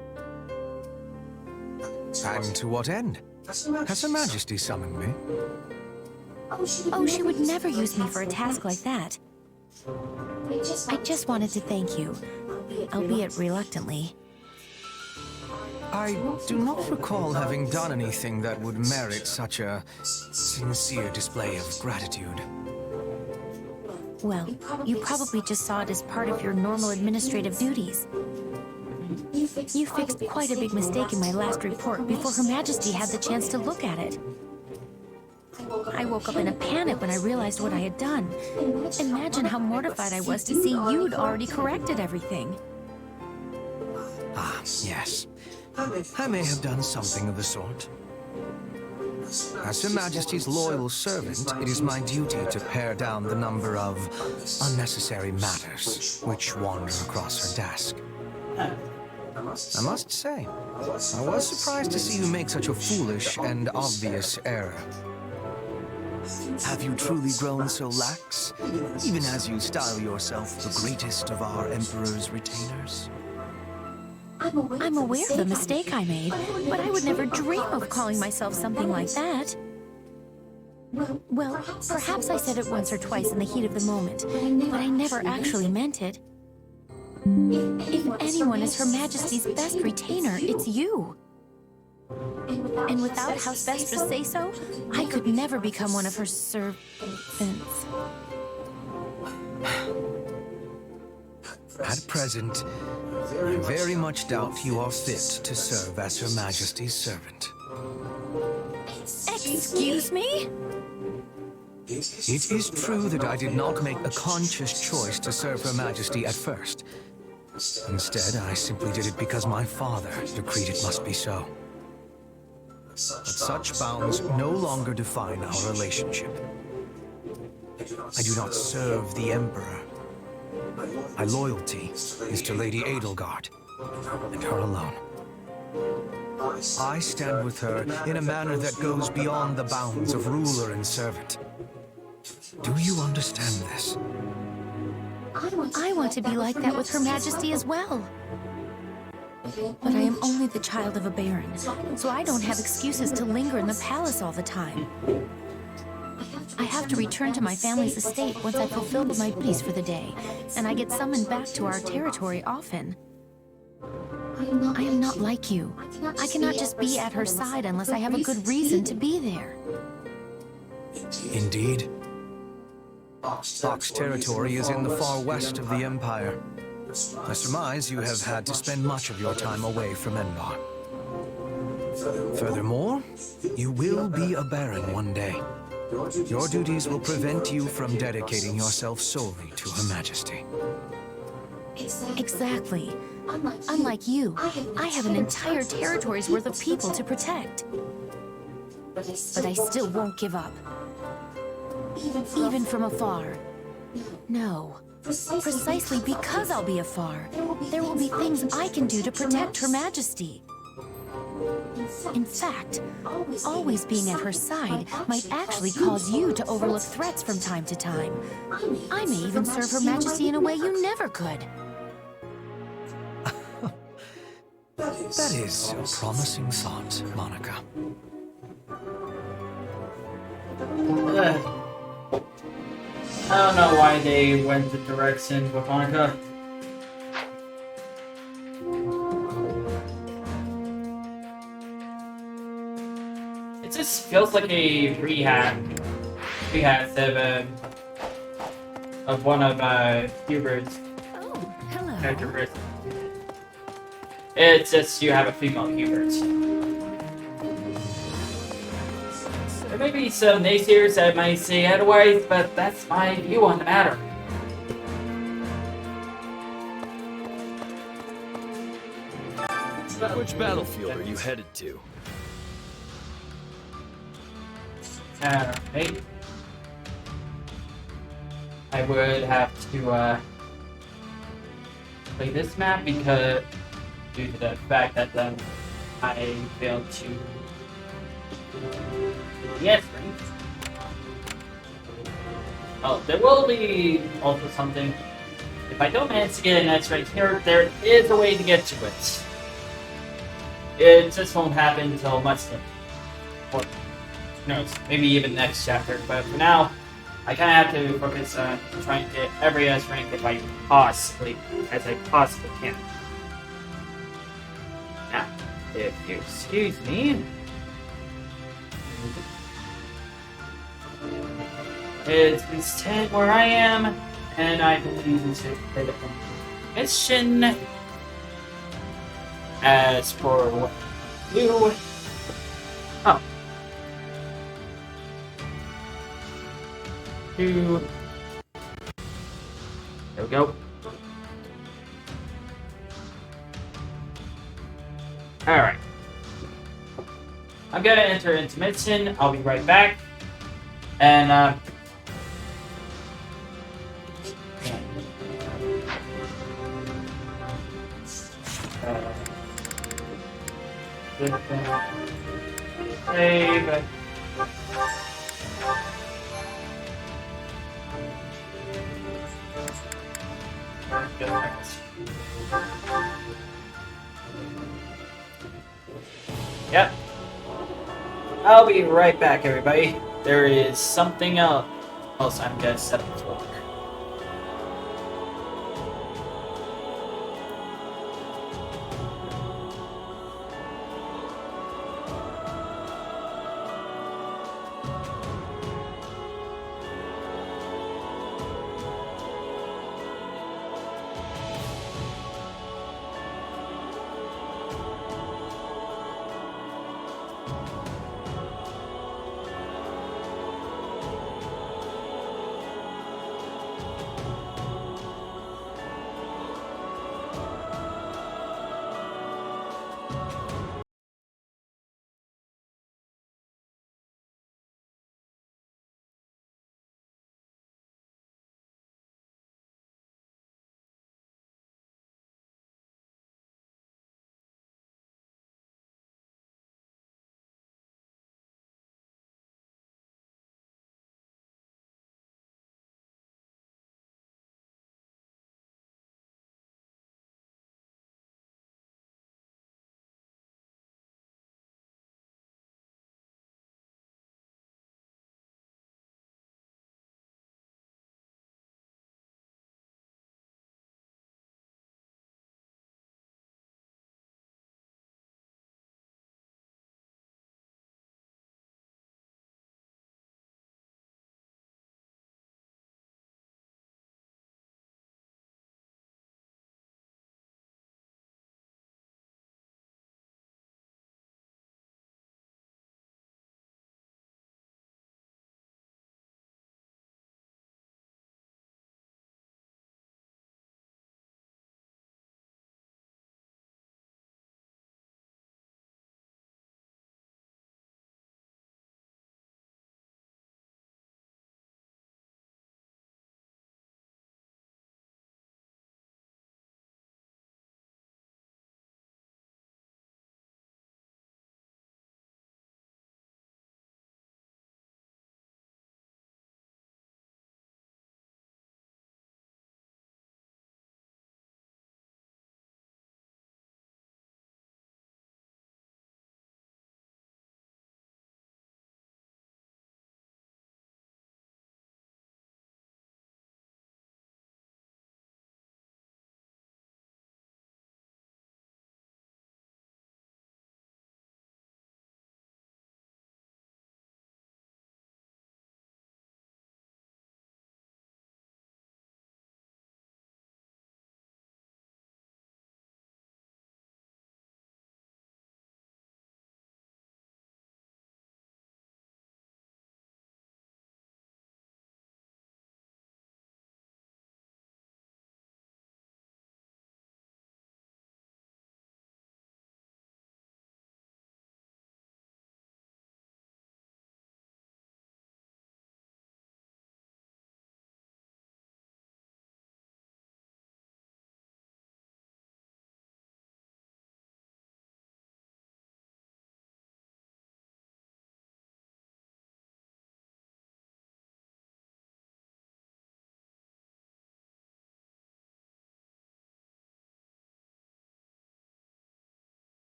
And to what end? Has Her Majesty summoned me? Oh, she would never use me for a task like that. I just wanted to thank you, albeit reluctantly. I do not recall having done anything that would merit such a sincere display of gratitude. Well, you probably just saw it as part of your normal administrative duties. You fixed quite a big mistake in my last report before Her Majesty had the chance to look at it. I woke up in a panic when I realized what I had done. Imagine how mortified I was to see you'd already corrected everything. Ah, yes. I may have done something of the sort. As Her Majesty's loyal servant, it is my duty to pare down the number of unnecessary matters which wander across her desk. I must say, I was surprised to see you make such a foolish and obvious error. Have you truly grown so lax, even as you style yourself the greatest of our Emperor's retainers? I'm aware of the mistake I made, but I would never dream of calling myself something like that. Well, perhaps I said it once or twice in the heat of the moment, but I never actually meant it. If anyone is Her Majesty's best retainer, it's you. And without House Vestra's say-so, I could never become one of her servants. At present, I very much doubt you are fit to serve as Her Majesty's servant. Excuse me? It is true that I did not make a conscious choice to serve Her Majesty at first. Instead, I simply did it because my father decreed it must be so. But such bounds no longer define our relationship. I do not serve the Emperor. My loyalty is to Lady Edelgard, and her alone. I stand with her in a manner that goes beyond the bounds of ruler and servant. Do you understand this? I want to be like that with Her Majesty as well. But I am only the child of a baron, so I don't have excuses to linger in the palace all the time. I have to return to my family's estate once I've fulfilled my duties for the day, and I get summoned back to our territory often. I am not like you. I cannot just be at her side unless I have a good reason to be there. Indeed. Ox territory is in the far west of the Empire. I surmise you have had to spend much of your time away from Enbar. Furthermore, you will be a baron one day. Your duties will prevent you from dedicating yourself solely to Her Majesty. Exactly. Unlike you, I have an entire territory's worth of people to protect. But I still won't give up. Even from afar. No. Precisely because I'll be afar, there will be things I can do to protect Her Majesty. In fact, always being at her side might actually cause you to overlook threats from time to time. I may even serve Her Majesty in a way you never could. That is a promising thought, Monica. I don't know why they went the direction with Monica. It just feels like a rehash of one of Hubert's characteristics. It's just you have a female Hubert. There may be some naysayers that might say otherwise, but that's my view on the matter. Which battlefield are you headed to? Alright. I would have to play this map because due to the fact that I failed to yes, right? Oh, there will be also something. If I don't manage to get an X right here, there is a way to get to it. It just won't happen until much later. Or, who knows, maybe even next chapter. But for now, I kind of have to focus on trying to get every S rank as I possibly can. Now, if you excuse me. It's 10 where I am, and I believe we should hit a mission. As for what you there we go. Alright. I'm gonna enter intermission. I'll be right back. And save. Yep. I'll be right back, everybody. There is something else I'm gonna set up for.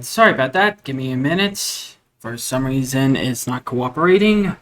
Sorry about that. Give me a minute. For some reason, it's not cooperating.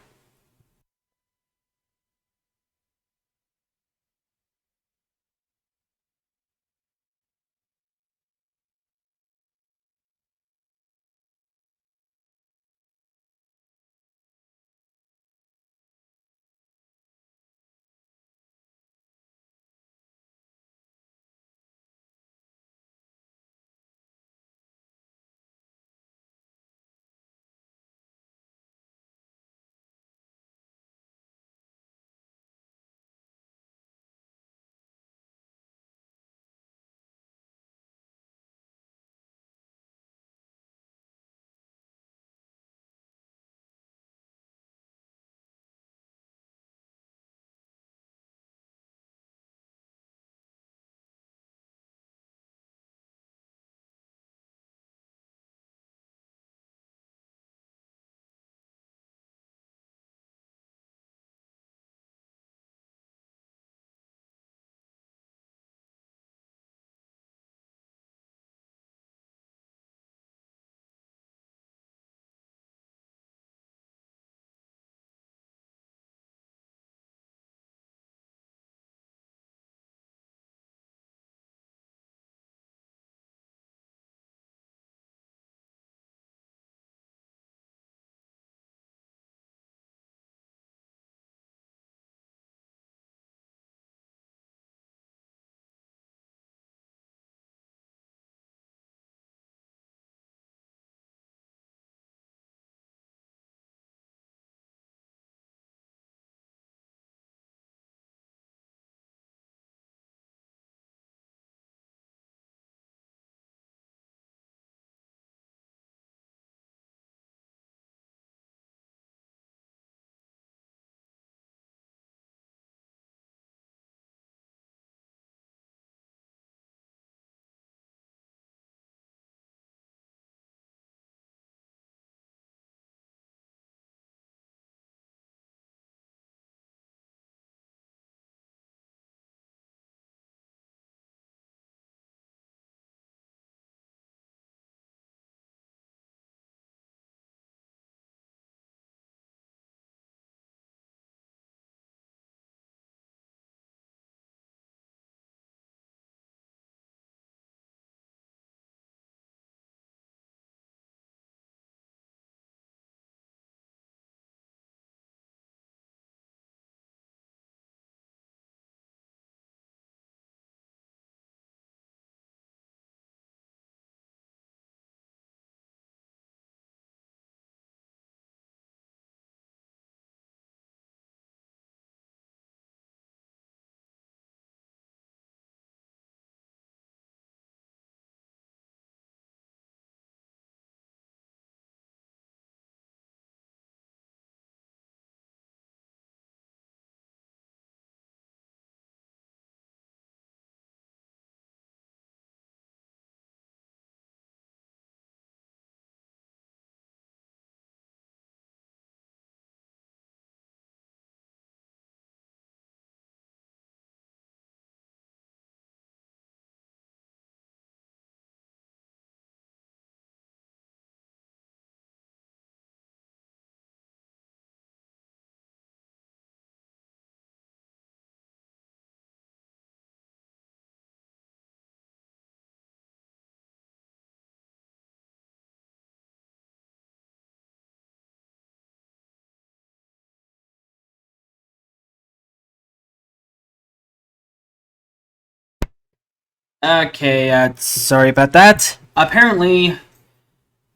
Okay, sorry about that. Apparently,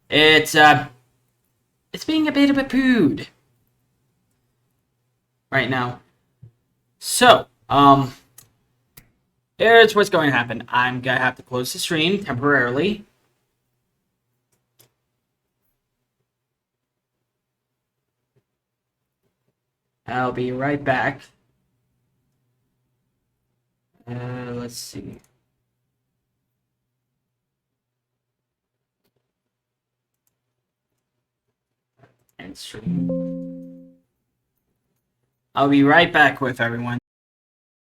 it's being a bit of a prude right now. So, here's what's going to happen. I'm gonna have to close the stream temporarily. I'll be right back. Let's see. And stream. I'll be right back with everyone.